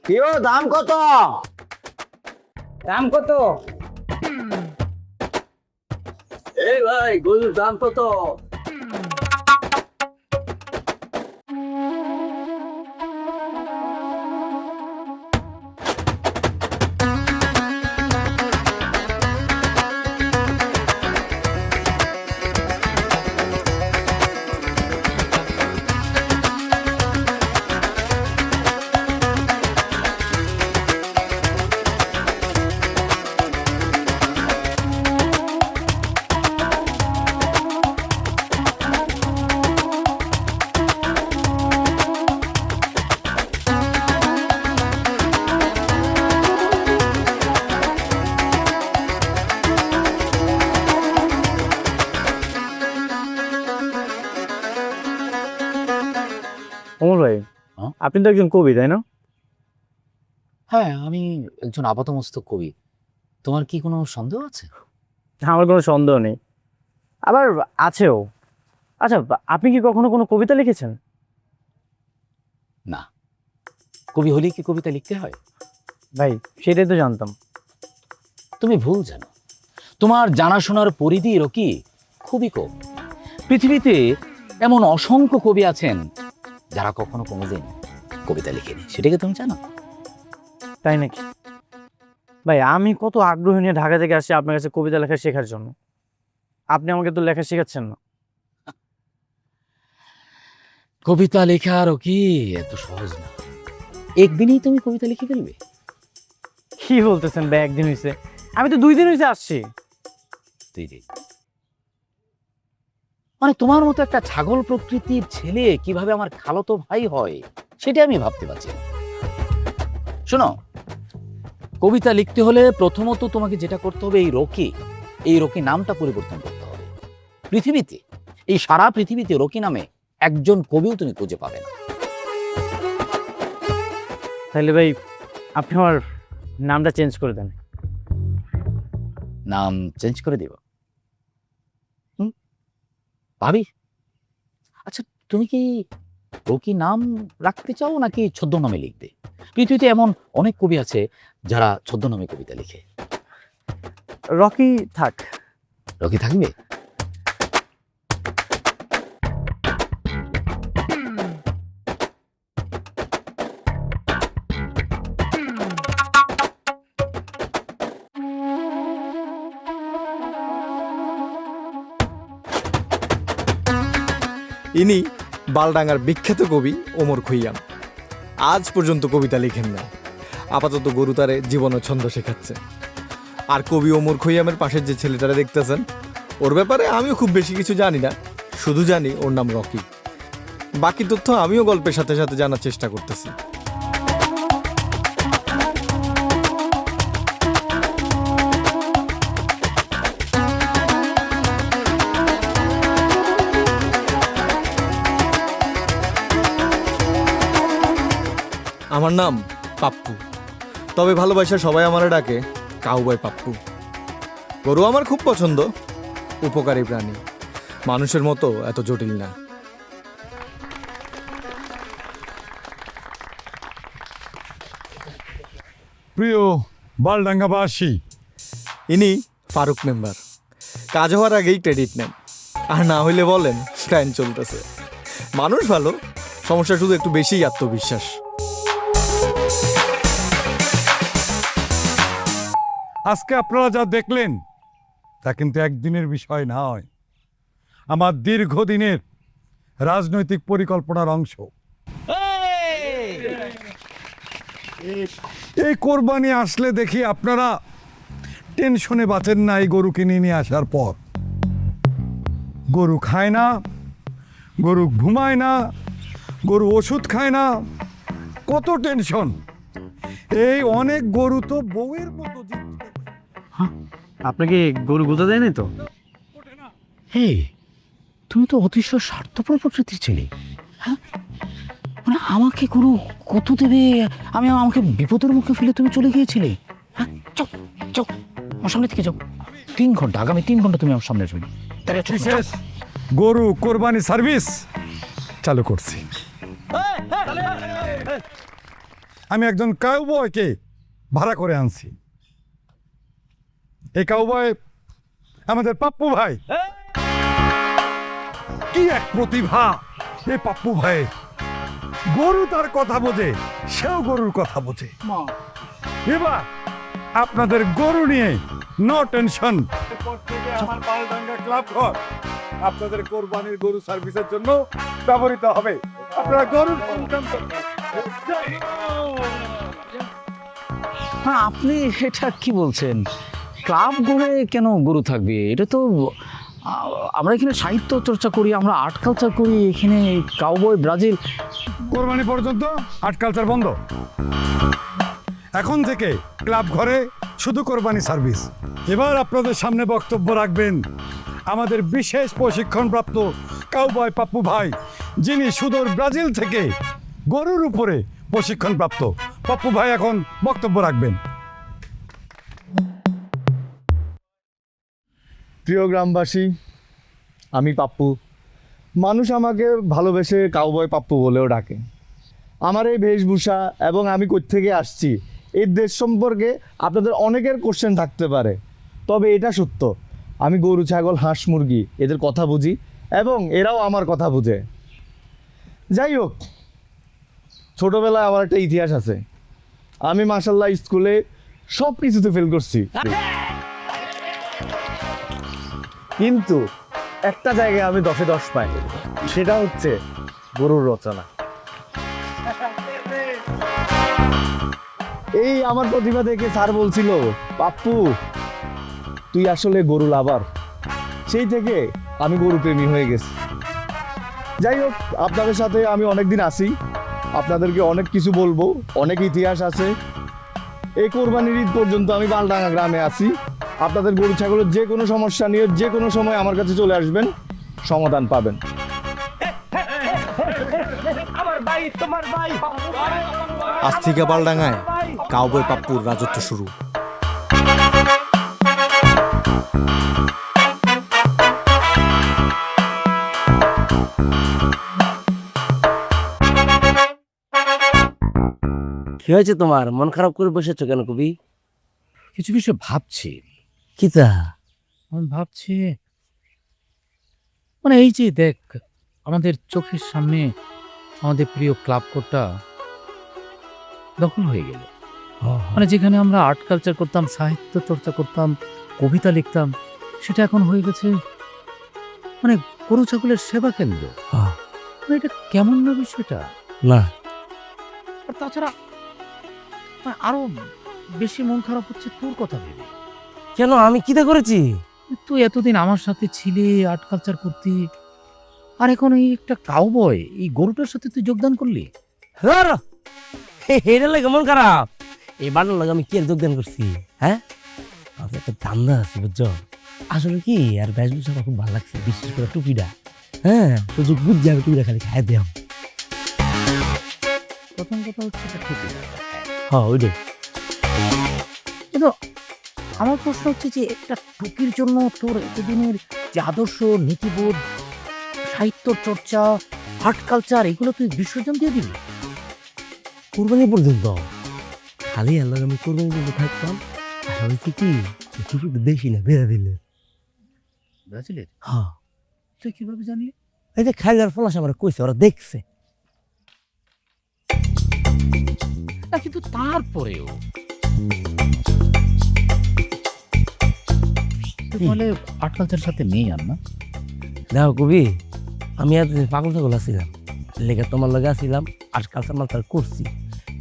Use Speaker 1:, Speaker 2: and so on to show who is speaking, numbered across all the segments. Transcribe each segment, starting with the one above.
Speaker 1: কিও দাম কত?
Speaker 2: দাম কত?
Speaker 1: এই ভাই গরুর দাম কত?
Speaker 3: অমর ভাই,
Speaker 4: হ্যাঁ?
Speaker 3: আপনি তো একজন কবি, তাই না?
Speaker 4: হ্যাঁ, আমি একজন আপাতমস্তক কবি। তোমার কি কোনো সন্দেহ আছে?
Speaker 3: আমার কোনো সন্দেহ নেই, আবার আছেও। আচ্ছা, আপনি কি কখনো কোনো কবিতা লিখেছেন?
Speaker 4: না, কবি হলেই কি কবিতা লিখতে হয়?
Speaker 3: ভাই, সেটাই তো জানতাম।
Speaker 4: তুমি ভুল জানো। তোমার জানাশোনার পরিধিরও কি খুবই কম। পৃথিবীতে এমন অসংখ্য কবি আছেন যারা কখনো কোনোদিন কবিতা লিখেনি। সেটা কি তুমি জানো?
Speaker 3: তাই নাকি? ভাই, আমি কত আগ্রহ নিয়ে ঢাকা থেকে আসছি আপনার কাছে কবিতা লেখা শেখার জন্য। আপনি আমাকে তো লেখা শেখাচ্ছেন না।
Speaker 4: কবিতা লেখারও কি এত সহজ না। একদিনেই তুমি কবিতা লিখে ফেলবে?
Speaker 3: কি বলতেছেন ভাই, একদিন হয়েছে? আমি তো 2 দিন হয়েছে আসছি।
Speaker 4: তুই দেখ, মানে তোমার মতো একটা ছাগল প্রকৃতির ছেলে কিভাবে আমার খালাতো ভাই হয় সেটা আমি ভাবতে পারছি না। শোনো, কবিতা লিখতে হলে প্রথমত তোমাকে যেটা করতে হবে, এই রকি নামটা পরিবর্তন করতে হবে। পৃথিবীতে, এই সারা পৃথিবীতে রকি নামে একজন কবিও তুমি খুঁজে পাবে না।
Speaker 3: তাহলে ভাই, আপনি আমার নামটা চেঞ্জ করে দেন।
Speaker 4: নাম চেঞ্জ করে দিব? ভাবি, আচ্ছা তুমি কি রকি নাম রাখতে চাও নাকি ছদ্মনামে লিখবে? পৃথিবীতে এমন অনেক কবি আছে যারা ছদ্মনামে কবিতা লিখে।
Speaker 3: রকি থাক।
Speaker 4: রকি থাকবে?
Speaker 5: ইনি বালডাঙ্গার বিখ্যাত কবি ওমর খৈয়াম। আজ পর্যন্ত কবিতা লিখেন না, আপাতত গরু তারে জীবন ও ছন্দ শেখাচ্ছে। আর কবি ওমর খৈয়ামের পাশের যে ছেলেটারে দেখতেছেন, ওর ব্যাপারে আমিও খুব বেশি কিছু জানি না, শুধু জানি ওর নাম রকি। বাকি তথ্য আমিও গল্পের সাথে সাথে জানার চেষ্টা করতেছি। আমার নাম পাপ্পু, তবে ভালোবাসা সবাই আমারে ডাকে কাউবয় পাপ্পু। গরু আমার খুব পছন্দ, উপকারী প্রাণী, মানুষের মতো এত জটিল না।
Speaker 6: প্রিয় বালডাঙ্গাবাসী,
Speaker 5: ইনি ফারুক মেম্বার। কাজ হওয়ার আগেই ক্রেডিট নেন, আর না হইলে বলেন ফ্যান চলতেছে। মানুষ ভালো, সমস্যা শুধু একটু বেশিই আত্মবিশ্বাস।
Speaker 6: আজকে আপনারা যা দেখলেন তা কিন্তু একদিনের বিষয় নয়, আমার দীর্ঘদিনের রাজনৈতিক পরিকল্পনার অংশ। এই কোরবানি আসলে দেখি আপনারা টেনশনে বাঁচেন না। এই গরু কিনে নিয়ে আসার পর গরু খায় না, গরু ঘুমায় না, গরু ওষুধ খায় না, কত টেনশন। এই অনেক গরু তো বউয়ের মতো
Speaker 3: আপনাকে গরু গুঁতা দেয়নি তো?
Speaker 4: হে, তুমি তো অতিশয় স্বার্থপর প্রকৃতির ছেলে। হ্যাঁ, মানে আমাকে কোনো কত দেবে, আমাকে বিপদের মুখে ফেলে তুমি চলে গিয়েছিলে। হ্যাঁ, চল চল আমার সামনে থেকে যাও। 3 ঘন্টা, আগামী 3 ঘন্টা তুমি আমার সামনে আসবে।
Speaker 6: বিশেষ গরু কোরবানি সার্ভিস চালু করছি। আমি একজন কাউবয়কে ভাড়া করে আনছি। এই কাউবয় আমাদের পাপ্পু ভাই। কি এক প্রতিভা এই পাপ্পু ভাই! গরু তার কথা বোঝে, সেও গরুর কথা বোঝে। এবার আপনাদের গরু নিয়ে নো টেনশন। আমার বালডাঙ্গা ক্লাব ঘর আপনাদের কোরবানির গরু সার্ভিসের জন্য ব্যবহৃত হবে। আপনারা গরুর ইনকাম করবেন।
Speaker 4: হ্যাঁ, আপনি এটা কি বলছেন? ক্লাব ঘরে কেন গরু থাকবে? এটা তো আমরা এখানে সাহিত্য চর্চা করি, আমরা আর্ট কালচার করি। এখানে কাউবয় ব্রাজিল
Speaker 6: কোরবানি পর্যন্ত আর্ট কালচার বন্ধ। এখন থেকে ক্লাব ঘরে শুধু কোরবানি সার্ভিস। এবার আপনাদের সামনে বক্তব্য রাখবেন আমাদের বিশেষ প্রশিক্ষণপ্রাপ্ত কাউবয় পাপ্পু ভাই, যিনি সুদূর ব্রাজিল থেকে গরুর উপরে প্রশিক্ষণপ্রাপ্ত। পাপ্পু ভাই এখন বক্তব্য রাখবেন।
Speaker 5: প্রিয় গ্রামবাসী, আমি পাপ্পু। মানুষ আমাকে ভালোবেসে কাউবয় পাপ্পু বলেও ডাকে। আমার এই বেশভূষা এবং আমি কোত্থেকে আসছি এই দেশ সম্পর্কে আপনাদের অনেকের কোশ্চেন থাকতে পারে, তবে এটা সত্য, আমি গরু, ছাগল, হাঁস, মুরগি এদের কথা বুঝি এবং এরাও আমার কথা বুঝে। যাই হোক, ছোটোবেলায় আমার একটা ইতিহাস আছে। আমি মাশাল্লাহ স্কুলে সব কিছুতে ফেল করছি, কিন্তু একটা জায়গায় আমি 10-এ 10 পাই, সেটা হচ্ছে গরুর রচনা। এই আমার প্রতিভা দেখে স্যার বলছিল, পাপ্পু তুই আসলে গরু লাভার। সেই থেকে আমি গরু প্রেমী হয়ে গেছি। যাই হোক, আপনাদের সাথে আমি অনেকদিন আছি, আপনাদেরকে অনেক কিছু বলবো, অনেক ইতিহাস আছে। এই কোরবানির ঈদ পর্যন্ত আমি বালডাঙ্গা গ্রামে আছি। আপনাদের গরু ছাগলের যে কোনো সমস্যা নিয়ে যে কোনো সময় আমার কাছে চলে আসবেন, সমাধান পাবেন। আজ থেকে বালডাঙ্গায় কাউবয় পাপ্পুর রাজত্ব শুরু।
Speaker 1: কি হয়েছে তোমার? মন খারাপ করে বসেছো কেন কবি?
Speaker 4: কিছু বিষয় ভাবছি।
Speaker 1: কিতা?
Speaker 4: আমি ভাবছি, মানে এই যে দেখ, আমাদের চোখের সামনে আমাদের প্রিয় ক্লাব কোর্টটা দখল হয়ে গেল। মানে যেখানে আমরা আর্ট কালচার করতাম, সাহিত্য চর্চা করতাম, কবিতা লিখতাম, সেটা এখন হয়ে গেছে মানে গরু ছাগলের সেবা কেন্দ্র। মানে এটা কেমন না বিষয়টা?
Speaker 1: না,
Speaker 4: আর তাছাড়া মানে আরো বেশি মন খারাপ হচ্ছে তোর কথা ভেবে।
Speaker 1: কেন? আমি কিতা করেছি?
Speaker 4: তুই এতদিন আমার সাথে ছিলি, আর্ট কালচার করতি, আর এখন এই একটা কাউবয়, এই গরুটার সাথে তুই যোগদান করলি।
Speaker 1: এটা লাগে মন খারাপ? এই বানার লাগে আমি কি আর যোগদান করছি? হ্যাঁ, আমার একটা ধান্দা আছে বুঝছো। আসলে কি আর বেশভূষা আমার খুব ভালো লাগছে, বিশেষ করে টুপিটা। হ্যাঁ, সুযোগ বুঝছি আমি টুপিটা খালি খাই দিলাম।
Speaker 4: প্রথম কথা হচ্ছে এটা টুপি।
Speaker 1: হ্যাঁ, ওইটাই।
Speaker 4: কিন্তু আমার প্রশ্ন হচ্ছে যে একটা টুপির জন্য তোর এতদিনের যে আদর্শ, নীতিবোধ, সাহিত্য চর্চা, আর্ট কালচার, এগুলো তুই বিসর্জন দিয়ে দিবি?
Speaker 1: কোরবানি পর্যন্ত খালি আল্লাহ আমি কোরবানি পর্যন্ত থাকতাম। আশা হয়েছে কি টুপিটা দেখি না বেড়া দিলে।
Speaker 4: ব্রাজিলের?
Speaker 1: হ্যাঁ,
Speaker 4: তুই কিভাবে জানলি?
Speaker 1: এই যে খাইলার ফলাস আমার কইছে, ওরা দেখছে।
Speaker 4: না, কিন্তু তারপরেও তাহলে আর্ট কালচার সাথে নেই আর না?
Speaker 1: দেখো কবি, আমি এতদিন পাগল ছাগল আসছিলাম, লেগে তোমার লগে আসছিলাম, আর কালচার মালচার করছি।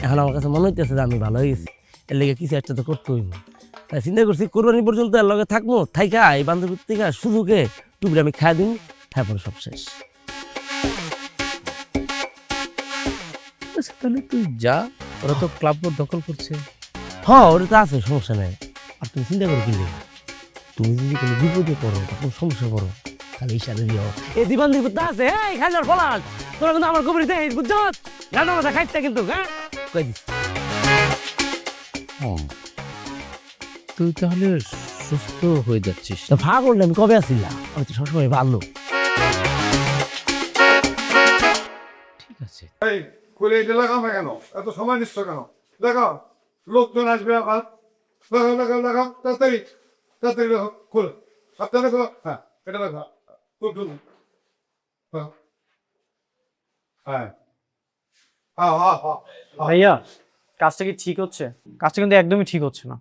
Speaker 1: এখন আমার কাছে মনে হইতেছে যে আমি ভালো হয়ে গেছি, এর লেগে কিছু একটা তো করতে হইব। তাই চিন্তা করছি কোরবানি পর্যন্ত এর লগে থাকবো, থাইকা এই বান্ধবীর থেকে সুযোগে টুপিটা আমি খাই দিন, তারপরে সব শেষ।
Speaker 4: আচ্ছা, তাহলে তুই যা, ওরা তো ক্লাব দখল করছে।
Speaker 1: হ্যাঁ, ওটা তো আছে, সমস্যা নেই। আর তুমি চিন্তা করে কিনলে, তুমি যদি কোনো বিপদে পড়ো, তখন সমস্যা পড়ো, খালি ইশারা দিও, এই দিবান বিপদ আছে, এই খাইলার ফলাস, তোরা কিন্তু আমার কবরি দেয়, বুঝছো? গানা মাথা খাইতে কিন্তু, হ্যাঁ কই দিস।
Speaker 4: তুই তাহলে সুস্থ হয়ে যাচ্ছিস?
Speaker 1: তা ভাগল না, আমি কবে আসছিলাম? আমি তো সবসময় ভালো।
Speaker 4: ঠিক আছে।
Speaker 6: বলে এটা লাগাবে কেন? এত সময় নিচ্ছ কেন? লাগাও, লোকজন আসবে আবার। লাগাও লাগাও লাগাও, তাড়াতাড়ি তাড়াতাড়ি লাগাও, খোলো। হাতটা লাগাও, হ্যাঁ এটা লাগাও, খুব হ্যাঁ হ্যাঁ হ্যাঁ হ্যাঁ হ্যাঁ।
Speaker 3: ভাইয়া কাজটা কি ঠিক হচ্ছে? কাজটা কিন্তু একদমই ঠিক হচ্ছে না।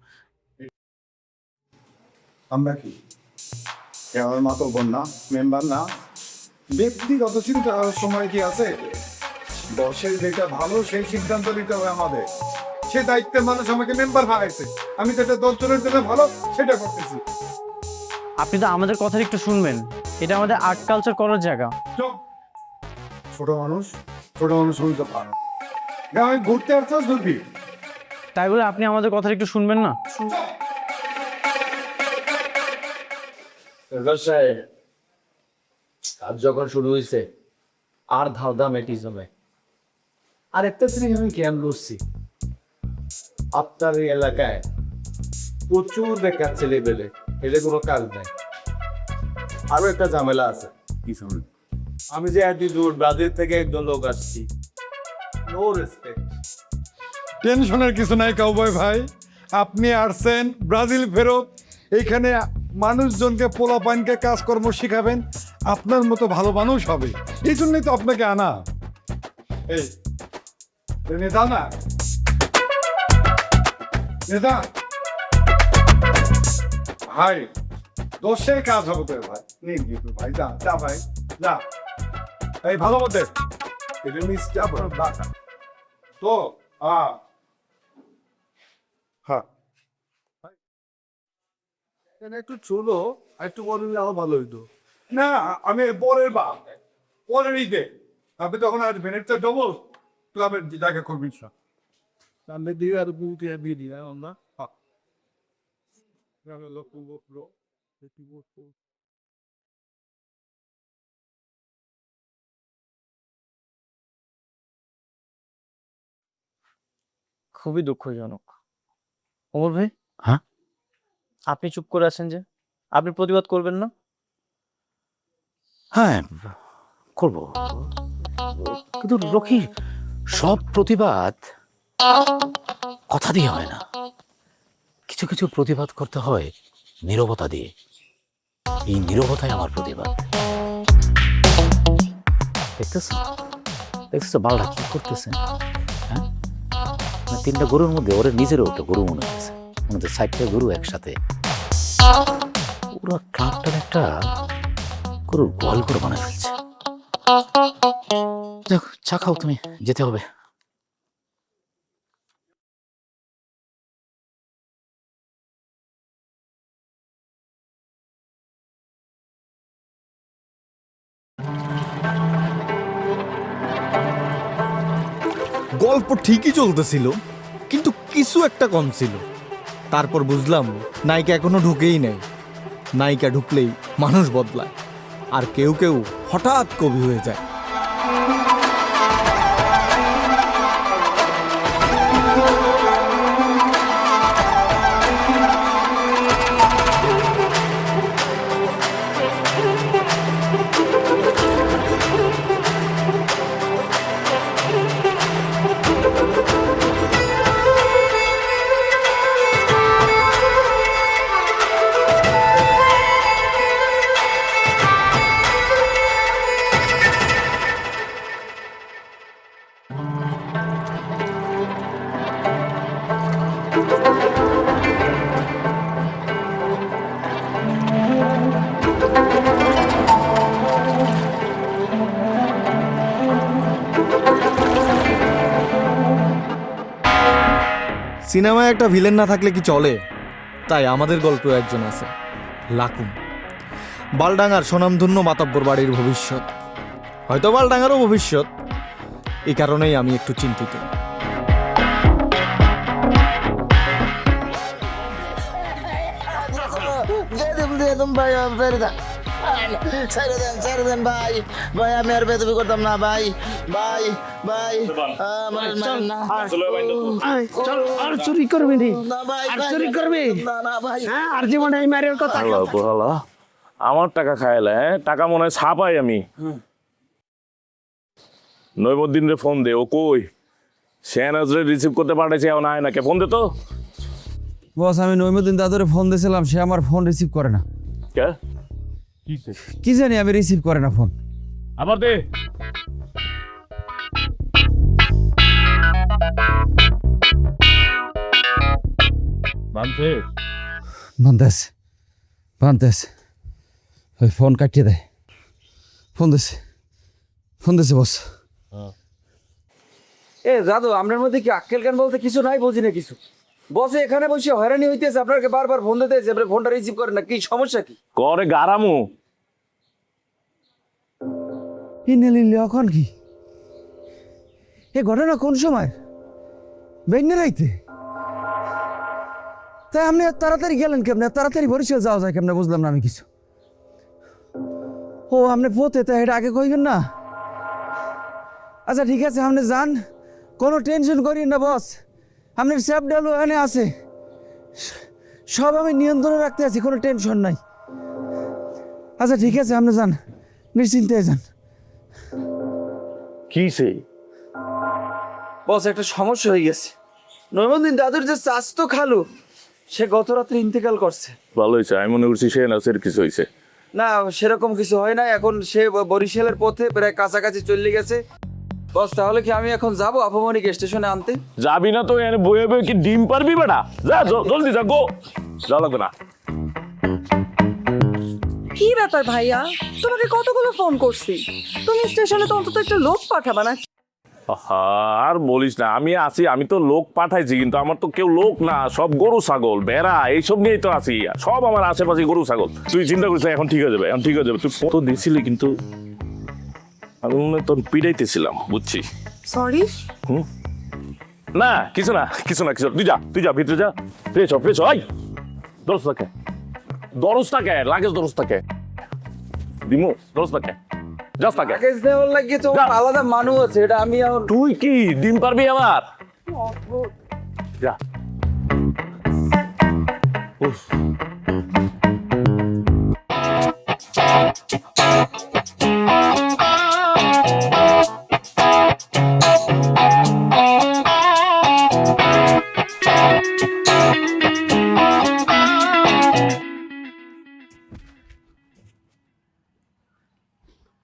Speaker 6: আমরা কি আমার মতো বোন না, মেম্বার না, ব্যক্তিগত চিন্তা করার সময় কি আছে? বসের যেটা ভালো সেই সিদ্ধান্ত নিতে হবে আমাদের। সে দায়িত্বের মানুষ আমাকে মেম্বার বানাইছে, আমি যেটা 10 জনের জন্য ভালো সেটা করতেছি।
Speaker 3: আপনি তো আমাদের কথা একটু শুনবেন, এটা আমাদের আর্ট কালচার করার জায়গা।
Speaker 6: চুপ। ছোট মানুষ শুনতে পারে না, আমি ঘুরতে আসছিস ঘুরবি।
Speaker 3: তাই বলে আপনি আমাদের কথা একটু শুনবেন না?
Speaker 4: কাজ যখন শুরু হয়েছে আর ধাওদা মেটিজমে আর একটা জিনিস আমি জ্ঞান করছি, আপনার এই এলাকায় প্রচুর বেকার ছেলে পেলে, এদের কোনো কাজ নাই। আরো একটা ঝামেলা আছে, কি শুনুন, আমি যে এত দূর ব্রাজিল থেকে একজন লোক আসছি, নো রেসপেক্ট।
Speaker 6: টেনশনের কিছু নাই কাউবয় ভাই, আপনি আসছেন ব্রাজিল ফেরত, এইখানে মানুষজনকে পোলাপানকে কাজকর্ম শিখাবেন, আপনার মতো ভালো মানুষ হবে, এই জন্যই তো আপনাকে আনা। এই নেতা না নেতা ভাই, দোষের কাজ হবে তো ভাই, নিন কিন্তু ভাই, যা যা ভাই যা। এই ভালো মতে এটা মিষ্টি আপনার বাটা তো হ্যাঁ একটু চলো, একটু বলে দিলে আরো ভালো হইতো। না আমি পরের ঈদে আপনি তখন আসবেন, একটা ডবল ক্লাবের জায়গা করবেন সব তাহলে দিয়ে আর বুঝতে বিয়ে দিই না আমরা।
Speaker 3: খুবই দুঃখজনক। ওমর ভাই,
Speaker 4: হ্যাঁ?
Speaker 3: আপনি চুপ করে আছেন যে? আপনি প্রতিবাদ করবেন না?
Speaker 4: হ্যাঁ করব, কিন্তু রকি সব প্রতিবাদ কথা দিয়ে হয় না, কিছু কিছু প্রতিবাদ করতে হয় নীরবতা দিয়ে। এই নীরবতাই আমার প্রতিবাদ। দেখতেছো দেখতেছো বালটা কি করতেছে? হ্যাঁ, মানে 3টা গরুর মধ্যে ওর নিজেরও একটা গরু মনে হয়েছে, মনে হচ্ছে 4টা গরু একসাথে, পুরো ক্লাবটার একটা গরুর গোয়াল করে বানায় ফেলছে। দেখো চা খাও, তুমি যেতে হবে।
Speaker 5: গল্প ঠিকই চলতেছিল, কিন্তু কিছু একটা কম ছিল। তারপর বুঝলাম নায়িকা এখনো ঢুকেই নাই। নায়িকা ঢুকলেই মানুষ বদলায়, আর কেউ কেউ হঠাৎ কবি হয়ে যায়। সিনেমায় একটা ভিলেন না থাকলে কি চলে? তাই আমাদের গল্পে একজন আছে, লাকুম, বালডাঙ্গার স্বনামধন্য মাতব্বর বাড়ির ভবিষ্যৎ। হয়তো বালডাঙ্গারও ভবিষ্যৎ। এই কারণেই আমি একটু চিন্তিত।
Speaker 2: ভাই আমি আর বেদবি করতাম না ভাই, ভাই ভাই
Speaker 1: আর চুরি করবি নি?
Speaker 2: না ভাই,
Speaker 1: আর চুরি করবি?
Speaker 2: না ভাই,
Speaker 1: হ্যাঁ, আর জীবনে এই মারের কথা
Speaker 7: আমার টাকা খাইলে, হ্যাঁ টাকা মনে হয় ছাপাই আমি। নৈবদ্দিন রে ফোন দে, ও কই? শেহনাজরে রিসিভ করতে পাঠাইছে এখন আয় না কে ফোন দে তো।
Speaker 8: বস আমি নইমুদ্দিন দাদুরে ফোন দিয়েছিলাম, সে আমার ফোন রিসিভ করে না।
Speaker 7: কে
Speaker 8: কি জানি আমি রিসিভ করে না ফোন।
Speaker 7: আবার দে। মানছে
Speaker 8: ভানতেছে ওই ফোন কাটিয়ে দেয়। ফোন দিছে বস।
Speaker 3: এ দাদু আপনার মধ্যে কি আক্কেল জ্ঞান বলতে কিছু নাই, বুঝি না কিছু। বসে এখানে বসে হয়রানি হইতেছে, আপনাকে বারবার ফোন দিতেছে, আপনি ফোনটা রিসিভ করেন না, কি সমস্যা কি?
Speaker 7: করে গারামু।
Speaker 8: এখন কি এ ঘটনা কোন সময়? বেগনে রাইতে? তাই আপনি এত তাড়াতাড়ি গেলেন কেমনে? তাড়াতাড়ি বরিশাল যাওয়া যায় কেমনে বুঝলাম না আমি কিছু। ও আপনি পথে, তাই এটা আগে কইবেন না? আচ্ছা ঠিক আছে, আপনি যান, কোনো টেনশন করিন না বস। আপনার স্যাপ ডালও এখানে আছে, সব আমি নিয়ন্ত্রণে রাখতে আছি, কোনো টেনশন নাই। আচ্ছা ঠিক আছে, আপনি যান, নিশ্চিন্তে যান।
Speaker 7: কি সেই?
Speaker 3: বস একটা সমস্যা হয়ে গেছে। নইমুদ্দিন দাদুর যে চাচতো খালু, সে গত রাত্রে ইন্তেকাল করছে।
Speaker 7: ভালো হয়েছে, আমি মনে করছি শেহনাজের কিছু হয়েছে।
Speaker 3: না সেরকম কিছু হয় না, এখন সে বরিশালের পথে প্রায় কাছাকাছি চলে গেছে। বস তাহলে কি আমি এখন যাব আপামনিকে স্টেশনে আনতে?
Speaker 7: যাবি না তো এনে বয়ে বয়ে কি ডিম পারবি বেটা? যা জলদি যা, গো। যাওয়া লাগবে না।
Speaker 9: কি ব্যাপার ভাইয়া, তোমাকে কতগুলো ফোন করছি, তুমি স্টেশনে তো অন্তত একটা লোক পাঠাবা না?
Speaker 7: আর বলিস না, আমি আছি, আমি তো লোক পাঠাইছি, কিন্তু আমার তো কেউ লোক না, সব গরু ছাগল বেড়া এইসব নিয়েই তো আছি, সব আমার আশেপাশে গরু ছাগল। তুই চিন্তা করিস না, এখন ঠিক হয়ে যাবে, এখন ঠিক হয়ে যাবে। তুই তো দিছিলি, কিন্তু আমি মনে হয় তোর পিড়াইতেছিলাম, বুঝছি।
Speaker 9: সরি।
Speaker 7: না কিছু না, তুই যা ভিতরে যা, ফ্রেশ হ। আই দরজটাকে লাগেজ দরজটাকে দিমু, দরজটাকে জাস্ট তাকে।
Speaker 3: প্যাকেজ দেওয়ার লাগে তো
Speaker 7: যা।
Speaker 3: আলাদা মানুষ আছে, এটা আমি এখন
Speaker 7: তুই কি ডিম পারবি আমার? যা। উফ।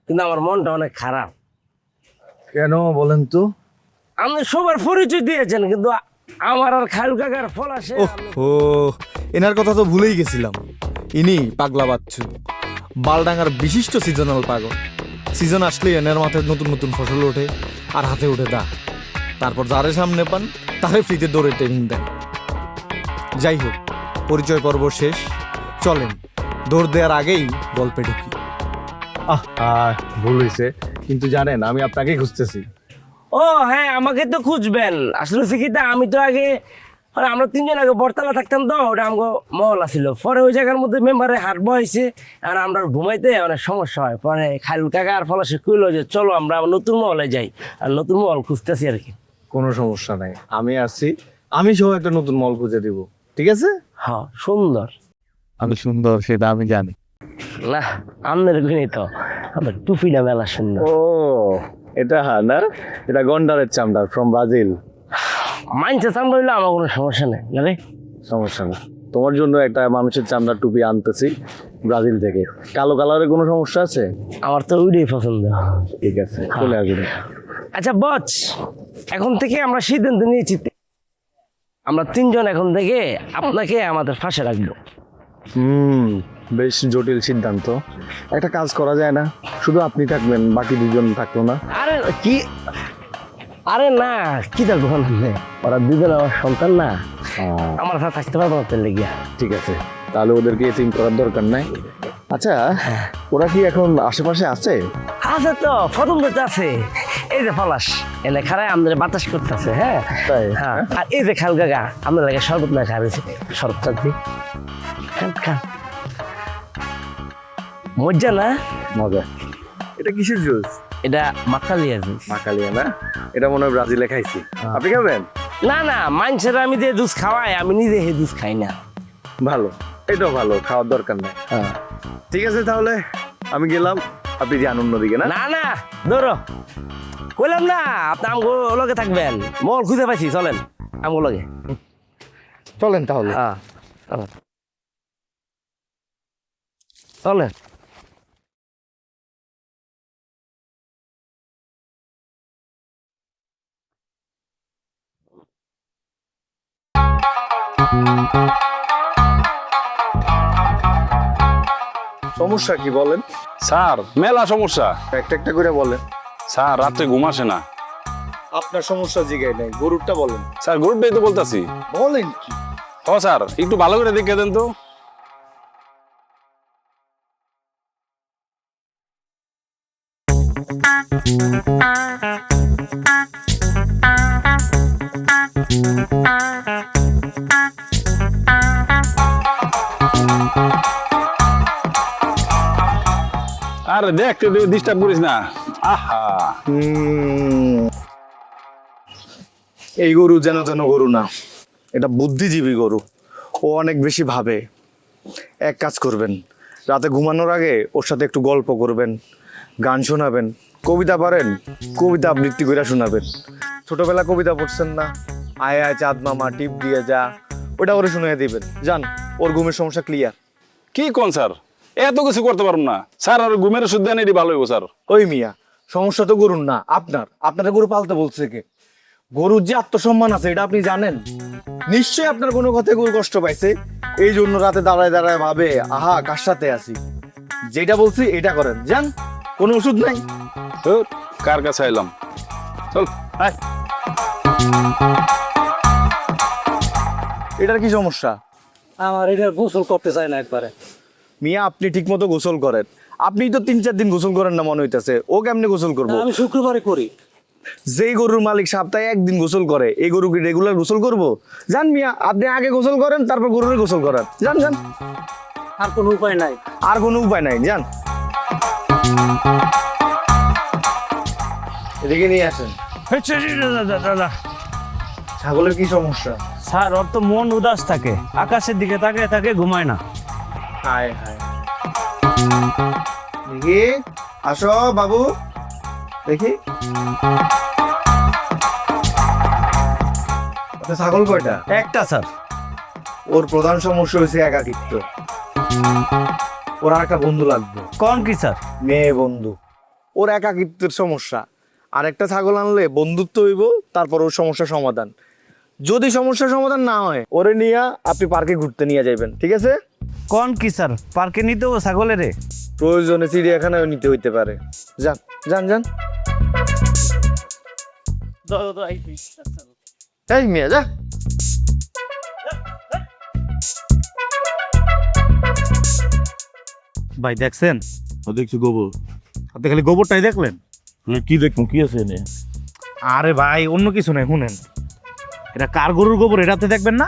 Speaker 1: কিন্তু আমার মনটা অনেক খারাপ।
Speaker 3: কেন বলেন তো?
Speaker 1: আপনি সবার পরিচয় দিয়েছেন, কিন্তু আমার আর খালু কাকার ফল আসে।
Speaker 5: ও এনার কথা তো ভুলেই গেছিলাম। ইনি পাগলা বাচ্চু, বালডাঙ্গার বিশিষ্ট সিজনাল পাগল। সিজন আসলেই এনার মাথায় নতুন নতুন ফসল ওঠে আর হাতে ওঠে দা। তারপর যারে সামনে পান তারে ফ্রিতে দৌড়ে ট্রেনিং দেন। যাই হোক, পরিচয় পর্ব শেষ, চলেন দৌড় দেওয়ার আগেই গল্পে ঢুকি।
Speaker 10: ভুল হয়েছে, কিন্তু জানেন আমি আপনাকেই খুঁজতেছি।
Speaker 1: ও হ্যাঁ, আমাকে তো খুঁজবেন। আসলে শিখিতা আমি তো আগে, আমরা তিনজন আগে বরতলা থাকতাম, তো ওটা আমাকে মহল ছিল। পরে ওই জায়গার মধ্যে মেম্বারে হাট বয়েছে, আর আমরা ঘুমাইতে অনেক সমস্যা হয়। পরে খালু কাকা আর ফলাসে কইলো যে চলো আমরা নতুন মহলে যাই, আর নতুন মহল খুঁজতেছি আর কি।
Speaker 10: কোনো সমস্যা নাই, আমি আসছি, আমি সহ একটা নতুন মল খুঁজে দিব, ঠিক আছে?
Speaker 1: হ্যাঁ সুন্দর।
Speaker 10: আমি সুন্দর সেটা আমি জানি।
Speaker 1: না আমাদের এখানে তো আমার টুপিটা মেলা সুন্দর।
Speaker 10: ও এটা না, এটা গন্ডারের চামড়া ফ্রম ব্রাজিল।
Speaker 1: মানছে চামড়া হইলে আমার কোনো সমস্যা নেই, জানে?
Speaker 10: সমস্যা না, তোমার জন্য একটা মানুষের চামড়ার টুপি আনতেছি ব্রাজিল থেকে। কালো কালারের কোনো সমস্যা আছে?
Speaker 1: আমার তো ওইটাই পছন্দ।
Speaker 10: ঠিক আছে, চলে আসবে।
Speaker 1: আচ্ছা বচ, এখন থেকে আমরা সিদ্ধান্ত নিয়েছি, আমরা তিনজন এখন থেকে আপনাকে আমাদের পাশে রাখবো।
Speaker 10: বেশ জটিল সিদ্ধান্ত। একটা কাজ করা যায় না, শুধু আপনি থাকবেন, বাকি দুজন থাকতো না?
Speaker 1: আরে কি, আরে না, কি থাকবো না, ওরা দুজন আমার সন্তান না, আমার সাথে থাকতে পারবো না তেল লেগে।
Speaker 10: ঠিক আছে, তাহলে ওদেরকে এতিম করার দরকার নাই। আচ্ছা, ওরা কি এখন আশেপাশে আছে?
Speaker 1: আছে তো, প্রথম তো আছে। এই যে পলাশ এনে খারায় আমাদের বাতাস করতেছে। হ্যাঁ
Speaker 10: তাই?
Speaker 1: হ্যাঁ, আর এই যে খাল গাগা আমাদের লাগে শরবত না খাওয়া, শরবতটা দিই, খান খান, মজা না?
Speaker 10: মজা। এটা কিসের জুস?
Speaker 1: এটা মাকালিয়া জুস।
Speaker 10: মাকালিয়া না? এটা মনে হয় ব্রাজিলে খাইছি। আপনি খাবেন?
Speaker 1: না না, মানুষের আমি যে জুস খাওয়াই, আমি নিজে হে জুস খাই না।
Speaker 10: ভালো, এটাও ভালো, খাওয়ার দরকার নাই।
Speaker 1: হ্যাঁ
Speaker 10: ঠিক আছে, তাহলে আমি গেলাম, আপনি যান অন্যদিকে। না
Speaker 1: না না, ধরো কইলাম না আপনি আমগো লগে থাকবেন, মল খুঁজে পাইছি, চলেন আমগো লগে।
Speaker 10: চলেন তাহলে।
Speaker 1: হ্যাঁ চলেন চলেন।
Speaker 10: সমস্যা কি বলেন?
Speaker 11: স্যার মেলা সমস্যা।
Speaker 10: একটা একটা করে বলেন।
Speaker 11: স্যার রাত্রে ঘুম আসে না।
Speaker 10: আপনার সমস্যা জিগাই নাই, গরুরটা বলেন।
Speaker 11: স্যার গরুটাই তো বলতাছি।
Speaker 10: বলেন কি?
Speaker 11: ও স্যার একটু ভালো করে দেখে দেন তো। আরে দেখ ডিস্টার্ব করিস না। আহা
Speaker 10: এই গরু যেন তেন গরু না, এটা বুদ্ধিজীবী গরু। ও অনেক বেশি ভাবে। এক কাজ করবেন, রাতে ঘুমানোর আগে ওর সাথে একটু গল্প করবেন, গান শোনাবেন। কবিতা পারেন, কবিতা আবৃত্তি করে শোনাবেন। ছোটবেলা কবিতা পড়ছেন না, আয় আয় চাঁদ মামা টিপ দিয়ে যা, ওটা ওরে শুনিয়ে দিবেন। যান, ওর ঘুমের সমস্যা ক্লিয়ার।
Speaker 11: কি কোন স্যার, এত কিছু করতে পারবো না স্যার। আর ঘুমের ওষুধ দেন, এটি ভালো হইব স্যার।
Speaker 10: ওই মিয়া, সমস্যা তো গরুর না আপনার। আপনারা গরু পালতে বলছে কে? গরুর যে আত্মসম্মান আছে এটা আপনি জানেন? নিশ্চয়ই আপনার কোনো কথায় গরু কষ্ট পাইছে, এই জন্য রাতে দাঁড়ায় দাঁড়ায় ভাবে আহা কার সাথে আছি। যেটা বলছি এটা করেন, যান, কোনো ওষুধ নাই।
Speaker 11: ধুর, কার কাছে এলাম, চল আয়।
Speaker 10: এটার কি সমস্যা?
Speaker 1: আমার এটা গোসল করতে চাই না একবারে।
Speaker 10: মিয়া আপনি ঠিক মতো গোসল করেন, আপনি তো 3-4 দিন গোসল করেন না মনে হইতেছে। ও কেমনে গোসল করবো?
Speaker 1: আমি শুক্রবারে করি।
Speaker 10: যেই গরুর মালিক সপ্তাহে একদিন গোসল করে, এই গরু কি রেগুলার গোসল করবো? যান মিয়া, আপনি আগে গোসল করেন, তারপর গরুরে গোসল করেন। যান যান,
Speaker 1: আর কোনো উপায় নাই।
Speaker 10: আর কোনো উপায় নাই, যান। এদিকে নিয়ে আসেন। ছাগলের কি সমস্যা?
Speaker 3: স্যার ওর তো মন উদাস থাকে, আকাশের দিকে তাকিয়ে থাকে, ঘুমায় না।
Speaker 10: হায় হায়, দেখি, আসো বাবু, দেখি ছাগল কয়টা?
Speaker 3: একটা স্যার।
Speaker 10: ওর প্রধান সমস্যা হয়েছে একাকিত্ব। ওর আর একটা বন্ধু লাগবে।
Speaker 3: কোন কি স্যার?
Speaker 10: মেয়ে বন্ধু। ওর একাকিত্বের সমস্যা, আর একটা ছাগল আনলে বন্ধুত্ব হইব, তারপর ওর সমস্যার সমাধান। যদি সমস্যার সমাধান না হয়, ওরে নিয়ে আপনি পার্কে ঘুরতে নিয়ে যাবেন, ঠিক আছে?
Speaker 3: কোন কি স্যার, পার্কে নিতে ও ছাগলের?
Speaker 10: প্রয়োজনে চিড়িয়াখানায় নিতে হইতে পারে। যান যান যান। এই মিয়া যা।
Speaker 3: ভাই দেখছেন?
Speaker 7: দেখছি গোবর।
Speaker 3: আপনি খালি গোবরটাই দেখলেন?
Speaker 7: কি দেখুন, কি আছে এনে?
Speaker 3: আরে ভাই অন্য কিছু নাই, শুনেন। এটা কার গরুর গোবর এটাতে দেখবেন না?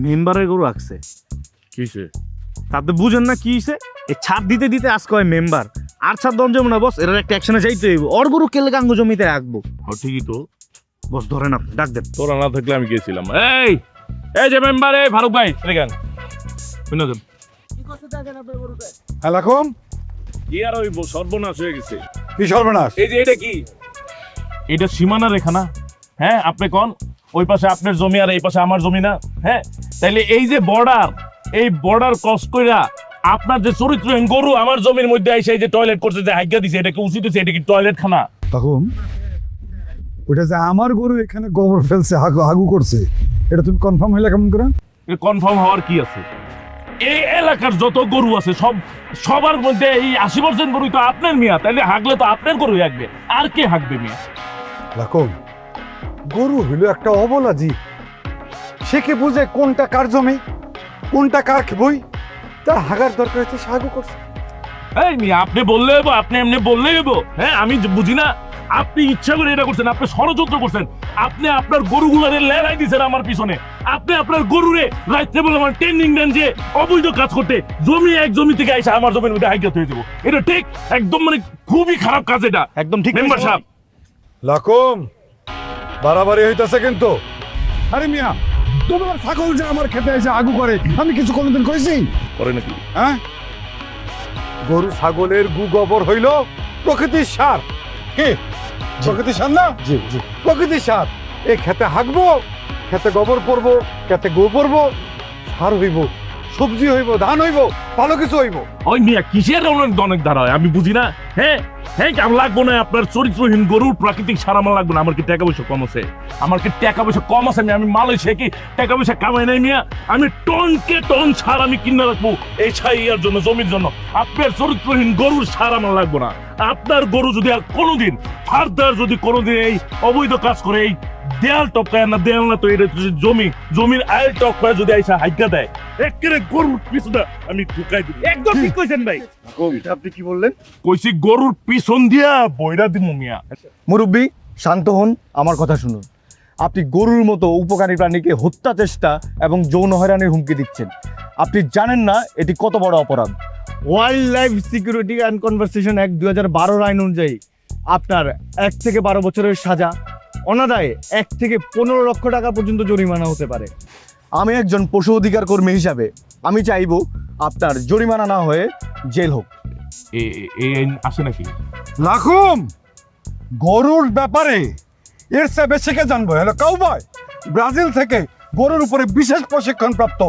Speaker 3: মেম্বারের গরু আসছে।
Speaker 7: কিসে?
Speaker 3: তাতে বুঝেন না কি হইছে? এই ছাদ দিতে দিতে আজ কয় মেম্বার আর ছাদ দন জমে না বস, এর একটা অ্যাকশনে যাইতে হইব। ওর গরু কেলে গাঙ্গু জমিতে রাখবো।
Speaker 7: ঠিকই তো।
Speaker 3: বস ধরেন, আপনি ডাক দেন।
Speaker 7: তোরা না থাকলে আমি গেছিলাম। এই এই যে মেম্বার, এই ফারুক ভাই, দেখেন বিনোদন
Speaker 6: এরকম
Speaker 7: কি আর ওই সর্বনাশ হয়ে গেছে।
Speaker 6: কি সর্বনাশ?
Speaker 7: এই যে এটা কি, এটা সীমানা রেখা না? হ্যাঁ আপনি কোন, ওই পাশে আপনার জমি আর এই পাশে আমার জমি না? হ্যাঁ, তাইলে এই যে বর্ডার, এই বর্ডার ক্রস কইরা আপনার যে চরিত্রহীন গরু আমার জমির মধ্যে এসে এই যে টয়লেট করছে, যে হাইগা দিছে, এটা কি উচিত হয়েছে? এটা কি টয়লেট খানা?
Speaker 6: তখন ওটা যে আমার গরু এখানে গোবর ফেলছে, হাগু করছে, এটা তুমি কনফার্ম হইলে কেমন করে?
Speaker 7: কনফার্ম হওয়ার কি আছে? এই এলাকার যত গরু আছে সবার মধ্যে এই 80% গরুই তো আপনার মিয়া, তাইলে হাগলে তো আপনার গরুই হাগবে, আর কে হাগবে মিয়া?
Speaker 6: দেখো, গরু হইল একটা অবলা জীব, সে কি বুঝে কোনটা কার জমি, কোনটা কার বই? তার হাগার দরকার হচ্ছে, সে হাগু করছে।
Speaker 7: এই মিয়া, আপনি বললে হইব, আপনি এমনি বললেই হইব? হ্যাঁ, আমি বুঝি না, আপনি ইচ্ছা করে এটা করছেন, আপনি ষড়যন্ত্র করছেন, আপনি আপনার গরুগুলারে লেলাই দিয়েছেন আমার পিছনে, আপনি আপনার গরুরে রাইতে বলে আমার ট্রেনিং দেন যে অবৈধ কাজ করতে, জমি এক জমি থেকে আইসা আমার জমির মধ্যে হাইজ্ঞাত হয়ে যাবো। এটা ঠিক একদম মানে খুবই খারাপ কাজ, এটা
Speaker 3: একদম ঠিক
Speaker 7: মেম্বার সাহেব।
Speaker 6: লাকম বাড়াবাড়ি হইতাছে কিন্তু। আরে মিয়া, তোমার ছাগল যে আমার খেতে এসে আগু করে, আমি কিছু কোনোদিন করেছি?
Speaker 7: করে নাকি?
Speaker 6: হ্যাঁ, গরু ছাগলের গু গোবর হইল প্রকৃতির সার। কি প্রকৃতির সার না?
Speaker 3: জি জি।
Speaker 6: প্রকৃতির সার। এই খেতে হাঁকবো, খেতে গোবর পড়বো, খেতে গো পড়বো, সার হইব, সবজি হইব, ধান হইব, ভালো কিছু হইব।
Speaker 7: ওই মিয়া কিসের অনেক ধারা হয় আমি বুঝি না। হ্যাঁ হ্যাঁ আমার লাগবো না আপনার চরিত্রহীন গরুর প্রাকৃতিক সার আমার লাগবে না। আমার কি টাকা পয়সা কম আছে? আমার কি টাকা পয়সা কম আছে? আমি মালয়েশিয়া কি টাকা পয়সা কামাই নাই মিয়া? আমি টনকে টন সার আমি কিনে রাখবো এই ছাইয়ার জন্য, জমির জন্য। আপনার চরিত্রহীন গরুর সার আমার লাগবে না। আপনার গরু যদি আর কোনোদিন ফার্দার যদি কোনোদিন এই অবৈধ কাজ করে, এই দেয়াল টপকায় না, দেয়াল না তো এটা জমির আয়েল টপকায় যদি আইসা হাইকা দেয়, একেবারে গরুর পিছনে আমি ঢুকাই দিই। একদম ঠিক কইছেন ভাই।
Speaker 10: এটা আপনি কি বললেন?
Speaker 7: কইছি গরুর পিছন দিয়া বইরা দিমু মিয়া।
Speaker 10: মুরব্বী শান্ত হন, আমার কথা শুনুন। আপনি গরুর মতো উপকারী প্রাণীকে হত্যা চেষ্টা এবং যৌন হয়রানির হুমকি দিচ্ছেন। আপনি জানেন না এটি কত বড় অপরাধ। Wild life security and conversation act 2012 আইন অনুযায়ী আপনার 1 থেকে 12 বছরের সাজা, অনাদায়ে 1 থেকে 15 লক্ষ টাকা পর্যন্ত জরিমানা হতে পারে। আমি একজন পশু অধিকার কর্মী হিসাবে আমি চাইবো আপনার জরিমানা না হয়ে জেল হোক।
Speaker 7: এই আইন আছে নাকি?
Speaker 6: লাখুম, গরুর ব্যাপারে এর চেয়ে বেশি কে জানবো? হ্যালো কাউবয়, ব্রাজিল থেকে গরুর উপরে বিশেষ প্রশিক্ষণ প্রাপ্ত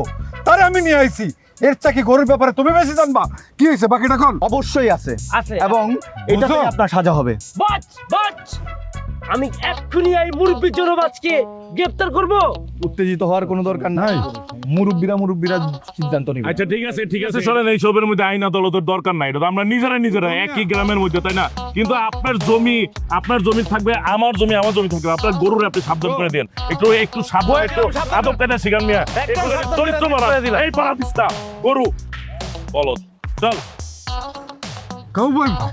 Speaker 6: তারে আমি নিয়ে আইছি। এর চেয়ে কি গরুর ব্যাপারে তুমি বেশি জানবা? কি হয়েছে বাকিটা কোন?
Speaker 10: অবশ্যই আছে
Speaker 1: আছে।
Speaker 10: এবং এটাতে
Speaker 6: বুঝো?
Speaker 10: আপনার সাজা হবে।
Speaker 1: বাচ বাচ, আমি এক্ষুনি এই মুরব্বীর জন্য বাচকে গ্রেফতার করব।
Speaker 10: উত্তেজিত হওয়ার কোনো দরকার নাই, মুরব্বীরা সিদ্ধান্ত নিবে।
Speaker 7: আচ্ছা ঠিক আছে শোনেন, এইসবের মধ্যে আইন আদালতের দরকার নাই। এটা তো আমরা নিজেরা একই গ্রামের মধ্যে, তাই না? কিন্তু আপনার জমি থাকবে, আমার জমি থাকবে। আপনার গরুর আপনি সাবধান করে দেন, একটু সাবধান, একটু আদব কায়দা শিখান মিয়া। চরিত্র মারা এই পাড়া দিস্তা গরু বলদ চল।
Speaker 6: কাউবয় ভাই,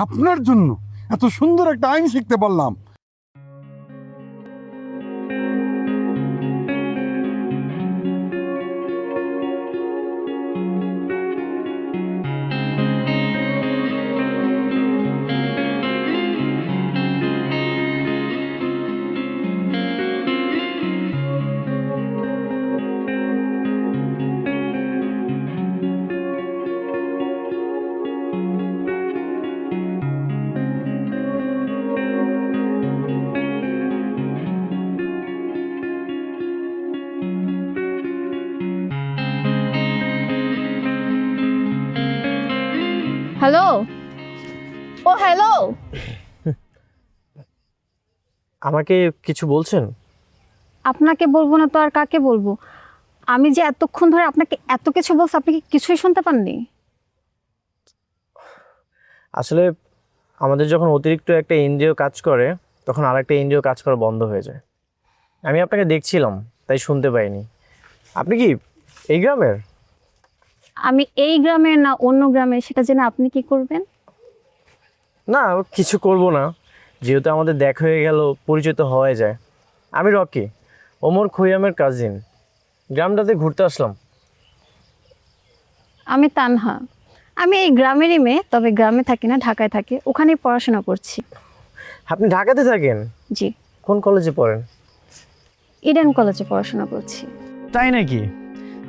Speaker 6: আপনার জন্য এত সুন্দর একটা আইন শিখতে পারলাম।
Speaker 12: হ্যালো, ও হ্যালো,
Speaker 3: আমাকে কিছু বলছেন?
Speaker 12: আপনাকে বলবো না তো আর কাকে বলবো? আমি যে এতক্ষণ ধরে আপনাকে এত কিছু বলছি, আপনি কি কিছুই শুনতে পাননি?
Speaker 3: আসলে আমাদের যখন অতিরিক্ত একটা এনজিও কাজ করে, তখন আরেকটা এনজিও কাজ করা বন্ধ হয়ে যায়। আমি আপনাকে দেখছিলাম, তাই শুনতে পাইনি। আপনি কি এই গ্রামের?
Speaker 12: আমি এই গ্রামের না অন্য গ্রামের সেটা জেনে আপনি কি করবেন?
Speaker 3: না, কিছু করব না, যেহেতু আমাদের দেখা হয়ে গেল, পরিচিত হয়ে যায়। আমি রকি, ওমর খৈয়ামের কাজিন। গ্রামটাতে ঘুরতে আসলাম।
Speaker 12: আমি তানহা, আমি এই গ্রামেরই মেয়ে, তবে গ্রামে থাকি না, ঢাকায় থাকি, ওখানেই পড়াশোনা করছি।
Speaker 3: আপনি ঢাকাতে থাকেন?
Speaker 12: জি।
Speaker 3: কোন কলেজে পড়েন?
Speaker 12: ইডেন কলেজে পড়াশোনা করছি।
Speaker 3: তাই নাকি?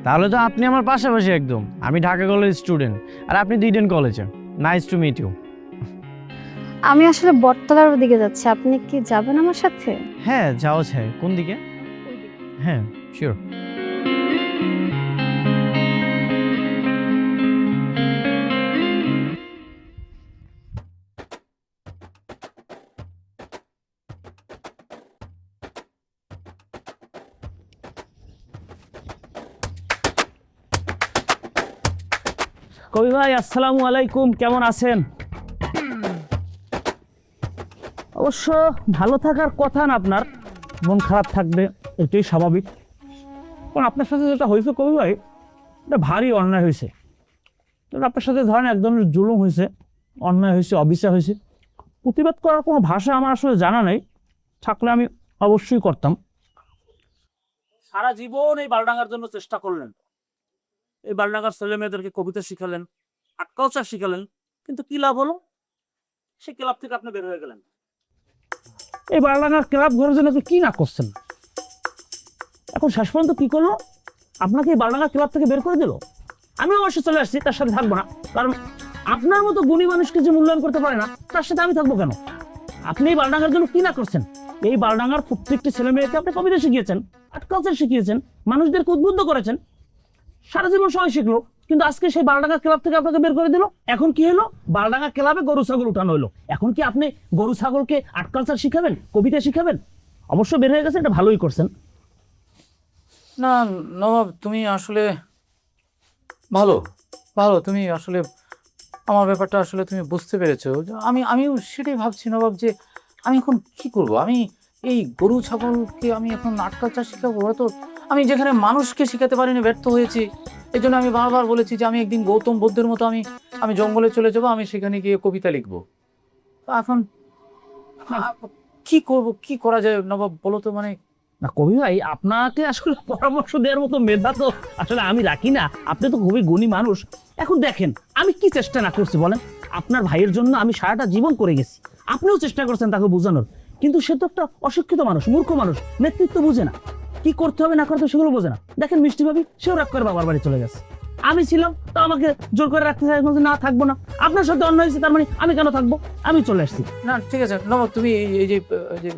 Speaker 3: তাহলে তো আপনি আমার পাশাপাশি একদম। আমি ঢাকা কলেজ স্টুডেন্ট, আর আপনি তো ইডেন কলেজে। Nice to meet you.
Speaker 12: আমি আসলে বটতলার দিকে যাচ্ছি, আপনি কি যাবেন আমার সাথে?
Speaker 3: হ্যাঁ, যাওয়া যায়। কোন দিকে? হ্যাঁ, শিওর।
Speaker 1: কবি ভাই, আসসালামু আলাইকুম, কেমন আছেন? অবশ্য ভালো থাকার কথা না, আপনার মন খারাপ থাকবে, এটাই স্বাভাবিক। কারণ আপনার সাথে যেটা হয়েছে কবি ভাই, এটা ভারী অন্যায় হয়েছে। আপনার সাথে ধরেন এক ধরনের জুলুম হয়েছে, অন্যায় হয়েছে, অবিচার হয়েছে। প্রতিবাদ করার কোনো ভাষা আমার আসলে জানা নেই, থাকলে আমি অবশ্যই করতাম। সারা জীবন এই বালডাঙ্গার জন্য চেষ্টা করলেন, এই বালডাঙ্গার ছেলে মেয়েদেরকে কবিতা শিখালেন, আর্ট কালচার শিখালেন, কিন্তু কি লাভ হলো? সেই ক্লাব থেকে আপনি বের হয়ে গেলেন। এই বালডাঙ্গার ক্লাব ঘরের জন্য কি না করছেন? এখন শেষ পর্যন্ত কি করলো? আপনাকে এই বালডাঙ্গার ক্লাব থেকে বের করে দিল। আমি অবশ্যই চলে আসছি, তার সাথে থাকবো না। কারণ আপনার মতো গুণী মানুষকে যে মূল্যায়ন করতে পারে না, তার সাথে আমি থাকবো কেন? আপনি এই বালডাঙ্গার জন্য কি না করছেন? এই বালডাঙ্গার প্রত্যেকটি ছেলে মেয়েকে আপনি কবিতা শিখিয়েছেন, আর্ট কালচার শিখিয়েছেন, মানুষদেরকে উদ্বুদ্ধ করেছেন, সারা জীবন সবাই শিখলো। কিন্তু আজকে সেই বালডাঙ্গা ক্লাব থেকে আপনাকে বের করে দিল। এখন কি হলো? বালডাঙ্গা ক্লাবে গরু ছাগল উঠানো হলো। এখন কি আপনি গরু ছাগলকে আর্ট কালচার শিখাবেন, কবিতা শিখাবেন? অবশ্য বের হয়ে গেছে, এটা ভালোই করছেন।
Speaker 4: না নবাব, তুমি আসলে ভালো ভালো, তুমি আসলে আমার ব্যাপারটা আসলে তুমি বুঝতে পেরেছো। আমিও সেটাই ভাবছি নবাব, যে আমি এখন কি করব। আমি এই গরু ছাগলকে আমি এখন আর্ট কালচার শেখাবো? তো আমি যেখানে মানুষকে শেখাতে পারিনি, ব্যর্থ হয়েছি। এই জন্য আমি বারবার বলেছি যে আমি একদিন গৌতম বুদ্ধের মতো আমি জঙ্গলে চলে যাবো, আমি সেখানে গিয়ে কবিতা লিখবো। তো এখন কি করব, কি করা যায় নবাব বলো তো? মানে
Speaker 1: না কবি ভাই, আপনাকে আসলে পরামর্শ দেওয়ার মতো মেধা তো আসলে আমি রাখি না। আপনি তো খুবই গুণী মানুষ। এখন দেখেন আমি কি চেষ্টা না করছি বলেন? আপনার ভাইয়ের জন্য আমি সারাটা জীবন করে গেছি। আপনিও চেষ্টা করছেন তাকে বোঝানোর, কিন্তু সে তো একটা অশিক্ষিত মানুষ, মূর্খ মানুষ, নেতৃত্ব বুঝে না, কি করতে হবে না করতে হবে সেগুলো বোঝে না। দেখেন মিষ্টি ভাবি, সেও রাগ করে বাবার বাড়ি চলে গেছে। আমি ছিলাম তো আমাকে জোর করে রাখতে চাই, না থাকবো না। আপনার সাথে অন্য হয়েছে, তার মানে আমি কেন থাকবো? আমি চলে আসছি।
Speaker 4: না ঠিক আছে নবাব, তুমি এই যে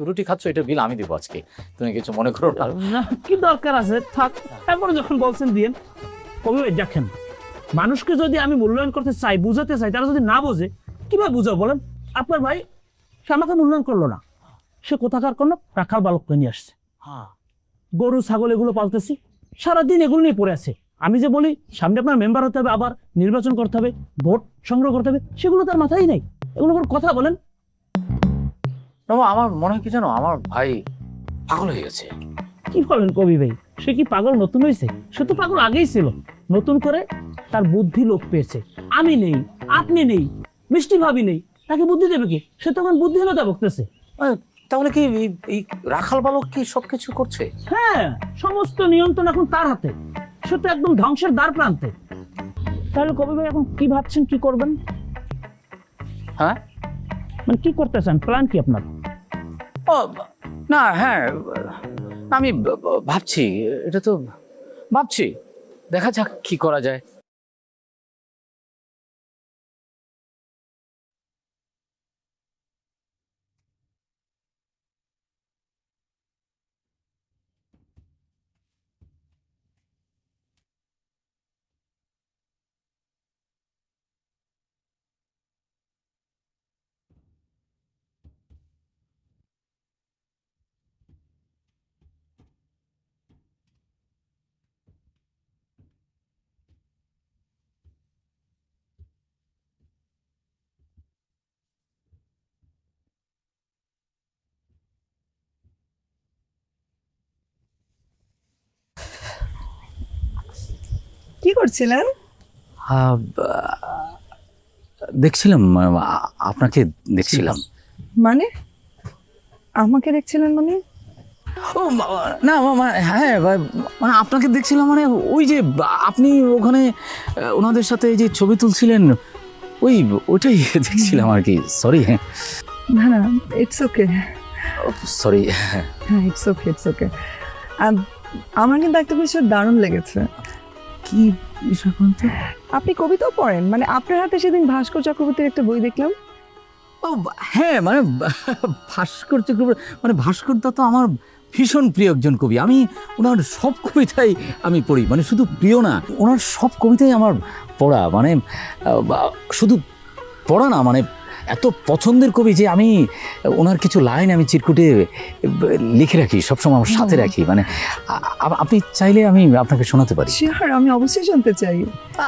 Speaker 4: রুটি খাচ্ছ, এটা বিল আমি দেবো আজকে, তুমি কিছু মনে করো না।
Speaker 1: না, কি দরকার আছে, থাক। তারপরে যখন বলছেন দিয়েন। কবি ভাই দেখেন, মানুষকে যদি আমি মূল্যায়ন করতে চাই, বুঝাতে চাই, তারা যদি না বোঝে কিভাবে বুঝাবো বলেন? আপনার ভাই সে আমাকে মূল্যায়ন করলো না, সে কোথাকার কোনো রাখাল বালককে নিয়ে আসছে। গরু ছাগল এগুলো পালতেছি, সারাদিন এগুলো নিয়ে পড়ে আছে। আমি যে বলি সামনে আপনার মেম্বার হতে হবে, আবার নির্বাচন করতে হবে, ভোট সংগ্রহ করতে হবে, সেগুলো তার মাথায় নেই। এগুলো কোনো কথা বলেন?
Speaker 4: আমার মনে হয় কি জানো, আমার ভাই পাগল হয়ে গেছে।
Speaker 1: কি বলেন কবি ভাই? সে কি পাগল নতুন হয়েছে? সে তো পাগল আগেই ছিল, নতুন করে তার বুদ্ধি লোপ পেয়েছে। আমি নেই, আপনি নেই, মিষ্টি ভাবি নেই, তাকে বুদ্ধি দেবে কি? সে তখন বুদ্ধিহীনতা বকতেছে।
Speaker 4: তাহলে কি এই রাখাল বালক কি সবকিছু করছে?
Speaker 1: হ্যাঁ, সমস্ত নিয়ন্ত্রণ এখন তার হাতে। সে তো একদম ধ্বংসের দ্বার প্রান্তে। তাহলে কবি ভাই এখন কি ভাবছেন, কি করবেন?
Speaker 4: হ্যাঁ,
Speaker 1: মানে কি করতে চান, প্ল্যান কি আপনার?
Speaker 4: ও না, হ্যাঁ আমি ভাবছি, এটা তো ভাবছি, দেখা যাক কি করা যায়।
Speaker 9: কি করছিলেন?
Speaker 4: দেখছিলাম, আপনাকে দেখছিলাম।
Speaker 9: মানে আমাকে দেখছিলেন মানে?
Speaker 4: ও না, হ্যাঁ মানে আপনাকে দেখছিলাম, মানে ওই যে আপনি ওখানে ওনাদের সাথে এই যে ছবি তুলছিলেন, ওইটাই দেখছিলাম আর কি। সরি।
Speaker 9: না না, ইটস ওকে।
Speaker 4: সরি।
Speaker 9: হ্যাঁ, ইটস ওকে, ইটস ওকে। আমার কিন্তু একটা বিষয় দারুণ লেগেছে।
Speaker 4: কি বিষয় বলতে?
Speaker 9: আপনি কবিতাও পড়েন? মানে আপনার হাতে সেদিন ভাস্কর চক্রবর্তীর একটা বই দেখলাম।
Speaker 4: ও হ্যাঁ, মানে ভাস্কর চক্রবর্তী, মানে ভাস্কর দা তো আমার ভীষণ প্রিয় একজন কবি। আমি ওনার সব কবিতাই আমি পড়ি, মানে শুধু প্রিয় না, ওনার সব কবিতাই আমার পড়া, মানে শুধু পড়া না, মানে এত পছন্দের কবি যে আমি ওনার কিছু লাইন আমি চিরকুটে লিখে রাখি, সবসময় আমার সাথে রাখি। মানে আপনি চাইলে আমি আপনাকে শোনাতে পারি।
Speaker 9: শিওর, আমি অবশ্যই শুনতে চাই।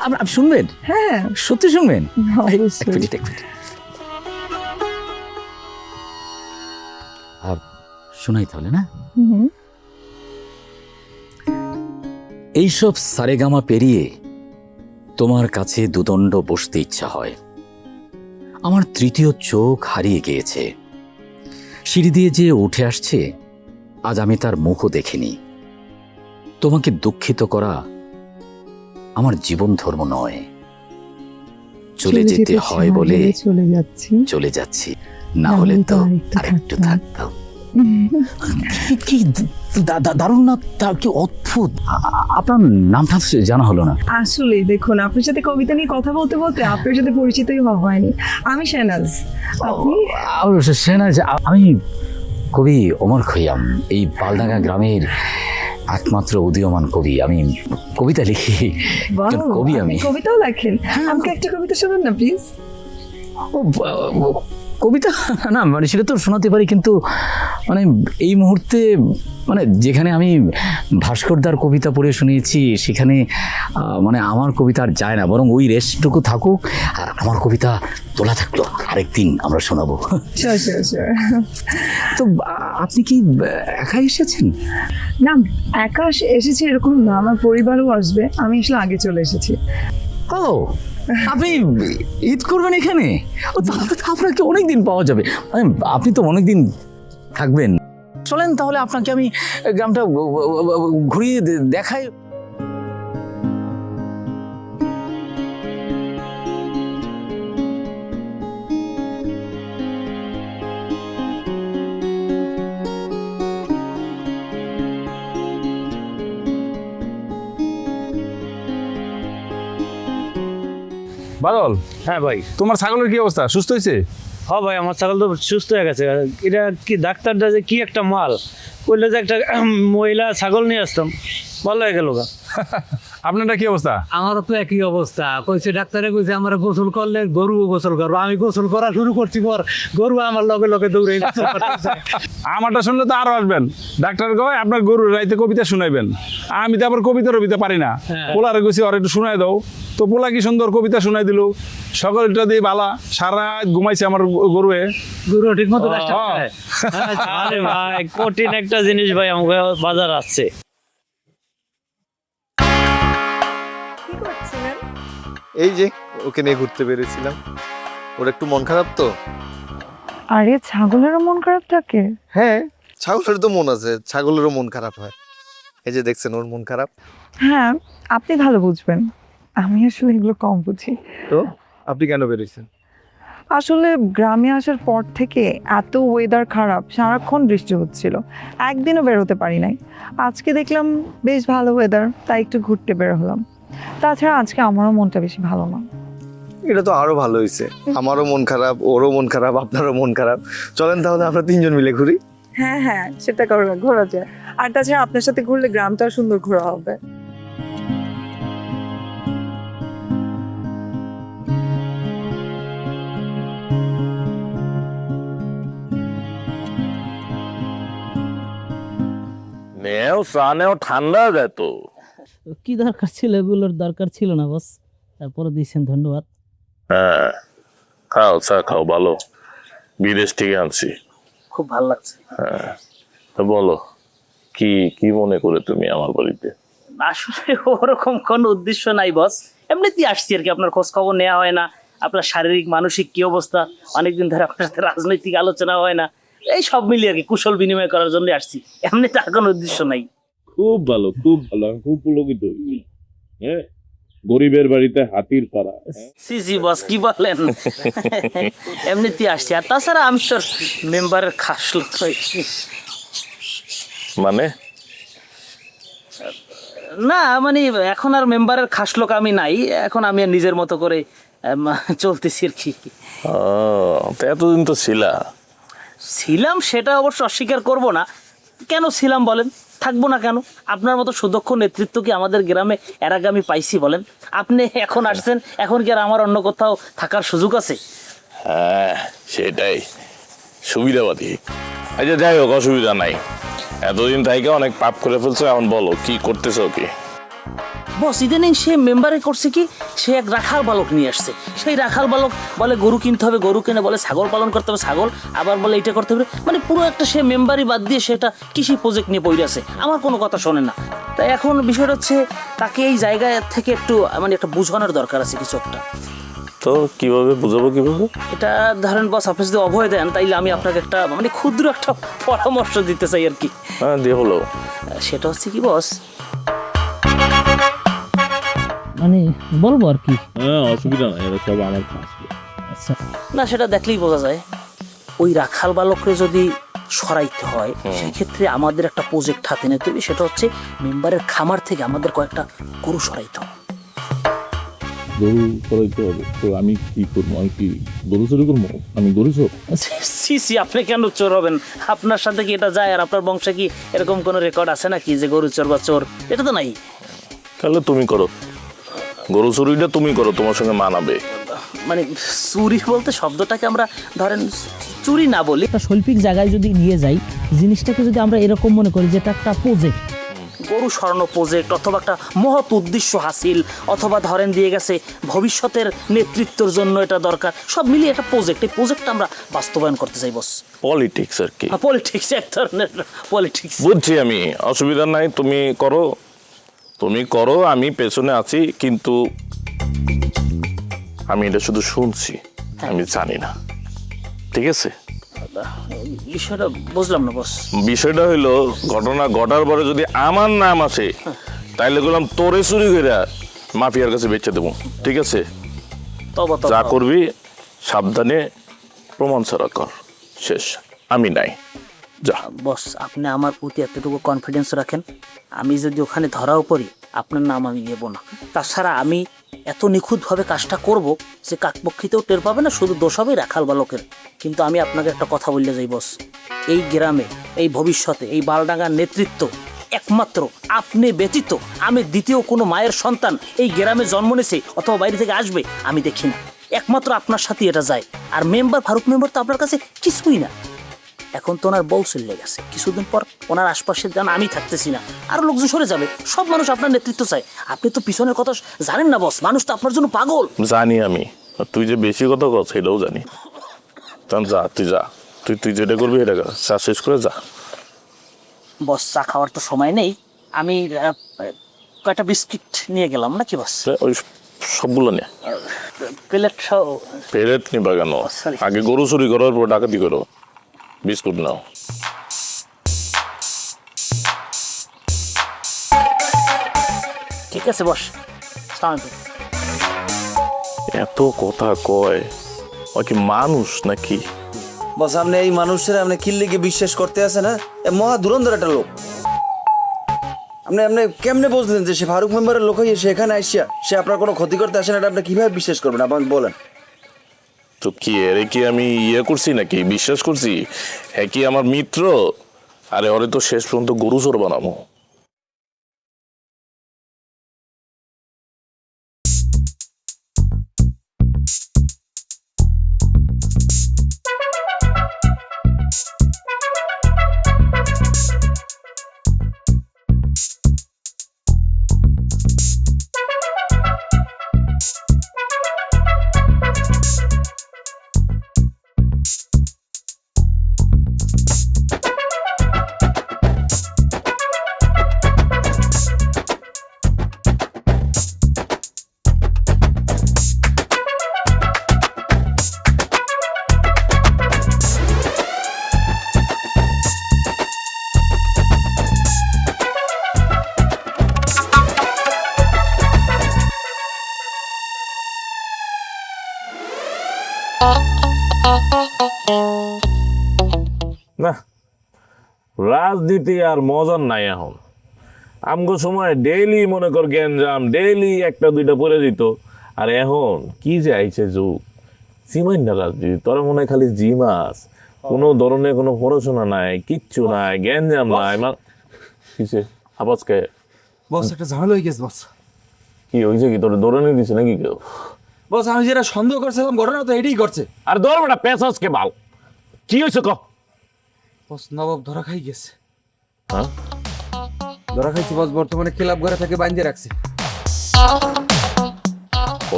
Speaker 4: আপনি শুনবেন?
Speaker 9: হ্যাঁ,
Speaker 4: সত্যি শুনবেন?
Speaker 9: অবশ্যই।
Speaker 4: শোনাই তাহলে না? এইসব সারেগামা পেরিয়ে তোমার কাছে দুদণ্ড বসতে ইচ্ছা হয়। আমার তৃতীয় চোখ হারিয়ে গিয়েছে, সিঁড়ি দিয়ে যে উঠে আসছে, আজ আমি তার মুখও দেখিনি। তোমাকে দুঃখিত করা আমার জীবন ধর্ম নয়। চলে যেতে হয় বলে চলে যাচ্ছি, না হলে তো আরেকটু থাকতাম। কি দারুণ না, তা কি অদ্ভুত। আপনার নামটা জানা হলো না।
Speaker 9: আসলে দেখুন, আপনার সাথে কবিতা নিয়ে কথা বলতে বলতে আপনার সাথে পরিচিতই হওয়া হয়নি। আমি শেহনাজ, আপনি?
Speaker 4: সেনাজ, আমি কবি ওমর খৈয়াম, এই বালডাঙ্গা গ্রামের একমাত্র উদীয়মান কবি। আমি কবিতা লিখি, একজন কবি আমি।
Speaker 9: কবিতাও লেখেন? আমাকে একটা কবিতা শোনান না প্লিজ।
Speaker 4: কবিতা না, মানে সেটা তো শোনাতে পারি, কিন্তু মানে এই মুহূর্তে মানে যেখানে আমি ভাস্করদার কবিতা পড়ে শুনিয়েছি সেখানে মানে আমার কবিতা আর যায় না, বরং ওই রেস্টটুকু থাকুক আর আমার কবিতা তোলা থাকলো, আরেকদিন আমরা শোনাবো। তো আপনি কি একাই এসেছেন?
Speaker 9: না, একা এসেছি এরকম না, আমার পরিবারও আসবে। আমি আসলে আগে চলে এসেছি।
Speaker 4: ও, আপনি ঈদ করবেন এখানে? ও, তাহলে তো আপনাকে অনেকদিন পাওয়া যাবে, মানে আপনি তো অনেকদিন থাকবেন। চলেন তাহলে আপনাকে আমি গ্রামটা ঘুরিয়ে দেখাই।
Speaker 11: বাদল,
Speaker 3: হ্যাঁ ভাই।
Speaker 11: তোমার ছাগলের কি অবস্থা? সুস্থ হয়েছে?
Speaker 3: হ্যাঁ ভাই, আমার ছাগল তো সুস্থ হয়ে গেছে। এটা কি ডাক্তারটা যে কি একটা মাল বললে, যে একটা মহিলা ছাগল নিয়ে আসতাম, ভালো হয়ে গেল।
Speaker 11: আপনারটা কি অবস্থা?
Speaker 1: আমারও তো একই অবস্থা। কইছে ডাক্তারে, কইছে আমার গোসল করলে গরু গোসল করবো। আমি গোসল করা শুরু করছি, পর গরু আমার লগে লগে দৌড়ে।
Speaker 11: আমারটা শুনলে তো আরো আসবেন। ডাক্তার কয় আপনার গরুর রাইতে কবিতা শুনাইবেন। আমি তো আবার কবিতা রবিতা পারি না। পোলারে গেছি, ওর একটু শুনাই দাও। তো পোলা কি সুন্দর কবিতা শুনাই দিল, সকলটা দিয়ে বালা, সারা রাত ঘুমাইছে আমার গরুয়ে।
Speaker 1: গরু ঠিক মতো
Speaker 3: আরে ভাই, কঠিন একটা জিনিস ভাই, আমাকে বাজার আসছে।
Speaker 10: এই যে ওকে নিয়ে ঘুরতে বেরিয়েছিলাম, ওর একটু মন খারাপ তো।
Speaker 9: আরে ছাগলেরও মন খারাপ থাকে?
Speaker 10: হ্যাঁ, ছাগলের তো মন আছে, ছাগলেরও মন খারাপ হয়। এই যে দেখছেন ওর মন খারাপ।
Speaker 9: হ্যাঁ, আপনি ভালো বুঝবেন, আমি আসলে এগুলো কম বুঝি।
Speaker 10: তো আপনি কেন বেরিয়েছেন?
Speaker 9: আসলে গ্রামে আসার পর থেকে এত ওয়েদার খারাপ, সারাক্ষণ বৃষ্টি হচ্ছিল, একদিনও বের হতে পারি নাই। আজকে দেখলাম বেশ ভালো ওয়েদার, তাই একটু ঘুরতে বের হলাম। তাছাড়া আজকে আমারও মনটা বেশি ভালো না।
Speaker 10: এটা তো আরো ভালো হয়েছে, আমারও মন খারাপ, ওরও মন খারাপ, আপনারও মন খারাপ। চলেন তাহলে আমরা তিনজন মিলে ঘুরি।
Speaker 9: হ্যাঁ হ্যাঁ, সেটা ঘোরা যায়। আর তাছাড়া আপনার সাথে ঘুরলে গ্রামটা সুন্দর ঘোরা হবে।
Speaker 7: নেও চা নেও, ঠান্ডা যায় তো।
Speaker 1: কি দরকার ছিল, এগুলোর দরকার ছিল না বস, তারপরে দিয়েছেন, ধন্যবাদ।
Speaker 7: হ্যাঁ, খাও চা খাও, ভালো, বিদেশ থেকে আনছি।
Speaker 1: খুব ভালো লাগছে।
Speaker 7: হ্যাঁ, তো বলো কি কি মনে করে তুমি আমার বাড়িতে?
Speaker 1: আসলে ওরকম কোনো উদ্দেশ্য নাই বস, এমনিতেই আসছি আর কি। আপনার খোঁজ খবর নেওয়া হয় না, আপনার শারীরিক মানসিক কি অবস্থা, অনেকদিন ধরে আপনার সাথে রাজনৈতিক আলোচনা হয় না, এই সব মিলিয়ে আর কি কুশল বিনিময় করার জন্য আসছি, এমনি তার কোনো উদ্দেশ্য নাই।
Speaker 7: খুব ভালো, খুব ভালো, আমি খুব পুলকিত। হ্যাঁ, গরিবের বাড়িতে হাতির পাড়া।
Speaker 1: জি জি বস, কি বলেন, এমনিতেই আসছি। আর তাছাড়া আমি তোর মেম্বারের খাস লোক নই।
Speaker 7: মানে
Speaker 1: না, মানে এখন আর মেম্বারের খাস লোক আমি নাই, এখন আমি আর নিজের মতো করে চলতেছি আর কি।
Speaker 7: তো এতদিন তো
Speaker 1: ছিলাম, সেটা অবশ্য অস্বীকার করব না। কেন ছিলাম বলেন, থাকবো না কেন? আপনার মতো সুদক্ষ নেতৃত্ব কি আমাদের গ্রামে এর আগে আমি পাইছি বলেন? আপনি এখন আসছেন, এখন কি আর আমার অন্য কোথাও থাকার সুযোগ আছে?
Speaker 7: হ্যাঁ, সেটাই সুবিধাবাদী। আচ্ছা যাই হোক, অসুবিধা নাই। এতদিন তাইকে অনেক পাপ করে ফেলছো, এখন বলো কি করতেছো? কি
Speaker 1: বস, ইদানিং সে মেম্বারে করছে কি, সে এক রাখাল বালক নিয়ে আসছে। সেই রাখাল বালক বলে গরু কিনতে হবে, গরু কিনে বলে ছাগল পালন করতে হবে, ছাগল আবার বলে এটা করতে হবে। মানে পুরো একটা সে মেম্বারই বাদ দিয়ে সেটা কৃষি প্রজেক্ট নিয়ে পড়ে আছে, আমার কোনো কথা শোনে না। তাই এখন বিষয়টা হচ্ছে তাকে এই জায়গা থেকে একটু মানে একটা বুঝানোর দরকার আছে কিছু একটা।
Speaker 7: তো কিভাবে বুঝাবো, কিভাবে?
Speaker 1: এটা ধরেন বস, আপনি যদি অভয় দেন তাইলে আমি আপনাকে একটা মানে ক্ষুদ্র একটা পরামর্শ দিতে চাই আর কি।
Speaker 7: হ্যাঁ, দিয়ে হলো।
Speaker 1: সেটা হচ্ছে কি বস, মানে বলবো আর কি।
Speaker 7: হ্যাঁ, অসুবিধা নাই, এটা সব আমার কাজ।
Speaker 1: না, সেটা দেখলেই বোঝা যায়। ওই রাখাল বালকরে যদি
Speaker 13: সরাইতে হয় সেক্ষেত্রে আমাদের একটা প্রজেক্ট হাতে নিতে হবে, সেটা হচ্ছে মেম্বারের খামার থেকে আমাদের কয়েকটা গরু সরাইতে হবে।
Speaker 7: গরু করাইতে হবে তো আমি কি করবো? আমি কি গরু চুরি করবো? আমি গরু চোর?
Speaker 13: সি সি, আপনি কেন চোর হবেন? আপনার সাথে কি এটা যায়? আর আপনার বংশে কি এরকম কোনো রেকর্ড আছে নাকি যে গরু চোর বা চোর? এটা তো নাই।
Speaker 7: তাহলে তুমি করো, গরু চুরিটা তুমি করো, তোমার সঙ্গে মানাবে।
Speaker 13: মানে চুরি বলতে শব্দটাকে আমরা ধরেন চুরি না বলি, একটা শৈল্পিক জায়গায় যদি নিয়ে যাই জিনিসটাকে, যদি আমরা এরকম মনে করি যে এটা একটা প্রজেক্ট, গরু সরানো প্রজেক্ট, অথবা একটা মহৎ উদ্দেশ্য হাসিল, অথবা ধরেন দিয়ে গেছে ভবিষ্যতের নেতৃত্বের জন্য এটা দরকার, সব মিলিয়ে একটা প্রজেক্ট, এই প্রজেক্টটা আমরা বাস্তবায়ন করতে চাই বস।
Speaker 7: পলিটিক্স আর কি।
Speaker 13: পলিটিক্স, এক ধরনের পলিটিক্স।
Speaker 7: বুঝছি আমি, অসুবিধা নাই, তুমি করো, তুমি করো, আমি পেছনে আছি। কিন্তু আমি এটা শুধু শুনছি, আমি জানি না, ঠিক আছে?
Speaker 13: বিষয়টা বুঝলাম না বস।
Speaker 7: বিষয়টা হইলো, ঘটনা ঘটার পরে যদি আমার নাম আসে তাইলে বললাম তোরে চুরি করে মাফিয়ার কাছে বেচে দেবো, ঠিক আছে? যা করবি সাবধানে, প্রমাণ ছাড়া কর, শেষ। আমি নাই, যা।
Speaker 13: বস আপনি আমার প্রতি এতটুকু কনফিডেন্স রাখেন, আমি যদি ওখানে ধরাও পড়ি আপনার নাম আমি নেব না। তাছাড়া আমি এত নিখুঁতভাবে কাজটা করব যে কাকপক্ষিতেও টের পাবে না, শুধু দোষ হবে রাখাল বালকের। কিন্তু আমি আপনাকে একটা কথা বললে যাই বস, এই গ্রামে, এই ভবিষ্যতে, এই বালডাঙ্গার নেতৃত্ব একমাত্র আপনি ব্যতীত আমি দ্বিতীয় কোনো মায়ের সন্তান এই গ্রামে জন্ম নিয়েছে অথবা বাইরে থেকে আসবে আমি দেখি না। একমাত্র আপনার সাথে এটা যায়। আর মেম্বার, ফারুক মেম্বার তো আপনার কাছে কিছুই না। এখন তো ওনার বউ চলে গেছে, কিছুদিন পর ওনার আশপাশে যেন আমি থাকতেছি না, আরো লোকজন সরে যাবে। সব মানুষ আপনার নেতৃত্ব চায়। আপনি তো পিছনের কথা জানেন না বস, মানুষ তো আপনার জন্য পাগল।
Speaker 7: জানি আমি, তুই যে বেশি কথা কর সেটাও জানি। তখন যা, তুই যা, তুই যেটা করবি এটা কর, চা শেষ করে যা।
Speaker 13: বস চা খাওয়ার তো সময় নেই, আমি কয়টা বিস্কিট নিয়ে গেলাম নাকি বস?
Speaker 7: ওই সবগুলো নিয়ে
Speaker 13: প্লেট সহ।
Speaker 7: পেরেট নিবা কেন? আগে গরু চুরি করার পর ডাকাতি করো, বিস্কুট নাও।
Speaker 13: ঠিক আছে বস, আসসালামু আলাইকুম।
Speaker 7: এত কথা কয়, ও কি মানুষ নাকি?
Speaker 2: বস আপনি এই মানুষের আপনি কিল্লিকে বিশ্বাস করতে আছে না? এ মহা দুরন্ধর একটা লোক। আপনি আপনি কেমনে বুঝলেন যে সে ফারুক মেম্বারের লোক হয়ে সে এখানে আসিয়া সে আপনার কোনো ক্ষতি করতে আসে না? এটা আপনি কিভাবে বিশ্বাস করবেন আপনি বলেন?
Speaker 7: তো কি এরে কি আমি ইয়ে করছি নাকি, বিশ্বাস করছি? হ্যাঁ কি আমার মিত্র? আরে ওরে তো শেষ পর্যন্ত গরু চোর বানাবো। না, রাজনীতি আর মজার নাই এখন। আমগো সময় ডেইলি মনে কর গ্যাঞ্জাম, ডেইলি একটা দুইটা পড়ে দিত। আর এখন কি যে আইছে যুগ, জিমাই না রাজনীতি, তোরা মনে হয় খালি জিমাস, কোনো ধরনের কোনো পড়াশোনা নাই, কিচ্ছু নাই, গ্যাঞ্জাম নাই। কিসে আপাতকে
Speaker 8: বস একটা ঝামেলা হয়ে গেছে বস।
Speaker 7: কি হয়েছে? কি তোর দৌড়ানি দিছে নাকি কেউ?
Speaker 8: বস আমি যেটা সন্দেহ করছিলাম ঘটনা তো এটাই করছে।
Speaker 7: আর দৌড় বেটা পেছাসকে বাল, কি হয়েছে ক?
Speaker 8: বস নবাব ধরা খাই গেছে।
Speaker 7: হ্যাঁ
Speaker 8: ধরা খাইছে বস, বর্তমানে ক্লাব ঘরে থেকে বাইন্ধে রাখছে।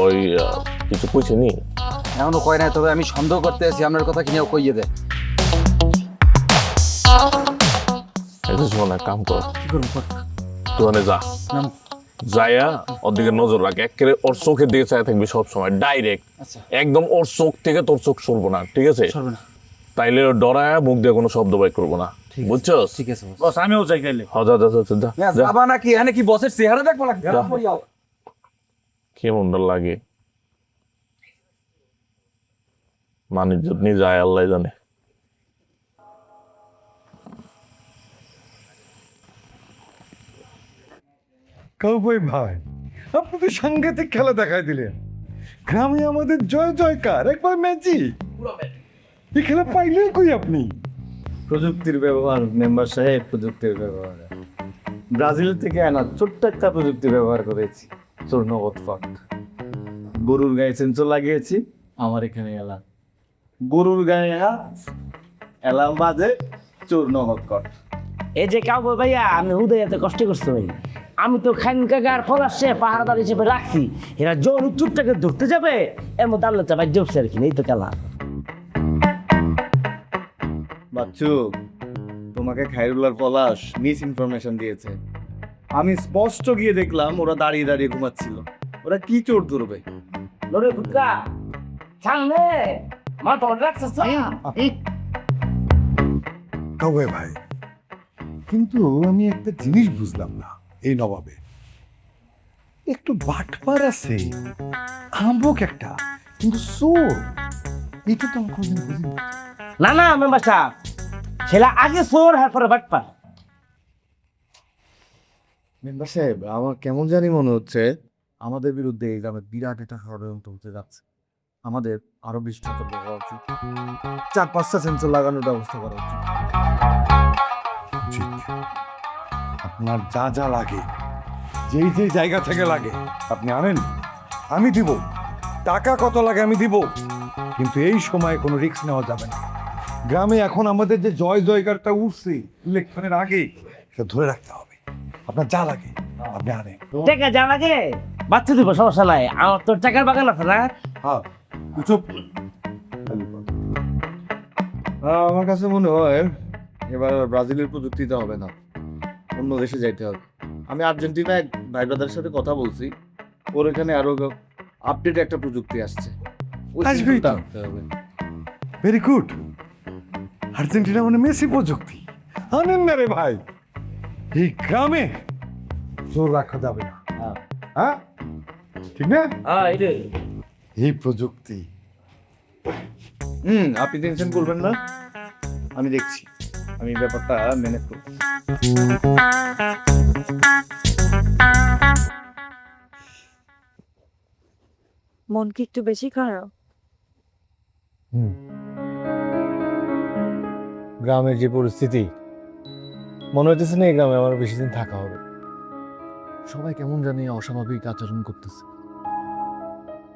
Speaker 7: ওই কিছু কইছে নি?
Speaker 8: এখনো কয় নাই, তবে আমি সন্দেহ করতে আছি আপনার কথা কিনেও কইয়ে দেয়।
Speaker 7: এটা শোন, এক কাম কর,
Speaker 8: কি করবো?
Speaker 7: তুই যা, যায়া ওর দিকে নজর রাখ, একেবারে ওর চোখের দিকে চাই থাকবি সবসময়, ডাইরেক্ট একদম। ওর চোখ থেকে তোর চোখ সরবো না, ঠিক আছে? তাইলে ডরায় মুখ দিয়ে কোনো শব্দ বাইর করবো না, বুঝছো?
Speaker 8: ঠিক আছে
Speaker 13: বস আমিও চাই গেলে।
Speaker 7: যা যা যা যা যা।
Speaker 8: যাবা নাকি? এখানে কি বসের চেহারা দেখবো না?
Speaker 7: কেমনটা লাগে মানুষ যদি যায় আল্লাহ জানে।
Speaker 6: কাউবই ভাই, আপনি তো সাংঘাতিক খেলা দেখাই দিলেন। গ্রামে আমাদের জয় জয়কার, একবার ম্যাজিক। এই খেলা পাইলেন কই আপনি?
Speaker 10: প্রযুক্তির ব্যবহার মেম্বার সাহেব, প্রযুক্তির ব্যবহার। ব্রাজিল থেকে আনা ছোট্ট একটা প্রযুক্তি ব্যবহার করেছি, চোর নগদ ফাট। গরুর গায়ে সেন্সর লাগিয়েছি, আমার এখানে এলাম। গরুর গায়ে এলাম বাজে, চোর নগদ কট।
Speaker 1: এই যে কাউবই ভাইয়া, আমি হুদয় এত কষ্ট করছি ভাই। আমি তো খানকাগার ফলাসে পাহারাদার হিসেবে রাখছি, এরা জোর উত্তরটাকে ধরতে যাবে, এর মধ্যে আল্লাহ চাপাই জবছে আর কি, এই তো খেলা।
Speaker 10: বাচ্চু, তোমাকে খায়রুল্লাহর পলাশ মিস ইনফরমেশন দিয়েছে। আমি স্পষ্ট গিয়ে দেখলাম ওরা দাঁড়িয়ে দাঁড়িয়ে ঘুমাচ্ছিল। ওরা কি চোর ধরবে?
Speaker 1: লরে বুকা সামনে মা তো রাখছিস।
Speaker 6: কাউবই ভাই, কিন্তু আমি একটা জিনিস বুঝলাম না, এই নবাবে একটু বাটপার আছে, খাম্বক একটা, কিন্তু চোর এটা তো আমি কোনদিন বুঝিনি।
Speaker 1: না না মেম্বার সাহেব, ছেলে আগে চোর হ্যাঁ পরে বাটপা।
Speaker 10: মেম্বার সাহেব, আমার কেমন জানি মনে হচ্ছে আমাদের বিরুদ্ধে এই গ্রামে বিরাট একটা ষড়যন্ত্র হতে যাচ্ছে। আমাদের আরো বেশি সতর্ক হওয়া উচিত। 4-5টা সেন্সর লাগানোর ব্যবস্থা করা উচিত।
Speaker 6: ঠিক, আপনার যা যা লাগে, যেই যেই জায়গা থেকে লাগে আপনি আনেন, আমি দিব। টাকা কত লাগে আমি দিব, কিন্তু এই সময় কোনো রিস্ক নেওয়া যাবে না। গ্রামে এখন আমাদের যে জয় জয়কারটা উঠছে ইলেকশনের আগে, সেটা ধরে রাখতে হবে। আপনার যা লাগে আপনি আনেন।
Speaker 1: টাকা যা লাগে বাচ্চা দিব, সমস্যা নাই, আমার তোর টাকার বাগান আছে না।
Speaker 6: হ্যাঁ, চুপ।
Speaker 10: আমার কাছে মনে হয় এবার ব্রাজিলের প্রযুক্তিতে হবে না, অন্য দেশে যাইতে হবে। আমি আর্জেন্টিনায় ভাই ব্রাদারের সাথে কথা বলছি, ওর এখানে আরো আপডেট একটা প্রযুক্তি আসছে। ওই
Speaker 6: আসবেই
Speaker 10: প্রযুক্তিটা
Speaker 6: তো।
Speaker 10: আনতে হবে।
Speaker 6: Very good. আর্জেন্টিনা মানে মেসি প্রযুক্তি আনেন না রে ভাই। এই গ্রামে জোর রাখা যাবে না, হ্যাঁ ঠিক না? এই প্রযুক্তি।
Speaker 10: আপনি টেনশন করবেন না, আমি দেখছি, আমি ব্যাপারটা ম্যানেজ করব।
Speaker 9: মন কি একটু বেশি খারাপ?
Speaker 5: গ্রামের যে পরিস্থিতি, মনে হইতেছে না এই গ্রামে আমার বেশি দিন থাকা হবে। সবাই কেমন জানি অস্বাভাবিক আচরণ করতেছে।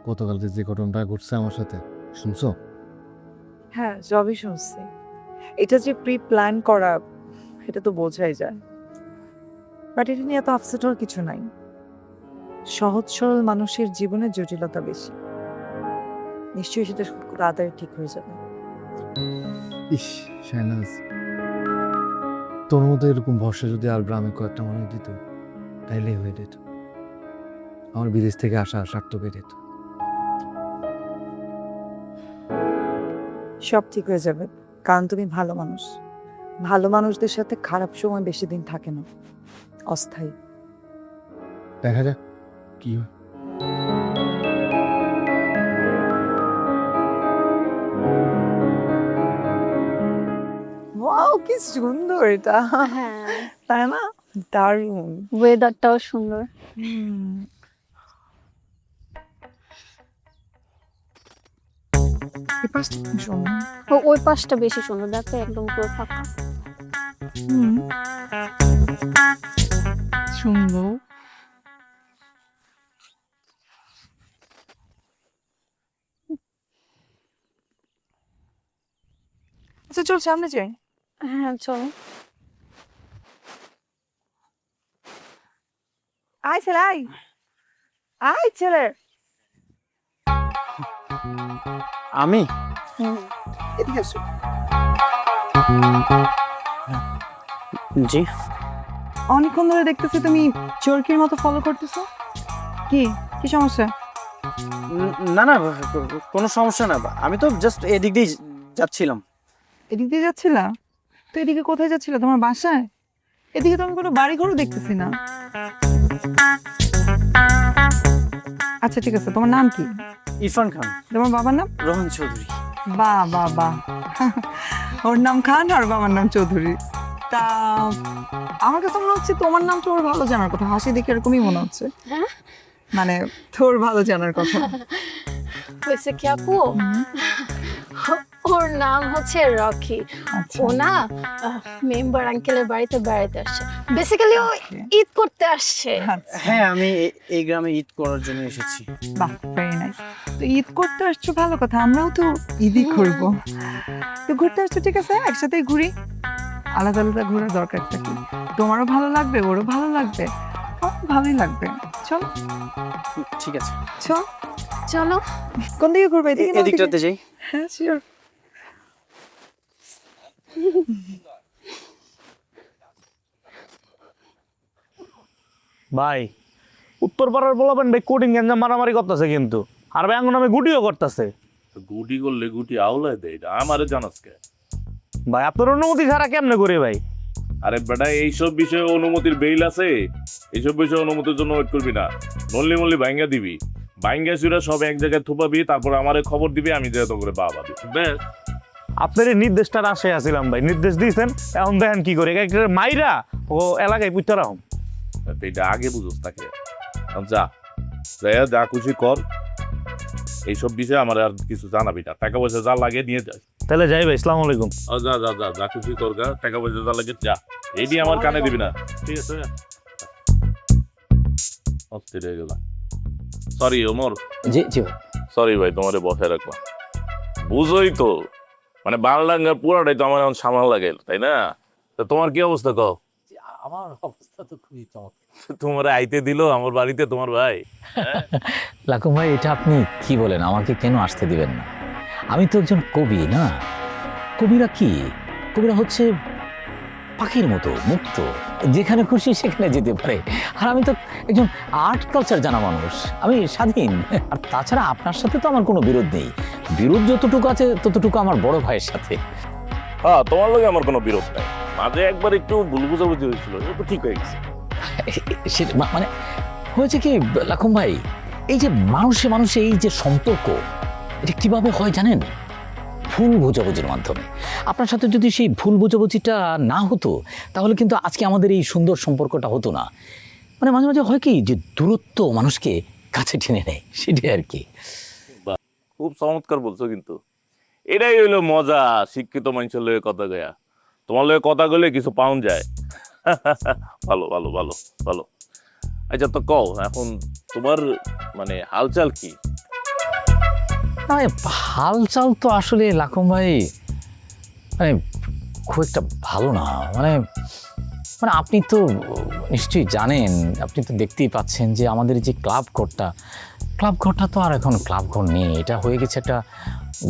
Speaker 5: গতকাল যে ঘটনাটা ঘটছে আমার সাথে, শুনছো?
Speaker 9: হ্যাঁ, সবই শুনছি। এটা যে প্রি প্ল্যান করা, এটা তো বোঝাই যায়। বাট এটা নিয়ে এত আপসেট হওয়ার কিছু নাই। সহজ সরল মানুষের জীবনে জটিলতা বেশি। নিশ্চয়ই সেটা খুব তাড়াতাড়ি ঠিক হয়ে যাবে।
Speaker 5: ইস শাহনাজ, তোর মতো এরকম ভরসা যদি আর গ্রামে কয়েকটা মানুষ দিত, তাইলেই হয়ে যেত। আমার বিদেশ থেকে আসা স্বার্থ বেড়ে যেত।
Speaker 9: সব ঠিক হয়ে যাবে, কারণ তুমি ভালো মানুষ। ভালো মানুষদের সাথে খারাপ সময় বেশি দিন থাকে না, অস্থায়ী।
Speaker 5: দেখা যাক কি হয়।
Speaker 9: ওয়াও, কি সুন্দর এটা,
Speaker 12: হ্যাঁ,
Speaker 9: তাই না? দারুণ।
Speaker 12: ওয়েদারটাও সুন্দর।
Speaker 9: এই পাশটা খুব সুন্দর।
Speaker 12: ওই পাশটা বেশি সুন্দর, দেখো একদম পুরো ফাঁকা।
Speaker 9: সুন্দর। আচ্ছা চল সামনে যাই।
Speaker 12: হ্যাঁ চলো।
Speaker 9: আয় ছেলে, আয় আয় ছেলে।
Speaker 3: আমি
Speaker 9: এদিকে আসো।
Speaker 3: জি,
Speaker 9: অনেকক্ষণ ধরে দেখতেছি তুমি চোরকির মতো ফলো করতেছো। কি কি সমস্যা?
Speaker 3: না না, কোনো সমস্যা না। আমি তো জাস্ট এদিক দিয়ে যাচ্ছিলাম।
Speaker 9: এদিক দিয়ে যাচ্ছিলা? তো এদিকে কোথায় যাচ্ছিলা? তোমার বাসায়? এদিকে তো আমি কোনো বাড়ি ঘরও দেখতেছি না। আচ্ছা ঠিক আছে, তোমার নাম কি?
Speaker 3: ইরফান খান।
Speaker 9: তোমার বাবার নাম?
Speaker 3: রোহন চৌধুরী।
Speaker 9: বাহ বাহ বাহ, ওর নাম খান আর বাবার নাম চৌধুরী। তা আমার কাছে মনে হচ্ছে তোমার নাম তোর ভালো জানার কথা, হাসি দেখে এরকমই মনে হচ্ছে।
Speaker 12: হ্যাঁ
Speaker 9: মানে তোর ভালো জানার কথা।
Speaker 12: হয়েছে কি আপু, ওর নাম হচ্ছে রকি।
Speaker 9: আচ্ছা।
Speaker 12: ও না মেম্বার আঙ্কেলের বাড়িতে বেড়াতে আসছে, বেসিক্যালি ও ঈদ করতে আসছে।
Speaker 3: হ্যাঁ, আমি এই গ্রামে ঈদ করার জন্য এসেছি।
Speaker 9: বাহ, ভেরি নাইস। তো ঈদ করতে আসছো ভালো কথা, আমরাও তো ঈদই করব। তো ঘুরতে আসছো, ঠিক আছে, একসাথেই ঘুরি। আলাদা আলাদা ঘোরার দরকারটা কি? তোমারও ভালো লাগবে, ওরও ভালো লাগবে, আমার ভালোই লাগবে। চল
Speaker 3: ঠিক আছে,
Speaker 9: চল।
Speaker 12: চলো।
Speaker 9: কোন দিকে ঘুরবে? এদিকে না ওদিকে?
Speaker 3: এদিকটাতে যাই।
Speaker 9: হ্যাঁ, শিওর।
Speaker 3: ভাই, উত্তর পাড়ার বলবেন ভাই কোডিং গেঞ্জাম মারামারি করতেছে কিন্তু, আর ভাই আঙ্গুন আমি গুটিও করতেছে।
Speaker 7: গুটি করলে গুটি আওলায় দেয়, এটা আমারে জানাস কে?
Speaker 3: ভাই আপনার অনুমতি ছাড়া কেমনে করে ভাই?
Speaker 7: আরে বেটা, এইসব বিষয়ে অনুমতির বেইল আছে, এইসব বিষয়ে অনুমতির জন্য ওয়েট করবি না। মল্লি মল্লি ভাঙ্গা দিবি, ভাঙ্গা চুরা সব এক জায়গায় থুপাবি, তারপর আমারে খবর দিবি, আমি যেহেতু করে বাবা দিবি। বেশ,
Speaker 3: আপনার এই নির্দেশটা আসে আসিলাম ভাই, নির্দেশ দিয়েছেন, এখন দেখেন কি করে মাইরা ও এলাকায় পুঁতে রাখুন।
Speaker 7: এটা আগে বুঝোস তাকে। যা যাইয়া যা খুশি কর, এইসব বিষয়ে আমার আর কিছু জানাবি না। টাকা পয়সা যা লাগে নিয়ে যাস।
Speaker 3: তাহলে যাই ভাই, আসসালামু আলাইকুম।
Speaker 7: যা যা যা যা খুশি কর গা, টাকা পয়সা যা লাগে যা, এই নিয়ে আমার কানে দিবি না, ঠিক আছে? অস্থির হয়ে গেলাম। সরি ওমর।
Speaker 4: জি জি ভাই।
Speaker 7: সরি ভাই, তোমারে বসায় রাখলাম। বুঝোই তো, মানে বাংলাঙ্গার পুরাটাই তো আমার এখন সামাল লাগে, তাই না? তা তোমার কি অবস্থা কও?
Speaker 4: আমার অবস্থা তো খুবই চমৎকার।
Speaker 7: তোমার আইতে দিল আমার বাড়িতে তোমার ভাই?
Speaker 4: লাকুম ভাই, এটা আপনি কি বলেন? আমাকে কেন আসতে দিবেন না? আমি তো একজন কবি না। কবিরা কি? কবিরা হচ্ছে পাখির মতো মুক্ত, যেখানে খুশি সেখানে যেতে পারে। আর আমি তো একজন আর্ট কালচার জানা মানুষ, আমি স্বাধীন। আর তাছাড়া আপনার সাথে তো আমার কোনো বিরোধ নেই। বিরোধ যতটুকু আছে ততটুকু আমার বড় ভাইয়ের সাথে।
Speaker 7: হ্যাঁ, তোমার লগে আমার কোনো বিরোধ নাই। মাঝে একবার একটু ভুল বুঝাবুঝি হয়েছিল, এটা তো ঠিক হয়ে গেছে।
Speaker 4: মানে হয়েছে কি লাখম ভাই, এই যে মানুষে মানুষে এই যে সম্পর্ক, এটা কিভাবে হয় জানেন? ভুল বোঝাবুঝির মাধ্যমে। আপনার সাথে যদি সেই ভুল বোঝাবুঝিটা না হতো, তাহলে কিন্তু আজকে আমাদের এই সুন্দর সম্পর্কটা হতো না। মানে মাঝে মাঝে হয় কি যে দূরত্ব মানুষকে কাছে টেনে নেয়, সেটাই আর কি।
Speaker 7: খুব চমৎকার বলছো, কিন্তু এটাই হইলো মজা শিক্ষিত মানুষের লগে কথা গয়া। তোমার লগে কথা গেলে কিছু পাউন যায়। ভালো ভালো ভালো ভালো। আচ্ছা, তো কও এখন তোমার মানে হালচাল কি?
Speaker 4: হালচাল তো আসলে লাখম ভাই মানে খুব একটা ভালো না। মানে মানে আপনি তো নিশ্চয়ই জানেন, আপনি তো দেখতেই পাচ্ছেন যে আমাদের যে ক্লাব ঘরটা তো আর এখন ক্লাব ঘর নেই। এটা হয়ে গেছে একটা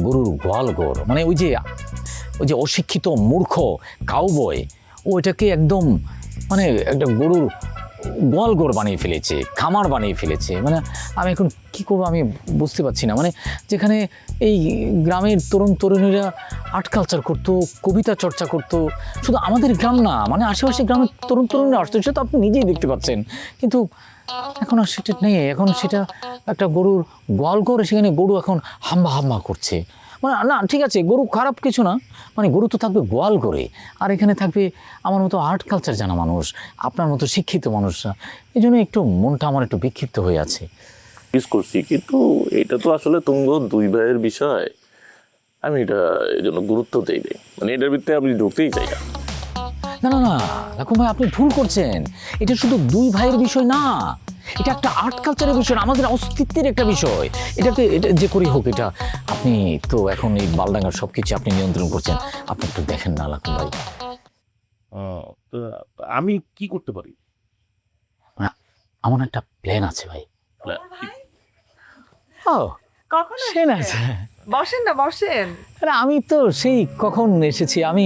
Speaker 4: গরুর গোয়াল ঘর। মানে ওই যে অশিক্ষিত মূর্খ কাউবয়, ও এটাকে একদম মানে একটা গরুর গোয়াল ঘর বানিয়ে ফেলেছে, খামার বানিয়ে ফেলেছে। মানে আমি এখন কী করবো আমি বুঝতে পারছি না। মানে যেখানে এই গ্রামের তরুণ তরুণীরা আর্ট কালচার করতো, কবিতা চর্চা করতো, শুধু আমাদের গ্রাম না, মানে আশেপাশে গ্রামের তরুণ তরুণীরা আসতো, সেটা তো আপনি নিজেই দেখতে পাচ্ছেন। কিন্তু এখন আর সেটা নেই, এখন সেটা একটা গরুর গোয়াল ঘর, সেখানে গরু এখন হাম্বা হাম্বা করছে। মানে না, ঠিক আছে, গরু খারাপ কিছু না, মানে গরু তো থাকবে গোয়াল ঘরে, আর এখানে থাকবে আমার মতো আর্ট কালচার জানা মানুষ, আপনার মতো শিক্ষিত মানুষরা। এই জন্য একটু মনটা আমার একটু বিক্ষিপ্ত হয়ে আছে।
Speaker 7: মিস করছি, কিন্তু এটা তো আসলে তোমার দুই ভাইয়ের বিষয়। আমি এটা এই জন্য গুরুত্ব দেই নাই, মানে এটার ভিতরে আমি ঢুকতেই চাই না।
Speaker 4: না না না লাখম ভাই, আপনি ভুল করছেন। এটা শুধু দুই ভাইয়ের বিষয় না, এটা একটা আর্ট কালচারের বিষয়, আমাদের অস্তিত্বের একটা বিষয়। এটা যে করেই হোক, এটা আপনি তো এখন এই বালডাঙ্গার সব কিছু আপনি নিয়ন্ত্রণ করছেন, আপনি একটু দেখেন না লাখম ভাই।
Speaker 7: তো আমি কি করতে পারি?
Speaker 4: আমার একটা প্ল্যান আছে ভাই। ও
Speaker 9: কখন
Speaker 4: প্ল্যান আছে?
Speaker 9: বসেন না, বসেন।
Speaker 4: আরে আমি তো সেই কখন এসেছি, আমি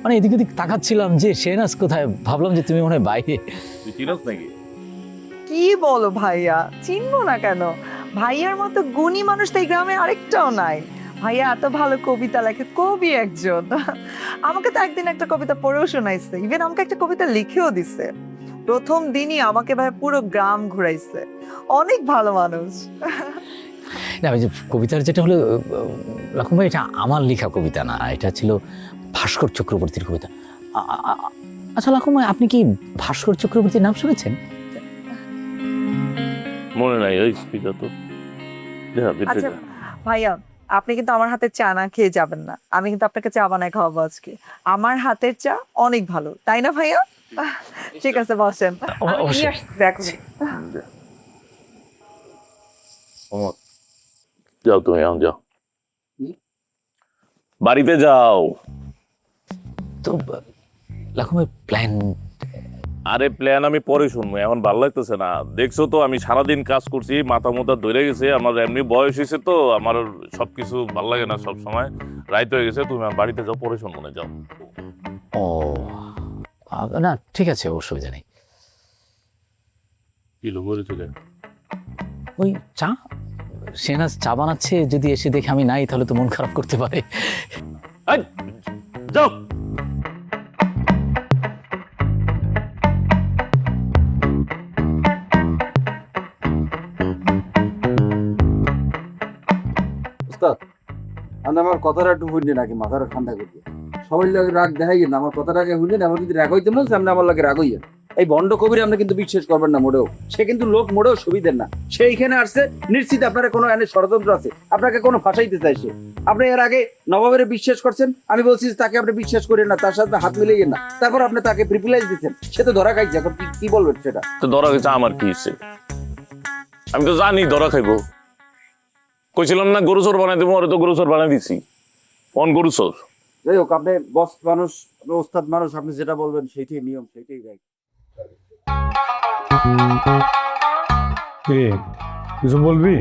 Speaker 4: মানে এদিক ওদিক তাকাচ্ছিলাম যে শেহনাজ কোথায়, ভাবলাম যে তুমি মনে হয় বাইরে।
Speaker 7: তুই চিনস নাকি?
Speaker 9: কি বলো ভাইয়া, চিনবো না কেন? ভাইয়ার মতো গুণী মানুষ তো এই গ্রামে আরেকটাও নাই। ভাইয়া এত ভালো কবিতা লেখে, কবি একজন। আমাকে তো একদিন একটা কবিতা পড়েও শোনাইছে, ইভেন আমাকে একটা কবিতা লিখেও দিছে। প্রথম দিনই আমাকে ভাই পুরো গ্রাম ঘুরাইছে। অনেক ভালো মানুষ।
Speaker 4: না, ওই যে কবিতার যেটা হলো লাখম ভাই, এটা আমার লেখা কবিতা না, এটা ছিল ভাস্কর চক্রবর্তীর কবিতা। আচ্ছা লাখু ভাই, আপনি কি ভাস্কর চক্রবর্তীর নাম শুনেছেন?
Speaker 7: মনে নাই ওই স্পিকার তো
Speaker 9: আচ্ছা ভাইয়া, আপনি কিন্তু আমার হাতের চা না খেয়ে যাবেন না। আমি কিন্তু আপনাকে চা বানায় খাওয়াবো আজকে। আমার হাতের চা অনেক ভালো, তাই না ভাইয়া? ঠিক আছে, বসেন। দেখছি
Speaker 7: যাও, তুমি এখন যাও, বাড়িতে যাও।
Speaker 4: তো লাখু ভাই প্ল্যান?
Speaker 7: আরে প্ল্যান আমি পরে শুনবো, এখন ভালো লাগতেছে না। দেখছো তো আমি সারাদিন কাজ করছি, মাথা মোথা ধরে গেছে। আমার এমনি বয়স হয়েছে তো, আমার সবকিছু ভালো লাগে না সব সময়। রাইত হয়ে গেছে, তুমি আমার বাড়িতে যাও, পরে শুনবো না, যাও।
Speaker 4: ও না, ঠিক আছে, অসুবিধা নেই।
Speaker 7: কি লোক বলেছিল?
Speaker 4: ওই চা, সেনাজ চা বানাচ্ছে, যদি এসে দেখে আমি নাই তাহলে তো মন খারাপ করতে পারে।
Speaker 7: যাও।
Speaker 2: উস্তাদ, আপনি আমার কথাটা একটু শুনলেন নাকি? মাথাটা ঠান্ডা করতে সবাই লাগে রাগ দেখাই না, আমার কথাটাকে শুনলেন। আমার যদি রাগ হইতে না, সামনে আমার লাগে রাগ হইয়েন। এই ভণ্ড কবির আপনি কিন্তু বিশ্বাস করবেন না মোটেও। সে কিন্তু লোক মোটেও সুবিধের না। সে এইখানে আসছে নিশ্চিত আপনার কোনো এনে ষড়যন্ত্র আছে, আপনাকে কোনো ফাঁসাইতে চাইছে। আপনি এর আগে নবাবের বিশ্বাস করছেন, আমি বলছি তাকে আপনি বিশ্বাস করেন না, তার সাথে হাত মিলিয়ে না। তারপর আপনি তাকে প্রিভিলেজ দিচ্ছেন, সে তো ধরা খাইছে। এখন কি বলবেন সেটা?
Speaker 7: তো ধরা গেছে, আমার কি ইচ্ছে? আমি তো জানি ধরা খাইবো। কইছিলাম না গরু চোর বানাই দেবো, ওরে তো গরু চোর বানাই দিছি। কোন গরু চোর?
Speaker 2: যাই হোক, আপনি বস মানুষ, আপনি ওস্তাদ মানুষ, আপনি যেটা বলবেন সেইটাই নিয়ম, সেইটাই রাইট।
Speaker 6: কিছু বলবি?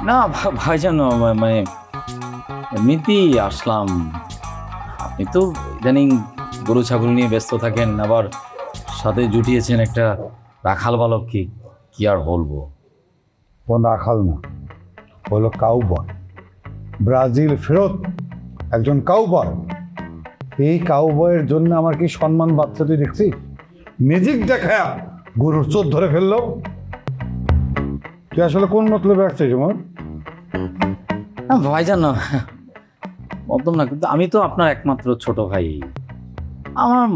Speaker 14: না ভাইজান, মানে এমনিতেই আসলাম। আপনি তো ইদানিং গরু ছাগল নিয়ে ব্যস্ত থাকেন, আবার সাথে জুটিয়েছেন একটা রাখাল বালককে, কি আর বলবো।
Speaker 6: কোন রাখাল না, হলো কাউবয়। ব্রাজিল ফেরত একজন কাউবয়। এই কাউবয়ের জন্য আমার কি সম্মান বাচ্চা তুই দেখছিস? ম্যাজিক দেখায় গরুর চোর ধরে ফেললো। তুই আসলে কোন মতলবে আসছিস আমার?
Speaker 14: না ভাইজান, না মতলব না, কিন্তু আমি তো আপনার একমাত্র ছোট ভাই। আমার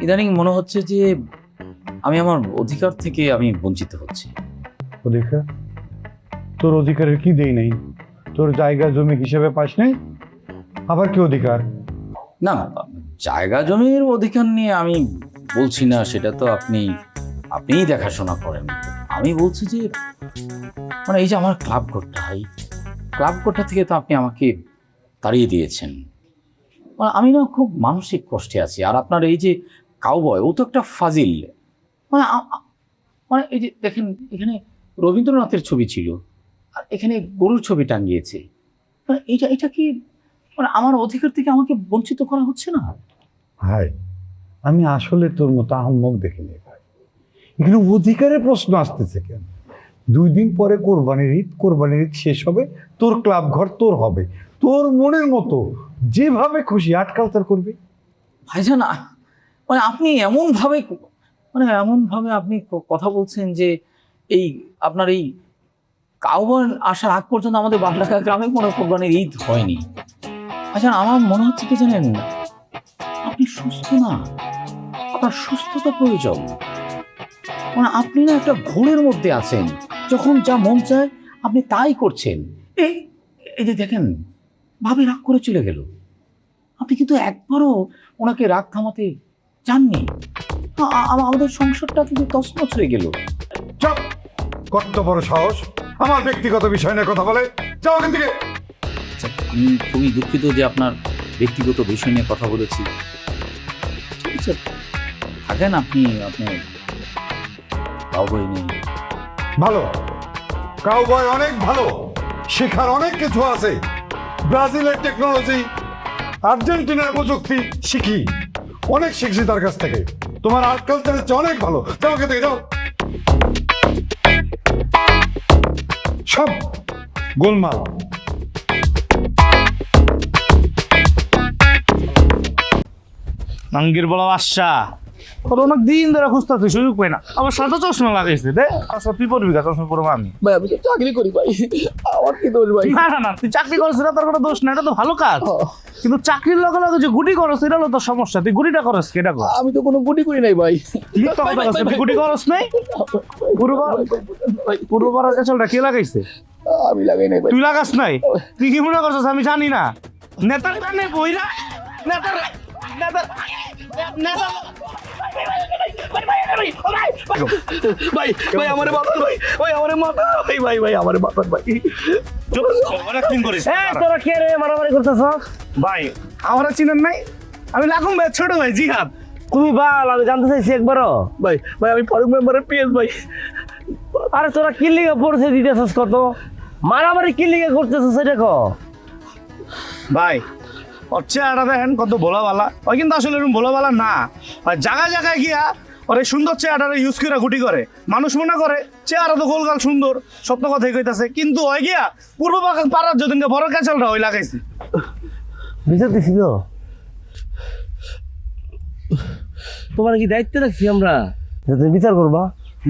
Speaker 14: ইদানিং মনে হচ্ছে যে আমি আমার অধিকার থেকে আমি বঞ্চিত হচ্ছি।
Speaker 6: অধিকার? তোর অধিকারের কি দেই নাই? তোর জায়গা জমি হিসেবে পাস নাই, আবার কি অধিকার?
Speaker 14: না, জায়গা জমির অধিকার নিয়ে আমি বলছি না, সেটা তো আপনিই দেখাশোনা করেন। আমি বলছি যে মানে এই যে আমার ক্লাব ঘরটা, এই ক্লাব ঘরটা থেকে তো আপনি আমাকে তাড়িয়ে দিয়েছেন। মানে আমি না খুব মানসিক কষ্টে আছি। আর আপনার এই যে কাউবয়, ও তো একটা ফাজিল। মানে মানে এই যে দেখেন, এখানে রবীন্দ্রনাথের ছবি ছিল, আর এখানে গরুর ছবি টাঙ্গিয়েছে। মানে এটা কি মানে আমার অধিকার থেকে আমাকে বঞ্চিত করা হচ্ছে না?
Speaker 6: ভাই, আমি আসলে তোর মতো আহম্মক দেখিনি ভাই। এখানে অধিকারের প্রশ্ন আসতেছে কেন? 2 দিন পরে কোরবানির ঈদ শেষ হবে, তোর ক্লাব ঘর তোর হবে, তোর মনের মতো যেভাবে খুশি আটকালতার করবি।
Speaker 14: ভাইজান, মানে আপনি এমনভাবে আপনি কথা বলছেন যে এই আপনার এই কাউবয় আসার আগ পর্যন্ত আমাদের বাংলা গ্রামে কোনো কোরবানির ঈদ হয়নি। আচ্ছা, আমার মনে হচ্ছে কি জানেন, আপনি সুস্থ না, আপনার সুস্থতা প্রয়োজন। মানে আপনি না একটা ঘোরের মধ্যে আছেন, যখন যা মন চায় আপনি তাই করছেন। এই যে দেখেন, ভাবি রাগ করে চলে গেল, আপনি কিন্তু একবারও ওনাকে রাগ থামাতে চাননি। আমাদের সংসারটা কিন্তু তছনছ হয়ে গেল।
Speaker 6: চুপ! কত বড় সাহস আমার ব্যক্তিগত বিষয় নিয়ে কথা বলে! যাও এখান থেকে।
Speaker 14: আমি খুবই দুঃখিত যে আপনার ব্যক্তিগত বিষয় নিয়ে কথা বলেছি। ঠিক আছে, থাকেন আপনি কাউবয় নেই।
Speaker 6: ভালো, কাউবয় অনেক ভালো, শেখার অনেক কিছু আছে। ব্রাজিলের টেকনোলজি, আর্জেন্টিনার প্রযুক্তি শিখি, অনেক শিখছি তার কাছ থেকে। তোমার আর্ট কালচারের চেয়ে অনেক ভালো। যাও এখান থেকে, যাও। সব গোলমাল।
Speaker 3: নাঙ্গির বলা বাদশা,
Speaker 11: তোর অনেক দিন ধরে খুঁজতে সুযোগ পাই না, আমার সাথে চশমা লাগাইছে দে, আসলে তুই পড়বি না, চশমা পড়বো আমি।
Speaker 1: ভাই আমি তো চাকরি করি ভাই, আমার কি দোষ ভাই?
Speaker 11: না না না, তুই চাকরি করছিস না, তোর কোনো দোষ না, এটা তো ভালো কাজ। কিন্তু চাকরির লগে লগে যে গুটি করস এটা হলো তোর সমস্যা। তুই গুটিটা করস কি, এটা কর।
Speaker 1: আমি তো কোনো গুটি করি নাই ভাই।
Speaker 11: মিথ্যা কথা কইছিস, তুই গুটি করস নাই? পুরো করার কাছলটা কে লাগাইছে?
Speaker 1: আমি লাগাই নাই ভাই।
Speaker 11: তুই লাগাস নাই? তুই কি মনে করছিস আমি জানি না? নেতার কানে বইরা নেতার নেতার নেতার
Speaker 1: ভাই ভাই আমারে বাঁচান ভাই, ভাই আমারে মাথা ভাই, ভাই ভাই আমারে বাঁচান ভাই।
Speaker 11: তোরা কে রে মারামারি করতেছ? ভাই আমার চিনেন নাই? আমি লাগুম ভাই, ছোট ভাই জিহাদ।
Speaker 1: তুমি বাল, আমি জানতে চাইছি একবারও। ভাই ভাই আমি ফারুক মেম্বারের পিএস ভাই। আরে তোরা কি লিগে পড়ছে দিতেছস কত? মারামারি কি লিগে করতেছস সেটা কো।
Speaker 11: ভাই ওর চেহারা দেখেন কত ভোলাবালা, ওই কিন্তু আসলে এরকম ভোলাবালা না। আর জায়গায় জায়গায় গিয়া ওর এই সুন্দর চেহারাটা ইউজ করে গুটি করে, মানুষ মনে করে চেহারা তো গোলগাল সুন্দর, সত্য কথাই কইতাছে, কিন্তু ওই গিয়া পূর্ব পাড়ার যদিনকে বড় ক্যাচালটা ওই লাগাইছে।
Speaker 1: বিচার দিছি তো, তোমার কি দায়িত্ব রাখছি আমরা যে তুমি বিচার করবা?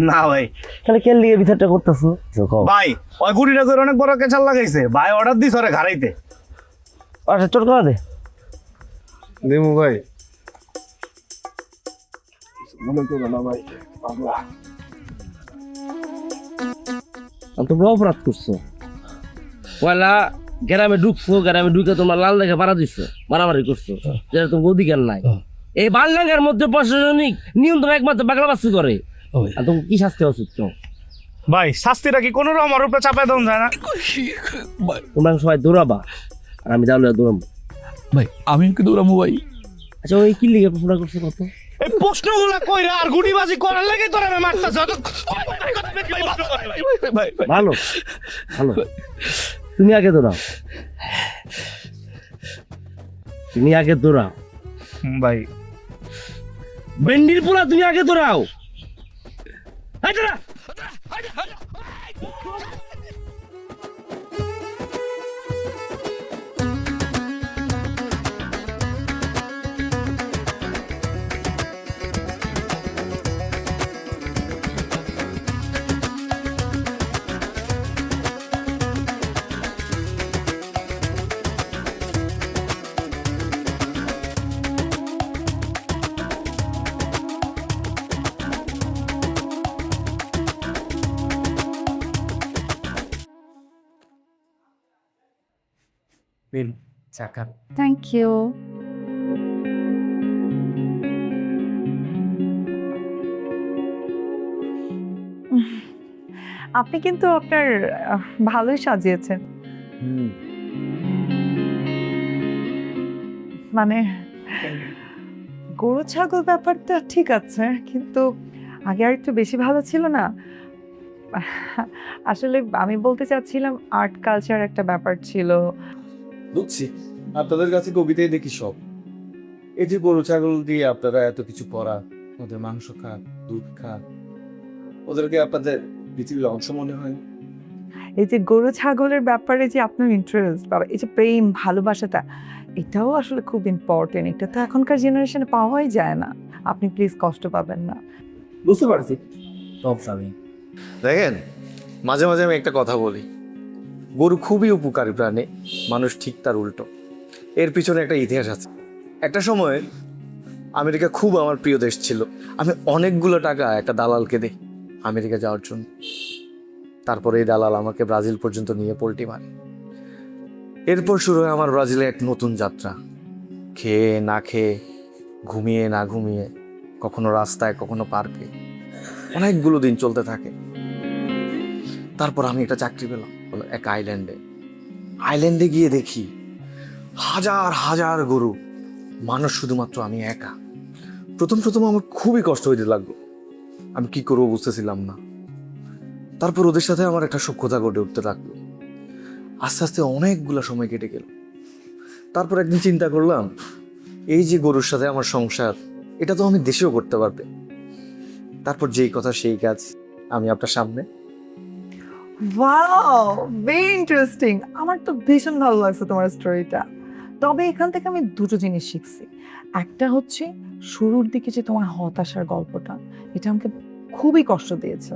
Speaker 11: না ভাই,
Speaker 1: তাহলে কেন লিগে বিচারটা করতেছো?
Speaker 11: ভাই ওই গুটিটা করে অনেক বড় ক্যাচাল লাগাইছে, ভাই অর্ডার দিস ওরে ঘাড়াইতে।
Speaker 1: আচ্ছা চট করা দে।
Speaker 5: দেমু ভাই।
Speaker 1: তোমরা অপরাধ করছো, পয়লা গ্রামে ঢুকছো, গ্রামে ঢুকে তোমার লাল দেখে পাড়া দিচ্ছো, মারামারি করছো, যেটা তোমার অধিকার নাই। এই বালডাঙ্গার মধ্যে প্রশাসনিক নিয়ন্ত্রণ একমাত্র বাংলাবাসী করে। আর তোমার কি শাস্তি উচিত?
Speaker 11: ভাই শাস্তিটা কি কোনো আমার উপরে চাপাই দেওয়া যায় না?
Speaker 1: তোমরা সবাই দৌড়াবা আর আমি যাওয়া দৌড়াবো।
Speaker 4: ভাই আমি কি দৌড়াবো ভাই?
Speaker 1: আচ্ছা ওই কি লিগে প্রশ্ন করছো কত?
Speaker 11: এই প্রশ্নগুলো কইরা আর গুটিবাজি করার লাগে তোরা আমি মারতাছ।
Speaker 1: ভালো ভালো, তুমি আগে দৌড়াও, তুমি আগে দৌড়াও
Speaker 11: ভাই।
Speaker 1: বেন্ডির পোলা, তুমি আগে দৌড়াও।
Speaker 9: Thank you. আপনি কিন্তু আপনার ভালোই সাজিয়েছেন। মানে গরু ছাগল ব্যাপারটা ঠিক আছে, কিন্তু আগে আর একটু বেশি ভালো ছিল না? আসলে আমি বলতে চাচ্ছিলাম আর্ট কালচার একটা ব্যাপার ছিল।
Speaker 5: বুঝছি, আপনাদের কাছে কবিতাই দেখি সব। এই যে গরু ছাগল দিয়ে আপনারা এত কিছু করা, ওদের মাংস খান, দুধ খান, ওদেরকে আপনাদের পৃথিবীর অংশ মনে হয়?
Speaker 9: এই যে গরু ছাগলের ব্যাপারে যে আপনার ইন্টারেস্ট বা এই যে প্রেম ভালোবাসাটা, এটাও আসলে খুব ইম্পর্টেন্ট। এটা তো এখনকার জেনারেশনে পাওয়াই যায় না। আপনি প্লিজ কষ্ট পাবেন না।
Speaker 1: বুঝতে পারছি।
Speaker 5: দেখেন, মাঝে মাঝে আমি একটা কথা বলি, গরু খুবই উপকারী প্রাণী, মানুষ ঠিক তার উল্টো। এর পিছনে একটা ইতিহাস আছে। একটা সময় আমেরিকা খুব আমার প্রিয় দেশ ছিল। আমি অনেকগুলো টাকা একটা দালালকে দিই আমেরিকা যাওয়ার জন্য। তারপরে এই দালাল আমাকে ব্রাজিল পর্যন্ত নিয়ে পোল্টি মারে। এরপর শুরু হয় আমার ব্রাজিলে এক নতুন যাত্রা। খেয়ে না খেয়ে, ঘুমিয়ে না ঘুমিয়ে, কখনো রাস্তায় কখনো পার্কে, অনেকগুলো দিন চলতে থাকে। তারপর আমি একটা চাকরি পেলাম এক আইল্যান্ডে গিয়ে দেখি হাজার হাজার গরু, মানুষ শুধুমাত্র আমি একা। প্রথম আমার খুবই কষ্ট হইতে লাগলো, আমি কি করবো বুঝতেছিলাম না। তারপর ওদের সাথে আমার একটা সখ্যতা গড়ে উঠতে লাগলো। আস্তে আস্তে অনেকগুলো সময় কেটে গেল। তারপর একদিন চিন্তা করলাম, এই যে গরুর সাথে আমার সংসার, এটা তো আমি দেশেও করতে পারবে। তারপর যেই কথা সেই কাজ, আমি আপনার সামনে।
Speaker 9: Wow, very interesting. আমার তো ভীষণ ভালো লাগছে তোমার স্টোরিটা। তবে এখান থেকে আমি দুটো জিনিস শিখছি। একটা হচ্ছে শুরুর দিকে যে তোমার হতাশার গল্পটা, এটা আমাকে খুবই কষ্ট দিয়েছে।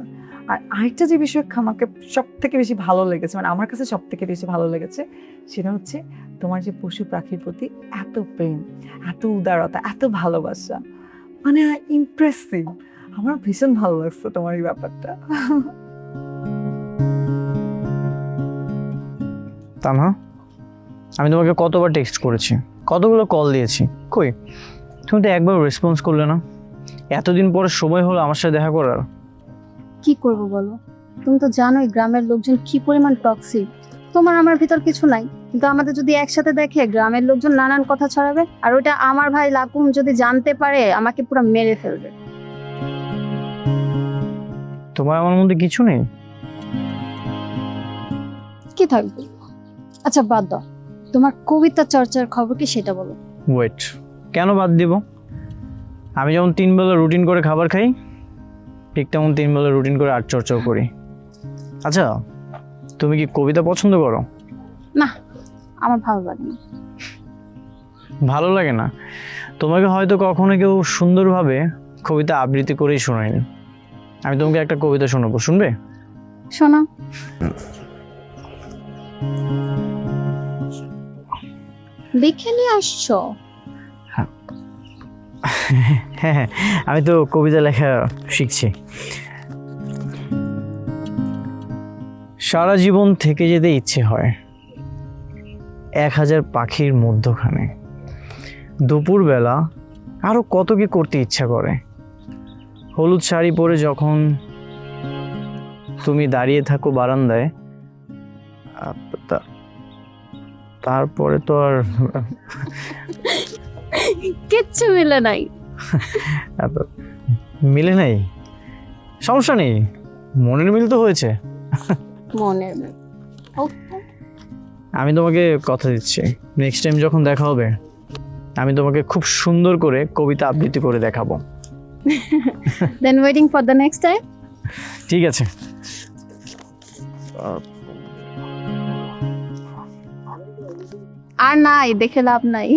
Speaker 9: আর আরেকটা যে বিষয় আমাকে সব থেকে বেশি ভালো লেগেছে, মানে আমার কাছে সব থেকে বেশি ভালো লেগেছে, সেটা হচ্ছে তোমার যে পশু পাখির প্রতি এত প্রেম, এত উদারতা, এত ভালোবাসা, মানে ইমপ্রেসিভ। আমার ভীষণ ভালো লাগছে তোমার এই ব্যাপারটা।
Speaker 3: তানহা, আমি তোমাকে কতবার টেক্সট করেছি, কতগুলো কল দিয়েছি, কই তুমি তো একবার রেসপন্স করলে না। এতদিন পরে সময় হলো আমার সাথে দেখা করার।
Speaker 12: কি করব বলো, তুমি তো জানোই গ্রামের লোকজন কি পরিমাণ টক্সিক। তোমার আমার ভিতর কিছু নাই, কিন্তু আমাদের যদি একসাথে দেখে গ্রামের লোকজন নানান কথা ছড়াবে, আর ওইটা আমার ভাই লাকুম যদি জানতে পারে আমাকে পুরো মেরে ফেলবে।
Speaker 3: তোমার আমার মধ্যে কিছু নেই?
Speaker 12: কি থাকবে? আচ্ছা বাদ দাও, তোমার কবিতা চর্চার খবর কি সেটা বলো।
Speaker 3: ওয়েট, কেন বাদ দিব? আমি যেমন 3 বেলা রুটিন করে খাবার খাই, ঠিক তেমন 3 বেলা রুটিন করে আর্ট চর্চাও করি। আচ্ছা, তুমি কি কবিতা পছন্দ করো?
Speaker 12: না, আমার ভালো লাগে না।
Speaker 3: ভালো লাগে না? তোমাকে হয়তো কখনো কেউ সুন্দরভাবে কবিতা আবৃত্তি করেই শোনায়নি। আমি তোমাকে একটা কবিতা শোনাবো, শুনবে?
Speaker 12: শোনো। লিখে নিয়ে আসছো?
Speaker 3: হ্যাঁ, আমি তো কবিতা লেখা শিখছি। সারা জীবন থেকে যেতে ইচ্ছে হয় 1000 পাখির মধ্যখানে। দুপুরবেলা আরো কত কি করতে ইচ্ছা করে। হলুদ শাড়ি পরে যখন তুমি দাঁড়িয়ে থাকো বারান্দায়, তারপরে তো আর
Speaker 12: কিচ্ছু মিলে নাই।
Speaker 3: মিলে নাই? সমস্যা নেই, মনের মিল তো হয়েছে।
Speaker 12: মনের
Speaker 3: আমি তোমাকে কথা দিচ্ছি, নেক্সট টাইম যখন দেখা হবে আমি তোমাকে খুব সুন্দর করে কবিতা আবৃত্তি করে দেখাবো।
Speaker 12: Then waiting for the next time.
Speaker 3: ঠিক আছে।
Speaker 12: আর নাই, দেখে লাভ নাই।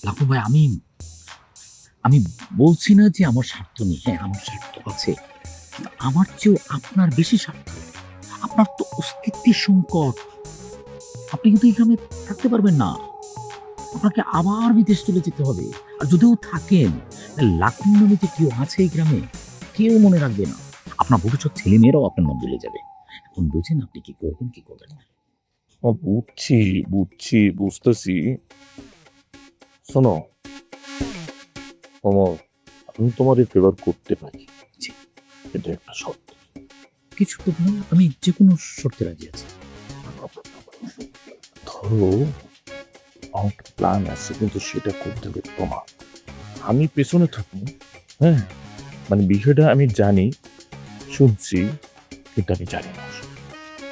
Speaker 4: লাকু ভাই, আমি বলছি না যে আমার স্বার্থ নেই, হ্যাঁ আমার স্বার্থ আছে, কিন্তু আমার চেয়েও আপনার বেশি স্বার্থ। আপনার তো অস্তিত্বের সংকট, আপনি কিন্তু এখানে থাকতে পারবেন না, আপনাকে আবার বিদেশ চলে যেতে হবে। আর যদিও থাকেন, লাকুম নামে যে কেউ আছে এই গ্রামে, কেউ মনে রাখবে না। আপনার ভবিষ্যৎ ছেলে মেয়েরাও আপনার নাম ভুলে যাবে। এখন বুঝেন আপনি কি করবেন কি করবেন না।
Speaker 7: বুঝতেছি। শোনো অমর, আমি তোমার ফেভার করতে পারি, এটা একটা শর্ত।
Speaker 4: কিছু করবো না, আমি যে কোনো শর্তে রাজি আছি।
Speaker 7: ধরো আমার প্ল্যান আছে, কিন্তু সেটা করতে হবে তোমার। আমি পেছনে থাকবো, হ্যাঁ, মানে বিষয়টা আমি জানি, শুনছি, কিন্তু আমি জানি না।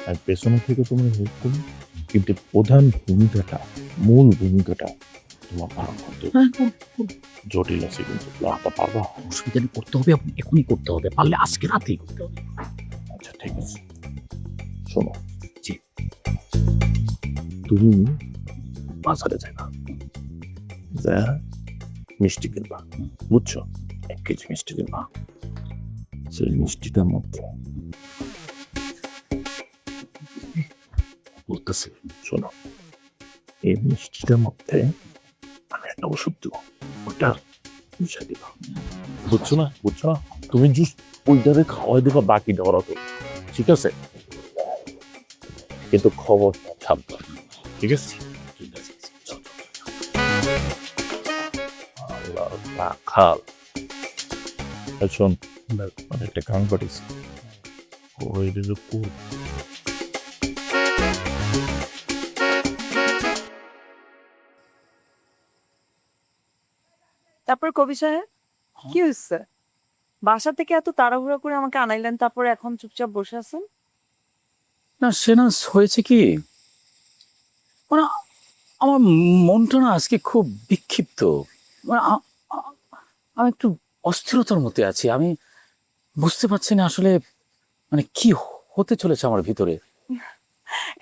Speaker 7: আমি পেছনে থেকে তোমার হেল্প করি, কিন্তু প্রধান ভূমিকাটা, মূল ভূমিকাটা তোমার পালন করতে হবে। জটিল আছে কিন্তু পারবা?
Speaker 4: অসুবিধা নেই, করতে হবে, এখনই করতে হবে, পারলে আজকে রাতেই করতে হবে।
Speaker 7: আচ্ছা ঠিক আছে, শোনো, জি, তুমি বাজারে যাই না, যা মিষ্টি কিনবা, বুঝছো? 1 কেজি মিষ্টি কিনবা। সেই মিষ্টিটার মধ্যে বলতেছি, শোনো, এই মিষ্টিটার মধ্যে আমি একটা ওষুধ দেবো, ওটা মিশা দিবা, বুঝছো না? তুমি জাস্ট ওইটারে খাওয়াই দেবা, বাকি দেওয়ার তো, ঠিক আছে? কিন্তু খবর সাবধান, ঠিক আছে? ঠিক আছে, আল্লাহ রাখাল। শোন, একটা গান পাঠিয়েছি, ওই খুব
Speaker 9: তারপর কবি সাহেব, কি হচ্ছে? বাসা থেকে এত তাড়াহুড়া করে আমাকে আনাইলেন, তারপরে এখন চুপচাপ বসে আছেন?
Speaker 4: না সে না, হয়েছে কি, মানে আমার মনটা না আজকে খুব বিক্ষিপ্ত, মানে আমি একটু অস্থিরতার মধ্যে আছি। আমি বুঝতে পারছি না আসলে মানে কি হতে চলেছে আমার ভিতরে।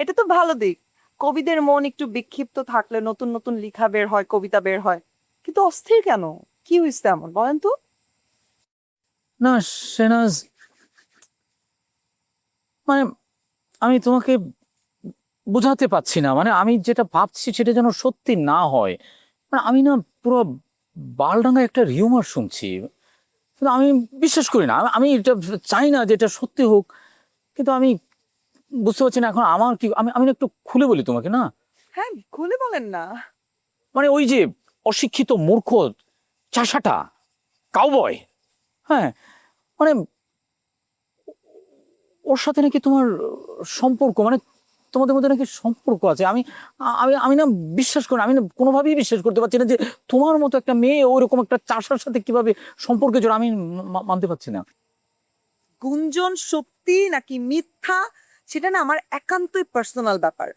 Speaker 9: এটা তো ভালো দিক। কবিদের মন একটু বিক্ষিপ্ত থাকলে নতুন নতুন লেখা বের হয়, কবিতা বের হয়। কিন্তু অস্থির কেন? কি হয়েছে এমন বলেন তো?
Speaker 4: না শেনাজ, মানে আমি তোমাকে বোঝাতে পারছি না, মানে আমি যেটা ভাবছি সেটা যেন সত্যি না হয়। মানে আমি না পুরো বালডাঙ্গা একটা রিউমার শুনছি, কিন্তু আমি বিশ্বাস করি না। আমি এটা চাই না যে এটা সত্যি হোক, কিন্তু আমি বুঝতে পারছি না এখন আমার কি। আমি আমি না একটু খুলে বলি তোমাকে না।
Speaker 9: হ্যাঁ, খুলে বলেন না।
Speaker 4: মানে ওই যে অশিক্ষিত মূর্খ চাষাটা কাউবয়, হ্যাঁ, মানে ওর সাথে নাকি তোমার সম্পর্ক, মানে তোমাদের মধ্যে নাকি সম্পর্ক আছে। আমি আমি আমি না বিশ্বাস করি না, আমি না কোনোভাবেই বিশ্বাস করতে পারছি না যে তোমার মতো একটা মেয়ে ওইরকম একটা চাষার সাথে কিভাবে সম্পর্কে জড়, আমি মানতে পারছি না।
Speaker 9: গুঞ্জন সত্যি নাকি মিথ্যা সেটা না আমার একান্তই পার্সোনাল ব্যাপার।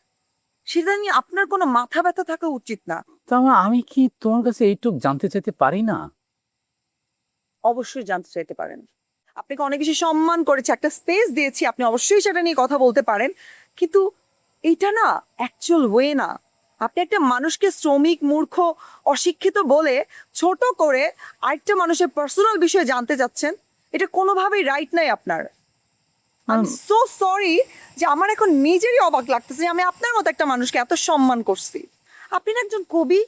Speaker 9: সেটা নিয়ে আপনার কোনো মাথা ব্যথা থাকা উচিত না।
Speaker 4: তা আমি কি তোমার কাছে এইটুক জানতে চাইতে পারি না?
Speaker 9: অবশ্যই জানতে চাইতে পারেন। আপনাকে অনেক বেশি সম্মান করেছি, একটা স্পেস দিয়েছি, আপনি অবশ্যই সেটা নিয়ে কথা বলতে পারেন। কিন্তু এটা না অ্যাকচুয়াল ওয়ে না। আপনি একটা মানুষকে শ্রমিক, মূর্খ, অশিক্ষিত বলে ছোট করে আরেকটা মানুষের পার্সোনাল বিষয়ে জানতে চাচ্ছেন। এটা কোনোভাবেই রাইট নাই আপনার। আই এম সো সরি যে আমার এখন নিজেরই অবাক লাগতেছে যে আমি আপনার মতো একটা মানুষকে এত সম্মান করছি। আপনি না একজন কবি,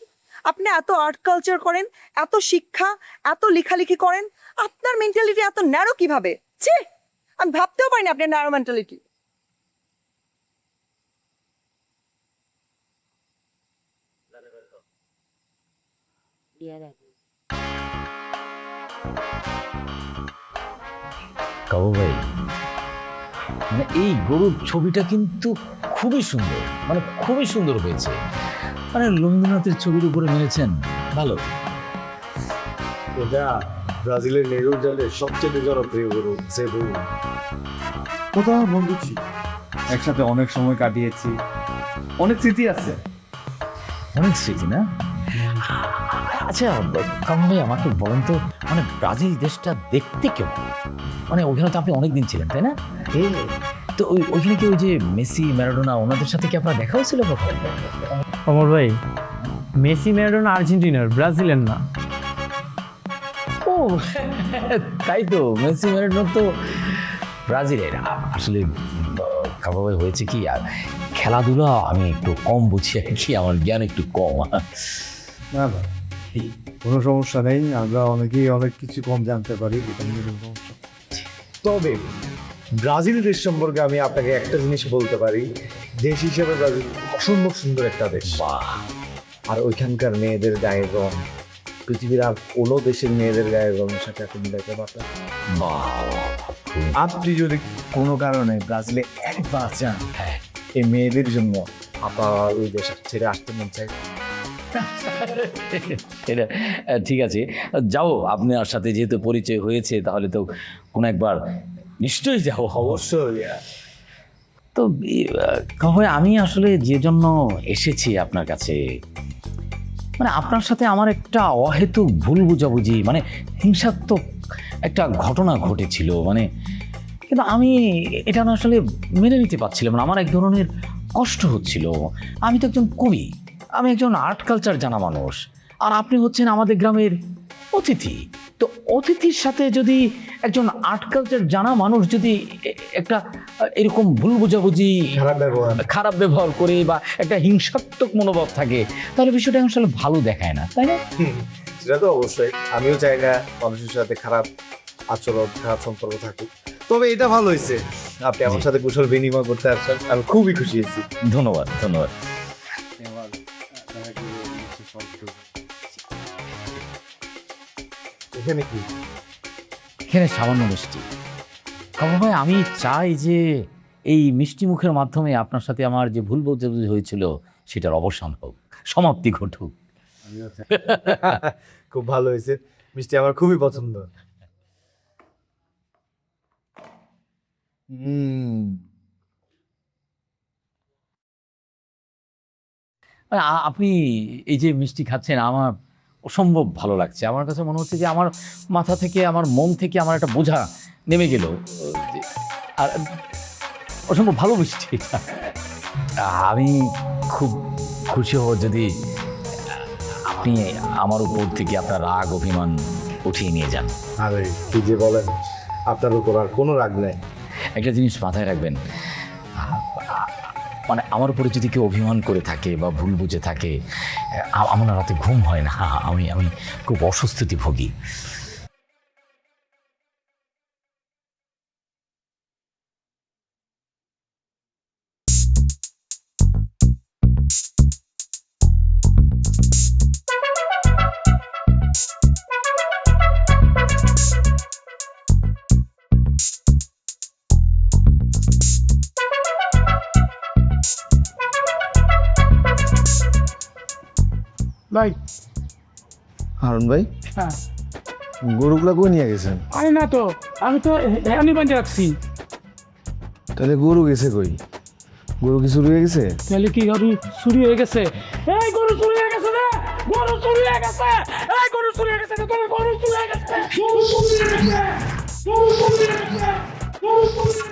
Speaker 9: আপনি এত আর্ট কালচার করেন, এত শিক্ষা, এত লেখালেখি করেন, আপনার মেন্টালিটি এত ন্যারো কিভাবে? ছি, আমি ভাবতেও পারিনি আপনার ন্যারো মেন্টালিটি।
Speaker 4: কাবু ভাই, মানে এই গরুর ছবিটা কিন্তু খুবই সুন্দর, মানে খুবই সুন্দর হয়েছে। মানে রবীন্দ্রনাথের ছবির উপরে মেরেছেন, ভালো।
Speaker 10: এটা ব্রাজিলের নেহরু জালের সবচেয়ে জনপ্রিয় গরু সেবু।
Speaker 5: কোথাও আমার বন্ধু ছিল, একসাথে অনেক সময় কাটিয়েছি, অনেক স্মৃতি আছে।
Speaker 4: অনেক স্মৃতি না? আচ্ছা কাবু ভাই, আমাকে বলেন তো, মানে ব্রাজিল দেশটা দেখতে কেমন? মানে ওখানে তো আপনি অনেকদিন ছিলেন, তাই না? তো ওইখানে কি ওই যে মেসি, ম্যারাডোনা ওনাদের সাথে কি আপনার দেখা হয়েছিল কখন?
Speaker 3: অমর ভাই, মেসি ম্যারাডোনা আর্জেন্টিনার, ব্রাজিলের না।
Speaker 4: ও তাই তো, মেসি ম্যারাডোনা তো ব্রাজিলের। আসলে কাবু ভাই হয়েছে কি, খেলাধুলা আমি একটু কম বুঝি আর কি, আমার জ্ঞান একটু কম।
Speaker 5: না ভাই, কোনো সমস্যা নেই, আমরা অনেকেই অনেক কিছু কম জানতে পারি, এটা নিয়ে কোনো সমস্যা নেই। তবে ব্রাজিল দেশ সম্পর্কে আমি আপনাকে একটা জিনিস বলতে পারি, দেশ হিসেবে ব্রাজিল অসম্ভব সুন্দর একটা দেশ। আর ওইখানকার মেয়েদের গায়ের রং পৃথিবীর আর কোনো দেশের মেয়েদের গায়ের রঙের সাথে আপনি মিলাইতে পারবেন। আপনি যদি কোনো কারণে ব্রাজিলে একবার যান, এই মেয়েদের জন্য আপনার ওই দেশ ছেড়ে আসতে মন চাই।
Speaker 4: এটা ঠিক আছে, যাও। আপনার সাথে যেহেতু পরিচয় হয়েছে, তাহলে তো কোনো একবার নিশ্চয়ই যাবো।
Speaker 5: অবশ্যই।
Speaker 4: তো কাবু, আমি আসলে যে জন্য এসেছি আপনার কাছে, মানে আপনার সাথে আমার একটা অহেতুক ভুল বুঝাবুঝি, মানে হিংসাত্মক একটা ঘটনা ঘটেছিল, মানে কিন্তু আমি এটা না আসলে মেনে নিতে পারছিলাম না। আমার এক ধরনের কষ্ট হচ্ছিল। আমি তো একজন কবি, আমি একজন আর্ট কালচার জানা মানুষ, আর আপনি হচ্ছেন আমাদের গ্রামের অতিথি। তো অতিথির সাথে যদি একজন আর্ট কালচার জানা মানুষ যদি একটা এরকম ভুল বুঝাবুঝি, খারাপ ব্যবহার করে বা একটা হিংসাত্মক মনোভাব থাকে, তাহলে বিষয়টা আসলে ভালো দেখায় না, তাই না?
Speaker 10: সেটা তো অবশ্যই, আমিও চাই না মানুষের সাথে খারাপ আচরণ, খারাপ সম্পর্ক থাকুক। তবে এটা ভালো হয়েছে, আপনি আমার সাথে কুশল বিনিময় করতে আসছেন, আমি খুবই খুশি হয়েছি।
Speaker 4: ধন্যবাদ, ধন্যবাদ।
Speaker 10: এখানে কি?
Speaker 4: এখানে সামান্য মিষ্টি। কাবু ভাই, আমি চাই যে এই মিষ্টি মুখের মাধ্যমে আপনার সাথে আমার যে ভুল বোঝাবুঝি হয়েছিল সেটার অবসান হোক, সমাপ্তি ঘটুক।
Speaker 10: খুব ভালো হয়েছে, মিষ্টি আমার খুবই পছন্দ।
Speaker 4: আপনি এই যে মিষ্টি খাচ্ছেন, আমার অসম্ভব ভালো লাগছে। আমার কাছে মনে হচ্ছে যে আমার মাথা থেকে, আমার মন থেকে আমার একটা বোঝা নেমে গেল। আর অসম্ভব ভালো মিষ্টি। আমি খুব খুশি হব যদি আপনি আমার উপর থেকে আপনার রাগ অভিমান উঠিয়ে নিয়ে যান।
Speaker 10: আরে কি যে বলেন, আপনার উপর আর কোনো রাগ নেই।
Speaker 4: একটা জিনিস মাথায় রাখবেন, মানে আমার উপরে যদি কেউ অভিমান করে থাকে বা ভুল বুঝে থাকে, আমার রাতে ঘুম হয় না, আমি খুব অস্বস্তিতে ভুগি।
Speaker 3: ভাই,
Speaker 10: হারুন ভাই,
Speaker 3: হ্যাঁ,
Speaker 10: গরুগুলা কই নিয়ে গেছেন?
Speaker 3: আরে না তো, আমি তো এখানে বাঁধে রাখছি।
Speaker 10: তাহলে গরু গেছে কই? গরু কি চুরি হয়ে গেছে?
Speaker 3: তাহলে কি গরু চুরি হয়ে গেছে? এই গরু চুরি হয়ে গেছে রে! গরু চুরি হয়ে গেছে! এই গরু চুরি হয়ে গেছে! তোর গরু চুরি হয়ে গেছে! গরু চুরি হয়ে গেছে! গরু চুরি হয়ে গেছে! গরু চুরি হয়ে গেছে!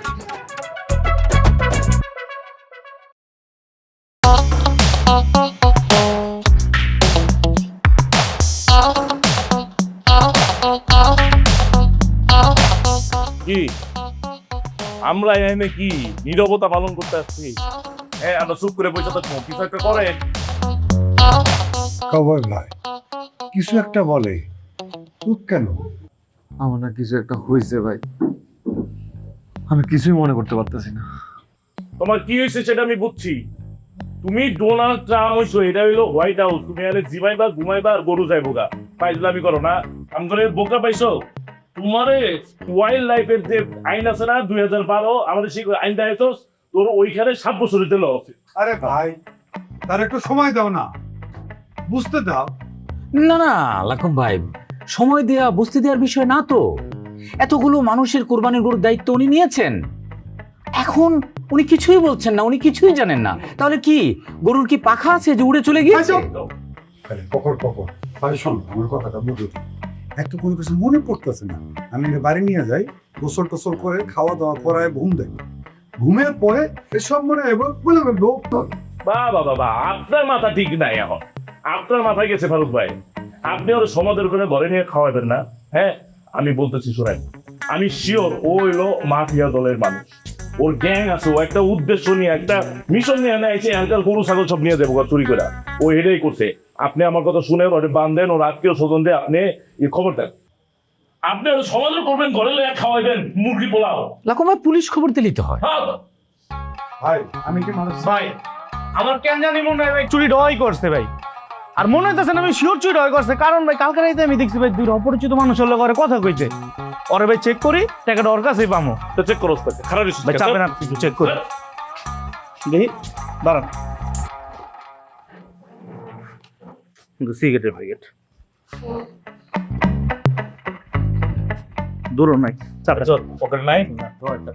Speaker 7: কি আমরা এখানে কি নীরবতা পালন করতে আসছি? হ্যাঁ, আমরা চুপ করে বসে থাকবো? কিছু একটা করেন।
Speaker 6: কবর ভাই কিছু একটা বলে, চুপ কেন?
Speaker 10: আমার না কিছু একটা হয়েছে ভাই, আমি কিছুই মনে করতে পারতেছি না।
Speaker 7: তোমার কি হয়েছে সেটা আমি বুঝছি। তুমি ডোনাল্ড ট্রাম্প হইছো, এটা হইলো হোয়াইট হাউস। তুমি আরে জিমাইবা ঘুমাইবা আর গরু যাই বোকা পাইজলামি করো না। আমি করে বোকা পাইছো? তোমারে ওয়াইল্ড লাইফের যে আইন আছে না 2012, আমাদের সেই আইনটা হয়তো তোর ওইখানে 7 বছর দিল।
Speaker 6: আরে ভাই, তার একটু সময় দাও না, বুঝতে দাও।
Speaker 4: না না লাখম ভাই, সময় দেয়া বুঝতে দেওয়ার বিষয় না তো। এতগুলো মানুষের কোরবানির গরুর দায়িত্ব উনি নিয়েছেন, এখন উনি কিছুই বলছেন না, উনি কিছুই জানেন না। তাহলে কি গরুর কি পাখা আছে যে উড়ে চলে গিয়েছে?
Speaker 6: পকর পকর ভাই, শোন আমার কথাটা বুঝো। একটু কোনো কিছু মনে পড়তেছে না, আমি এর বাড়ি নিয়ে যাই, গোসল টোসল করে খাওয়া দাওয়া করায় ঘুম দেয়, ঘুমের পরে এসব মনে বলে ফেলবো।
Speaker 7: বাবা বাবা, আপনার মাথা ঠিক নাই এখন। আপনার মাথায় গেছে ফারুক ভাই। আপনি ওর সমাদের করে ঘরে নিয়ে খাওয়াবেন না। হ্যাঁ, আমি বলতেছি শোনেন, আমি শিওর ও হইলো মাফিয়া দলের মানুষ। ওর গ্যাং আছে, ও একটা উদ্দেশ্য নিয়ে একটা মিশন নিয়ে নেয়, এলাকার গরু ছাগল সব নিয়ে যাবো চুরি করে। ও এটাই করছে। আপনি আমার কথা শুনেন, ওটা বান্ধেন, ওর আত্মীয় স্বজন দিয়ে আপনি খবর দেন। আপনি ওর সমাদর করবেন, ঘরে নিয়ে খাওয়াইবেন মুরগি পোলাও।
Speaker 4: লাখম ভাই, পুলিশ খবর দিলেই তো হয়।
Speaker 6: ভাই আমি কি মানুষ
Speaker 3: ভাই, আমার কেন জানি মনে হয় ভাই চুরি ডয় করছে ভাই। আর মনে হইতেছে না আমি শিওর চুরি ডয় করছে, কারণ ভাই কালকে রাইতে আমি দেখছি ভাই 2 অপরিচিত মানুষের লোক কথা কইছে। ওরে ভাই চেক করি, টাকাটা ওর কাছেই পামো।
Speaker 7: তো চেক করো, খারাপ
Speaker 3: ভাই চাপেন আপনি, একটু চেক করি। দেখি, দাঁড়ান। সিগারেটের প্যাকেট দূরও নাই, চাপেন।
Speaker 7: পকেট নাই
Speaker 3: না, ধর একটা।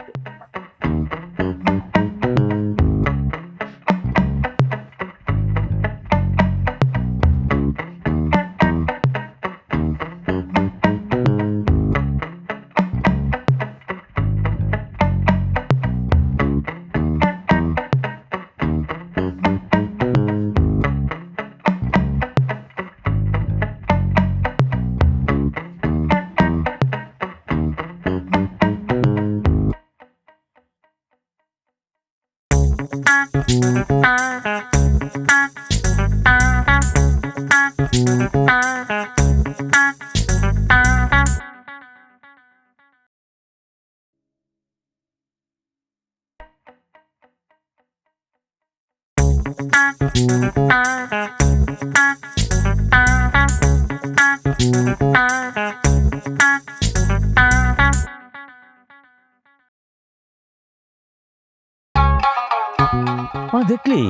Speaker 4: মানে দেখলি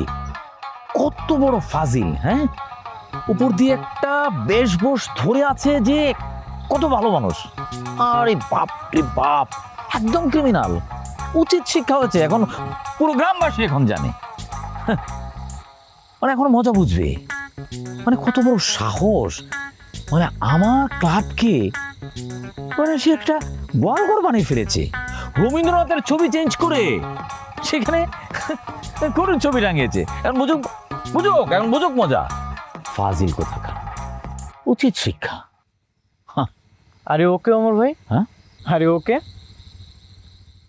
Speaker 4: কত বড় ফাজিল, হ্যাঁ? উপর দিয়ে একটা বেশভূষ ধরে আছে যে কত ভালো মানুষ। আরে বাপ রে বাপ, একদম ক্রিমিনাল। উচিত শিক্ষা হয়েছে, এখন পুরো গ্রামবাসী এখন জানে। মানে এখন মজা বুঝবে, মানে কত বড় সাহস। মানে আমার ক্লাবকে মানে সে একটা গোয়ালঘর বানিয়ে ফেলেছে, রবীন্দ্রনাথের ছবি চেঞ্জ করে সেখানে গরুর ছবি টাঙিয়েছে। এখন বুঝুক বুঝুক, এখন বুঝুক মজা। ফাজিল কোথাকার, উচিত শিক্ষা।
Speaker 3: আরে ওকে অমর ভাই,
Speaker 4: হ্যাঁ
Speaker 3: আরে ওকে।